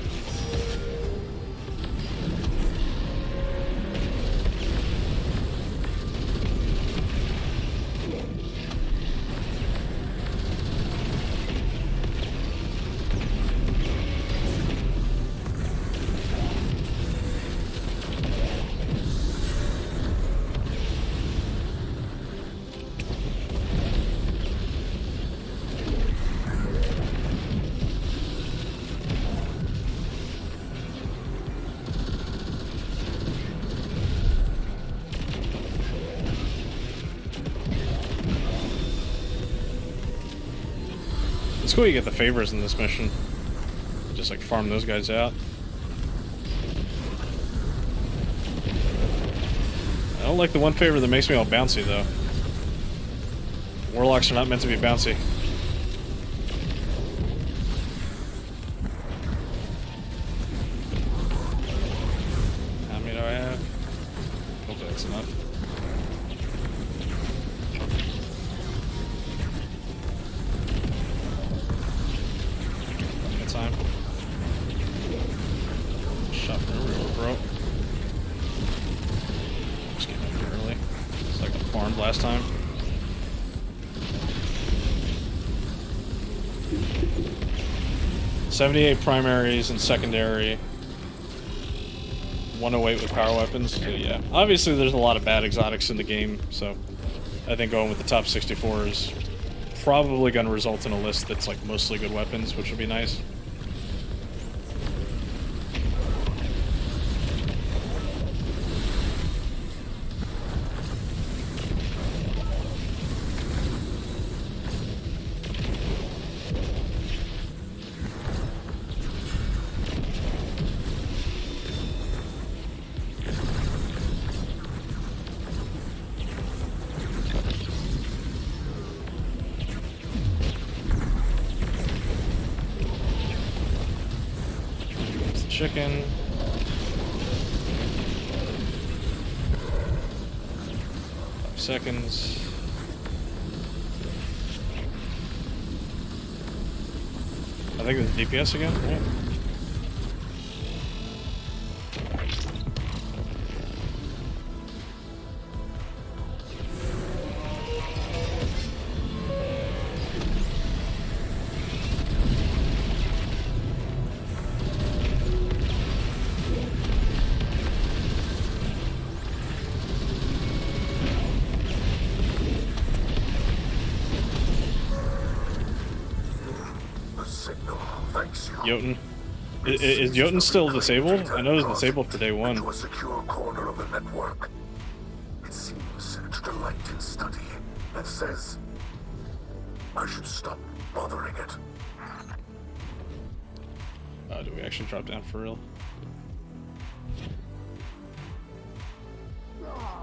Speaker 1: It's cool you get the favors in this mission. Just like farm those guys out. I don't like the one favor that makes me all bouncy though. Warlocks are not meant to be bouncy. How many do I have? Hopefully that's enough. Time. Shot from everywhere, bro. Just getting up here early. It's like I farmed last time. $78 primaries and secondary. 108 with power weapons. So yeah, obviously there's a lot of bad exotics in the game, so I think going with the top 64 is probably going to result in a list that's like mostly good weapons, which would be nice. Chicken. Seconds. I think it's DPS again, right? Jotun. Is Jotun still disabled? I know it's disabled for day one.
Speaker 8: To a secure corner of the network. It seems to delight in study and says I should stop bothering it.
Speaker 1: Do we actually drop down for real?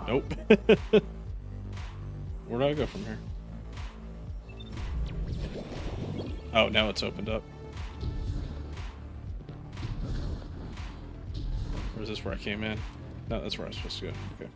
Speaker 1: Nope. Where do I go from here? Oh, now it's opened up. Or is this where I came in? No, that's where I was supposed to go. Okay.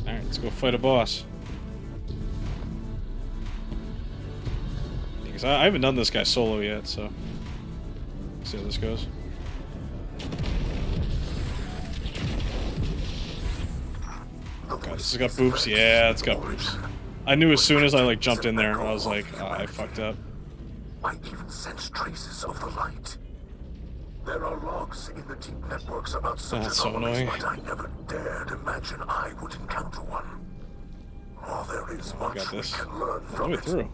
Speaker 1: Alright, let's go fight a boss. Because I haven't done this guy solo yet, so let's see how this goes. God, this has got boops. Yeah, it's got boops. I knew as soon as I like jumped in there, I was like, oh, I fucked up.
Speaker 8: I even sense traces of the light. There are logs in the deep networks about such
Speaker 1: That's so
Speaker 8: anomalies,
Speaker 1: annoying.
Speaker 8: but I never dared imagine I would encounter one. Oh, there is
Speaker 1: I
Speaker 8: much
Speaker 1: got
Speaker 8: we
Speaker 1: this.
Speaker 8: can learn
Speaker 1: All the
Speaker 8: from
Speaker 1: way
Speaker 8: it.
Speaker 1: through.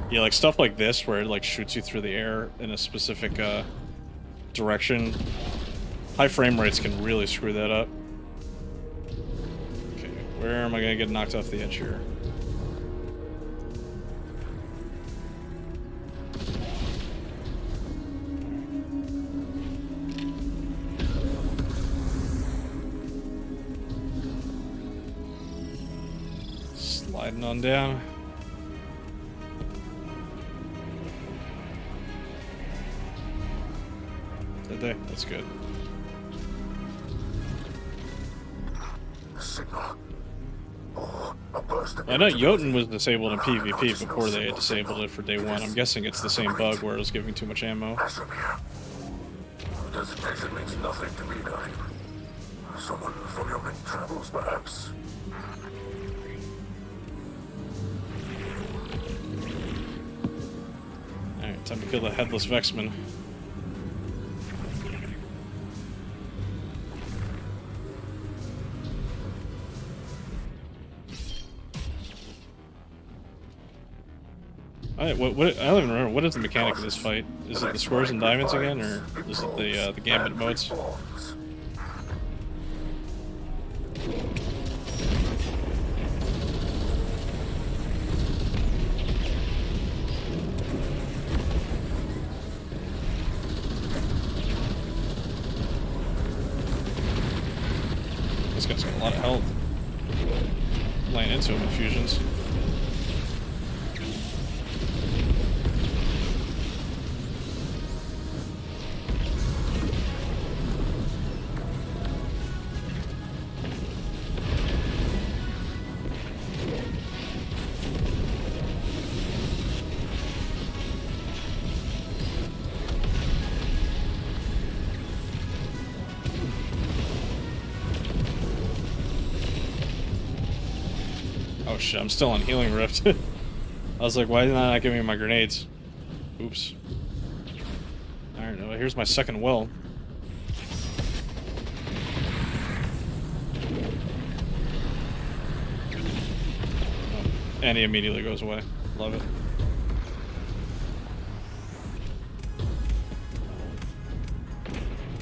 Speaker 1: Yeah, like stuff like this where it like shoots you through the air in a specific direction. High frame rates can really screw that up. Okay, where am I gonna get knocked off the edge here? Sliding on down. Did they? That's good.
Speaker 8: The signal. Oh, a burst of
Speaker 1: I know
Speaker 8: energy.
Speaker 1: Jotun was disabled in PvP before they had disabled it for day one. I'm guessing it's the same bug where it was giving too much ammo.
Speaker 8: Casimir. Designation means nothing to me, darling. Someone from your many travels, perhaps.
Speaker 1: Alright, time to kill the headless Vexman. I don't even remember. What is the mechanic of this fight? Is it the squares and diamonds again, or is it the gambit modes? This guy's got a lot of health. Laying into him with fusions. shit, I'm still on Healing Rift. I was like, why did I not give me my grenades? Oops. Alright, well, here's my second well. And he immediately goes away. Love it.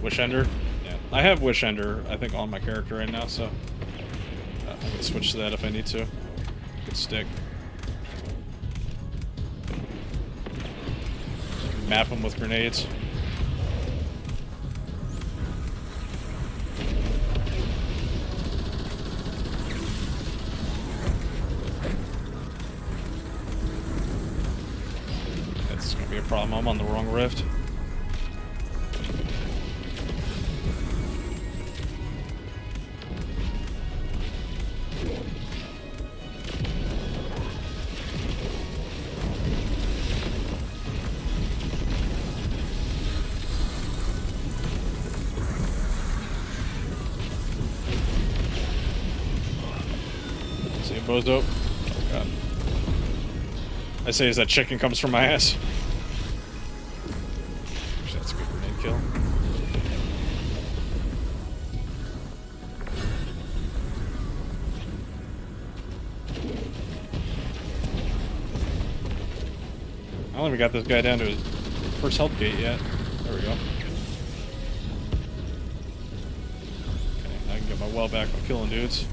Speaker 1: Wish Ender? Yeah. I have Wish Ender, I think, on my character right now, so I can switch to that if I need to. Good stick. Map them with grenades. That's gonna be a problem. I'm on the wrong rift. Bozo. Oh god. I say as that chicken comes from my ass. That's a good grenade kill. I don't even got this guy down to his first health gate yet. There we go. Okay, I can get my well back by killing dudes.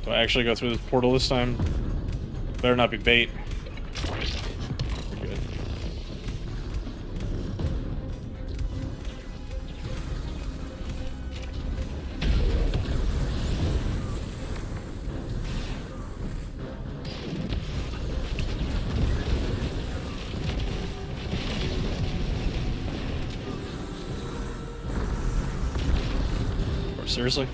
Speaker 1: Do I actually go through this portal this time? Better not be bait. We're good. Or seriously?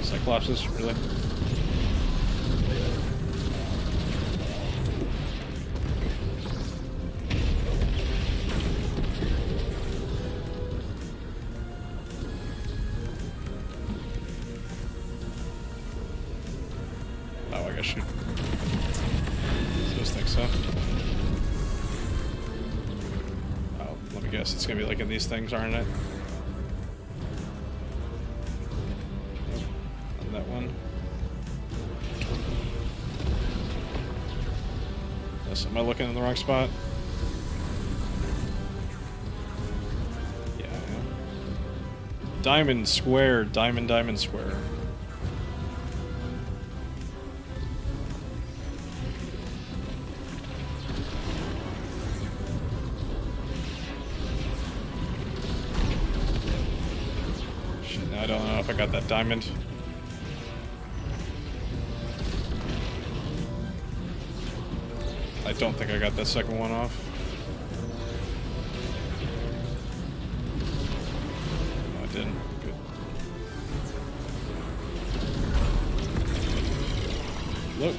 Speaker 1: Cyclopses, really? Oh, I guess shoot those things, huh? Oh, let me guess, it's gonna be like in these things, aren't it? That one. Yes, am I looking in the wrong spot? Yeah, I am. Diamond square, diamond square. Shit, I don't know if I got that diamond. I don't think I got that second one off. No, I didn't. Good. Look.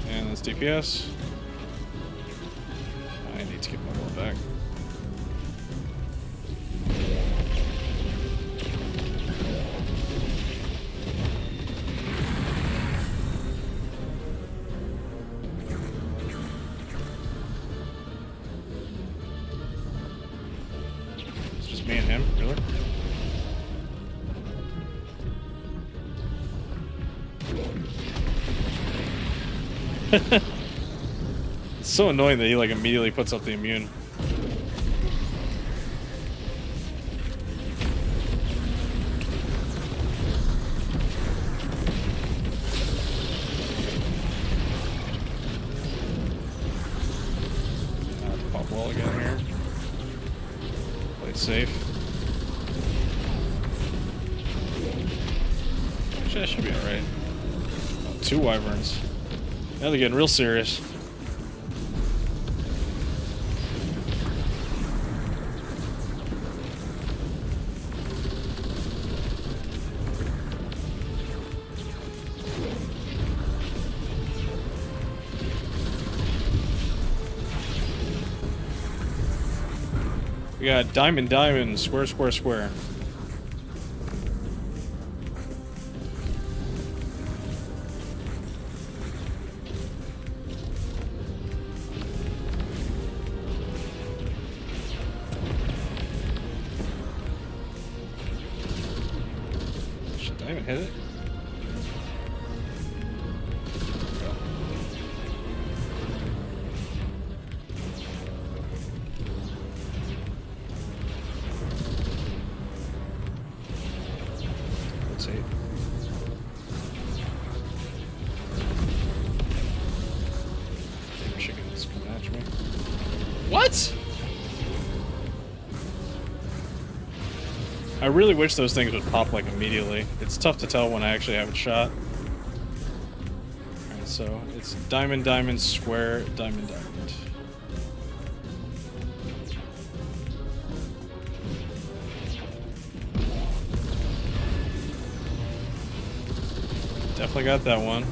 Speaker 1: And that's DPS. I need to get my wall back. Me and him, really? It's so annoying that he like immediately puts up the immune. Play it safe. Actually, that should be alright. Oh, 2 wyverns. Now they're getting real serious. We got diamond, diamond, square, square, square. Should I even hit it? What? I really wish those things would pop like immediately. It's tough to tell when I actually have it shot. Alright, so it's diamond, diamond, square, diamond, diamond. Definitely got that one.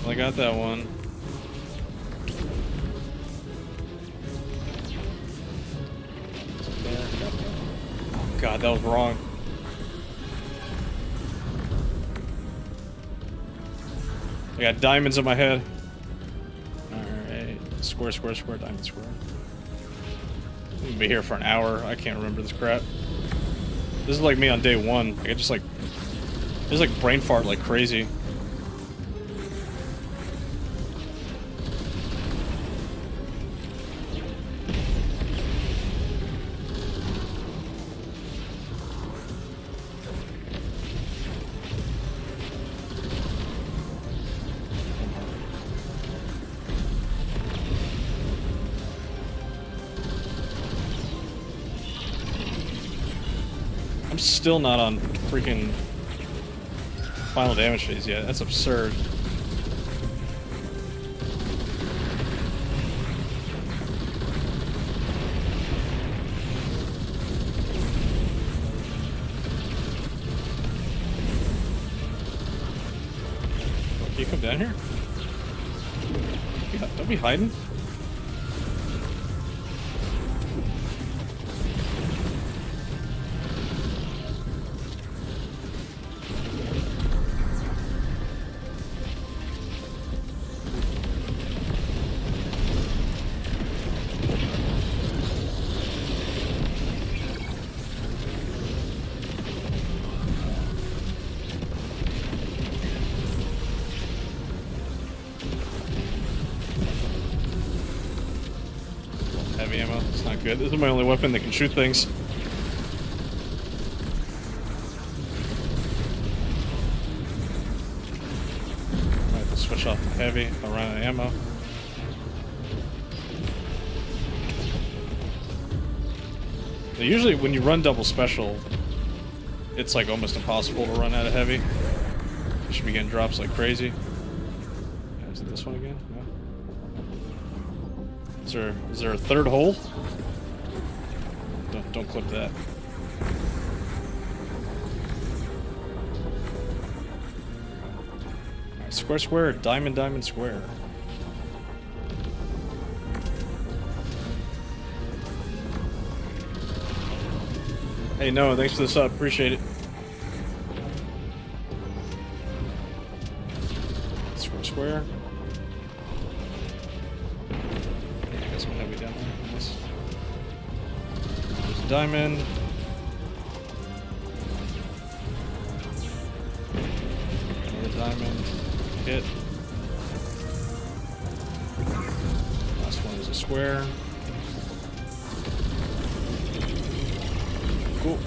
Speaker 1: I got that one. Oh god, that was wrong. I got diamonds in my head. Alright. Square, square, square, diamond, square. I'm gonna be here for an hour. I can't remember this crap. This is like me on day 1. I just like brain fart like crazy. Still not on freaking final damage phase yet. That's absurd. Can you come down here? Don't be hiding. Good. This is my only weapon that can shoot things. I have to switch off the heavy. I'll run out of ammo. So usually when you run double special, it's like almost impossible to run out of heavy. You should be getting drops like crazy. Is it this one again? No. Is there a third hole? Don't clip that. Alright, square, square, diamond, diamond, square. Hey, Noah, thanks for the sub. Appreciate it. Square, square. I guess I'm heavy down there. Nice. Diamond. Another diamond. Hit. Last one is a square. Cool.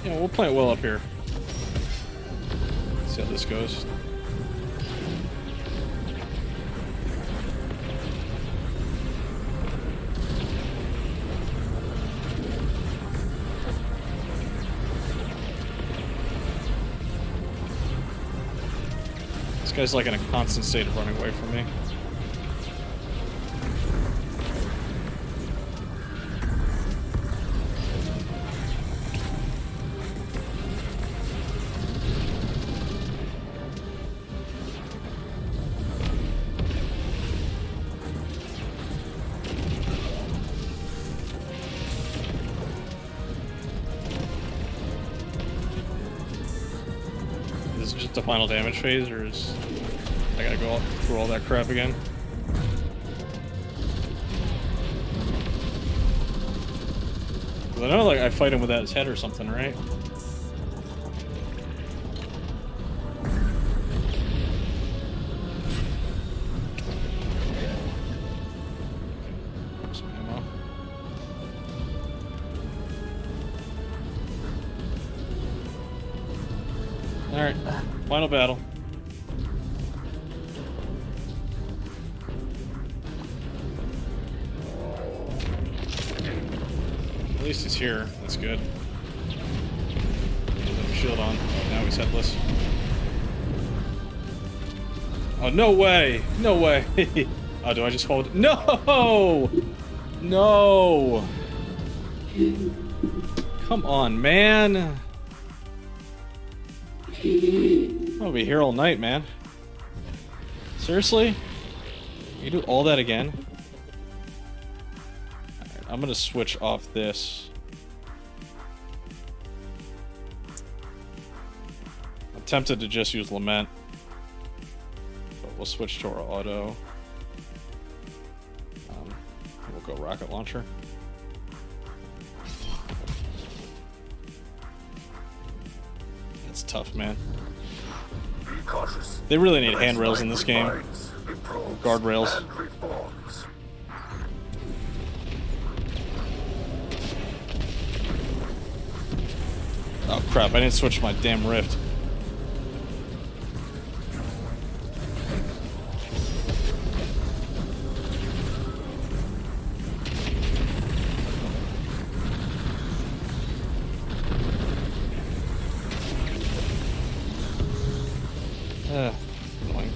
Speaker 1: Yeah, we'll play it well up here. See how this goes. guy's like in a constant state of running away from me. Is it just the final damage phase, or is I gotta go through all that crap again? Cause I know, like, I fight him without his head or something, right? Some ammo. Alright, final battle. At least he's here. That's good. Put a shield on. Oh, now he's headless. Oh, no way! No way! Oh, do I just fall? No! No! Come on, man! I'll be here all night, man. Seriously? You do all that again? Alright, I'm gonna switch off this. I'm tempted to just use Lament. But we'll switch to our auto. We'll go rocket launcher. It's tough, man.
Speaker 8: Be cautious.
Speaker 1: They really need handrails in this game. Guardrails. Oh crap, I didn't switch my damn rift. Annoying.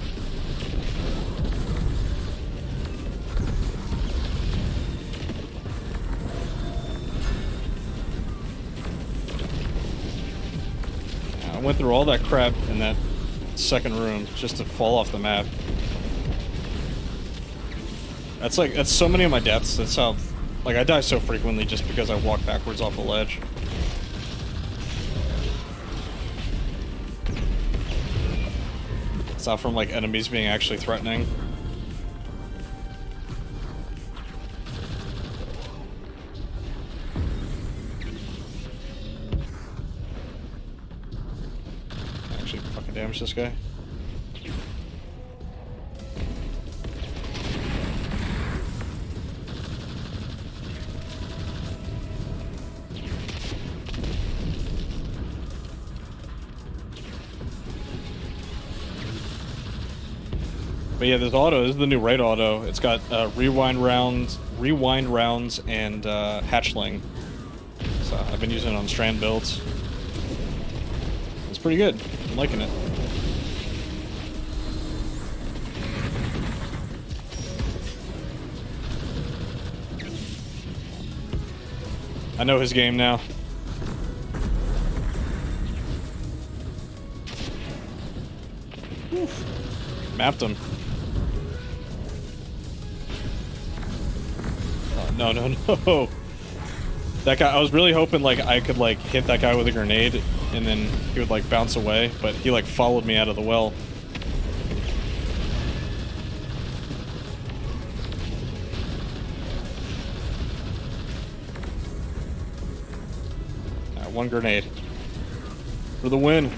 Speaker 1: I went through all that crap in that second room just to fall off the map. That's so many of my deaths. That's how, like, I die so frequently just because I walk backwards off a ledge. It's not from, like, enemies being actually threatening. Actually fucking damage this guy. But yeah, this auto, this is the new raid auto. It's got rewind rounds, and hatchling. So I've been using it on strand builds. It's pretty good. I'm liking it. I know his game now. Oof. Mapped him. No, no, no. That guy, I was really hoping, like, I could, like, hit that guy with a grenade, and then he would, like, bounce away, but he, like, followed me out of the well. One grenade. For the win.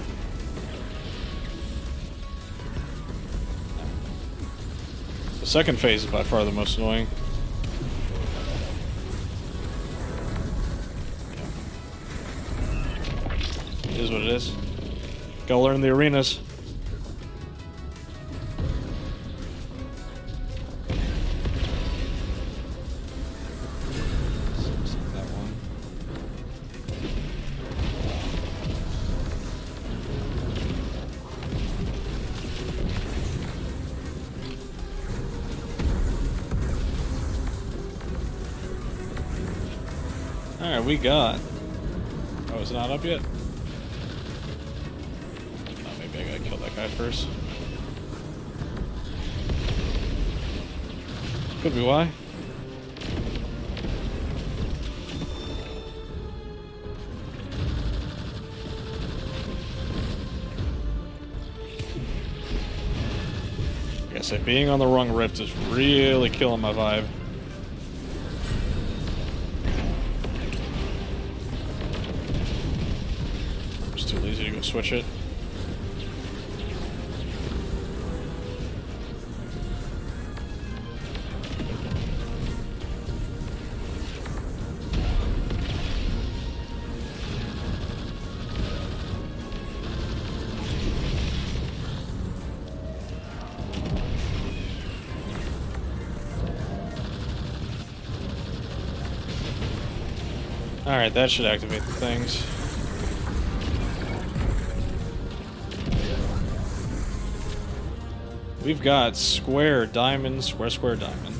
Speaker 1: The second phase is by far the most annoying. It is what it is. Gotta learn the arenas. That one. Alright, we got... Oh, is it not up yet? Oh, maybe I gotta kill that guy first. Could be why. Like I said, being on the wrong rift is really killing my vibe. I'm just too lazy to go switch it. Alright, that should activate the things. We've got square, diamond, square, square, diamond.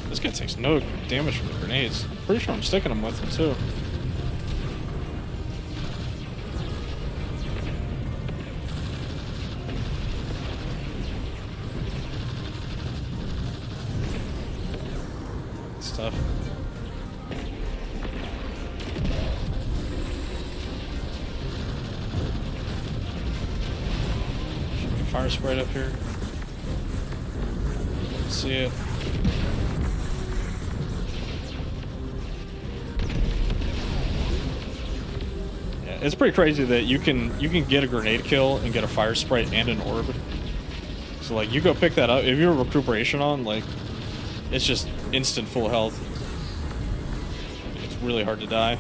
Speaker 1: This guy takes no damage from the grenades. I'm pretty sure I'm sticking him with them too. It's tough. Should be fire sprite up here. Let's see it. It's pretty crazy that you can get a grenade kill and get a fire sprite and an orb. So like you go pick that up. If you have recuperation on, like it's just instant full health. It's really hard to die.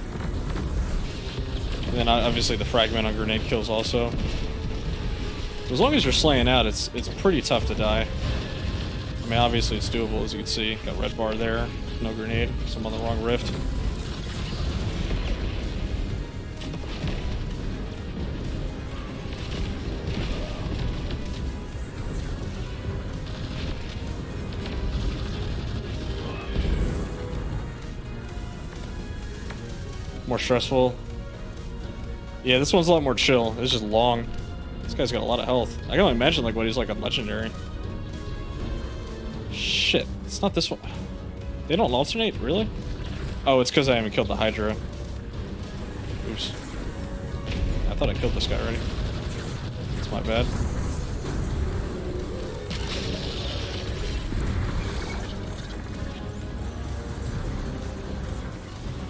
Speaker 1: And then obviously the fragment on grenade kills also. So as long as you're slaying out, it's pretty tough to die. I mean obviously it's doable as you can see. Got red bar there, no grenade, so I'm on the wrong rift. More stressful. Yeah, this one's a lot more chill. It's just long. This guy's got a lot of health. I can only imagine like what he's like on legendary. Shit, it's not this one. They don't alternate, really? Oh, it's because I haven't killed the Hydra. Oops. I thought I killed this guy already. That's my bad.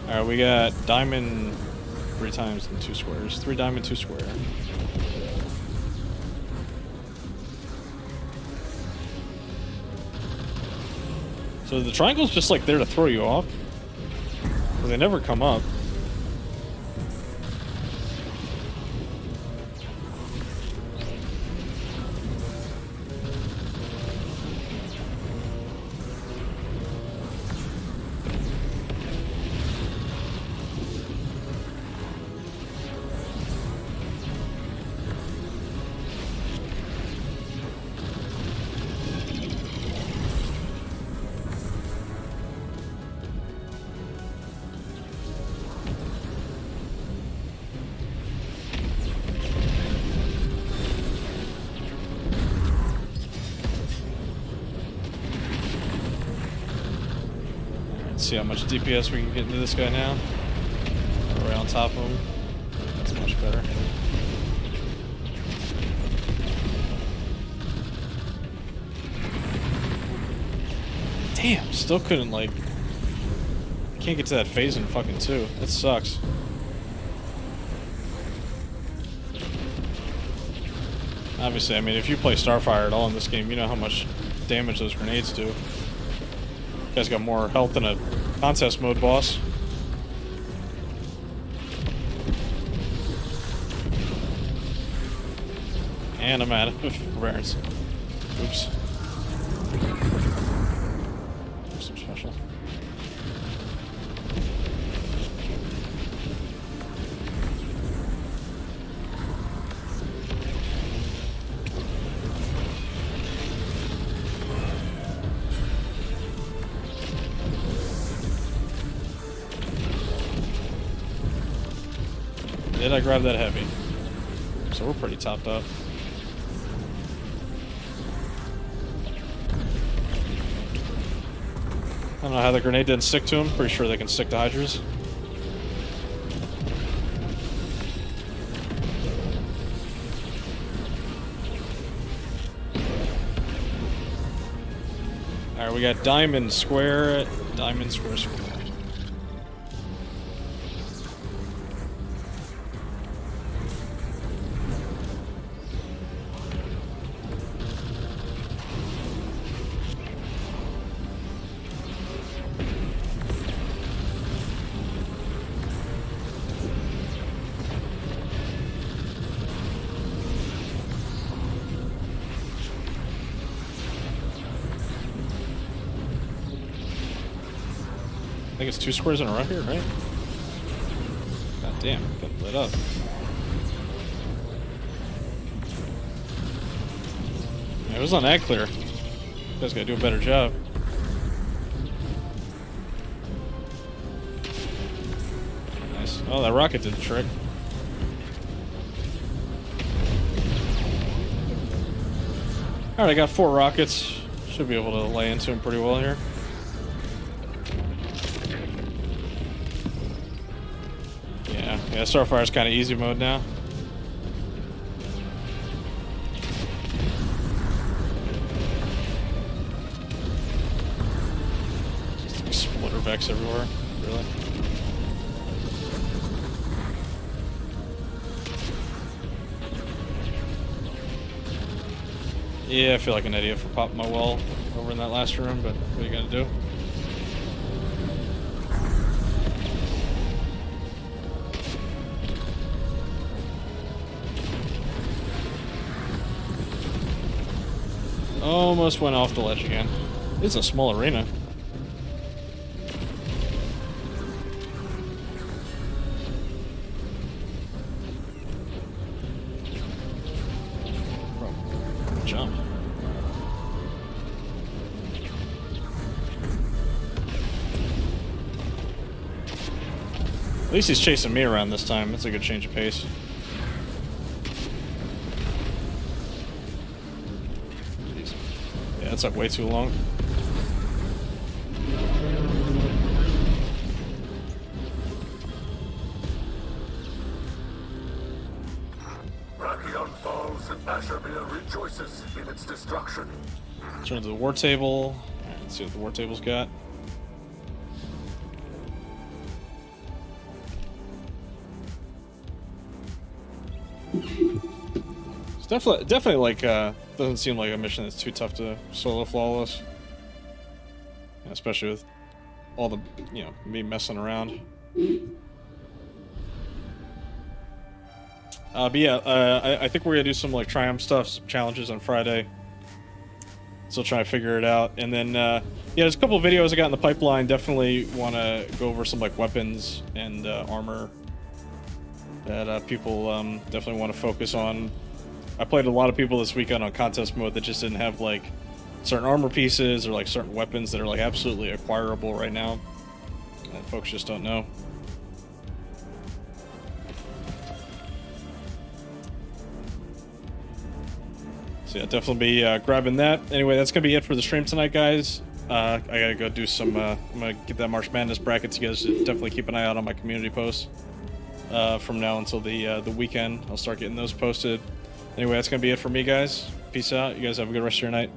Speaker 1: Alright, we got diamond 3 times and 2 squares. 3 diamond, 2 square. So the triangle's just like there to throw you off. They never come up. See how much DPS we can get into this guy now. Right on top of him. That's much better. Damn, still couldn't, like... Can't get to that phase in fucking 2. That sucks. Obviously, I mean, if you play Starfire at all in this game, you know how much damage those grenades do. You guys got more health than a contest mode boss. And I'm out of forbearance. Oops. Some special. Did I grab that heavy? So we're pretty topped up. I don't know how the grenade didn't stick to him. Pretty sure they can stick to Hydras. Alright, we got diamond square, diamond square square. I think it's 2 squares in a row here, right? God damn, got lit up. Yeah, it was on ag clear. You guys gotta do a better job. Nice. Oh, that rocket did the trick. Alright, I got 4 rockets. Should be able to lay into him pretty well here. Yeah, Starfire's kind of easy mode now. Just exploder vex everywhere, really. Yeah, I feel like an idiot for popping my wall over in that last room, but what are you gonna do? Almost went off the ledge again. It's a small arena. Bro, jump. At least he's chasing me around this time. That's a good change of pace. That's like way too long.
Speaker 8: Brachion falls and Ashermere rejoices in its destruction.
Speaker 1: Turn to the war table. Alright, let's see what the war table's got. It's definitely like doesn't seem like a mission that's too tough to solo flawless, especially with all the me messing around. But yeah, I think we're gonna do some like triumph stuff, some challenges on Friday. Still trying to figure it out, and then yeah, there's a couple of videos I got in the pipeline. Definitely want to go over some like weapons and armor that people definitely want to focus on. I played a lot of people this weekend on contest mode that just didn't have like certain armor pieces or like certain weapons that are like absolutely acquirable right now that folks just don't know. So yeah, definitely be grabbing that. Anyway, that's gonna be it for the stream tonight, guys. I gotta go do some. I'm gonna get that March Madness bracket together. So definitely keep an eye out on my community posts from now until the weekend. I'll start getting those posted. Anyway, that's gonna be it for me, guys. Peace out. You guys have a good rest of your night.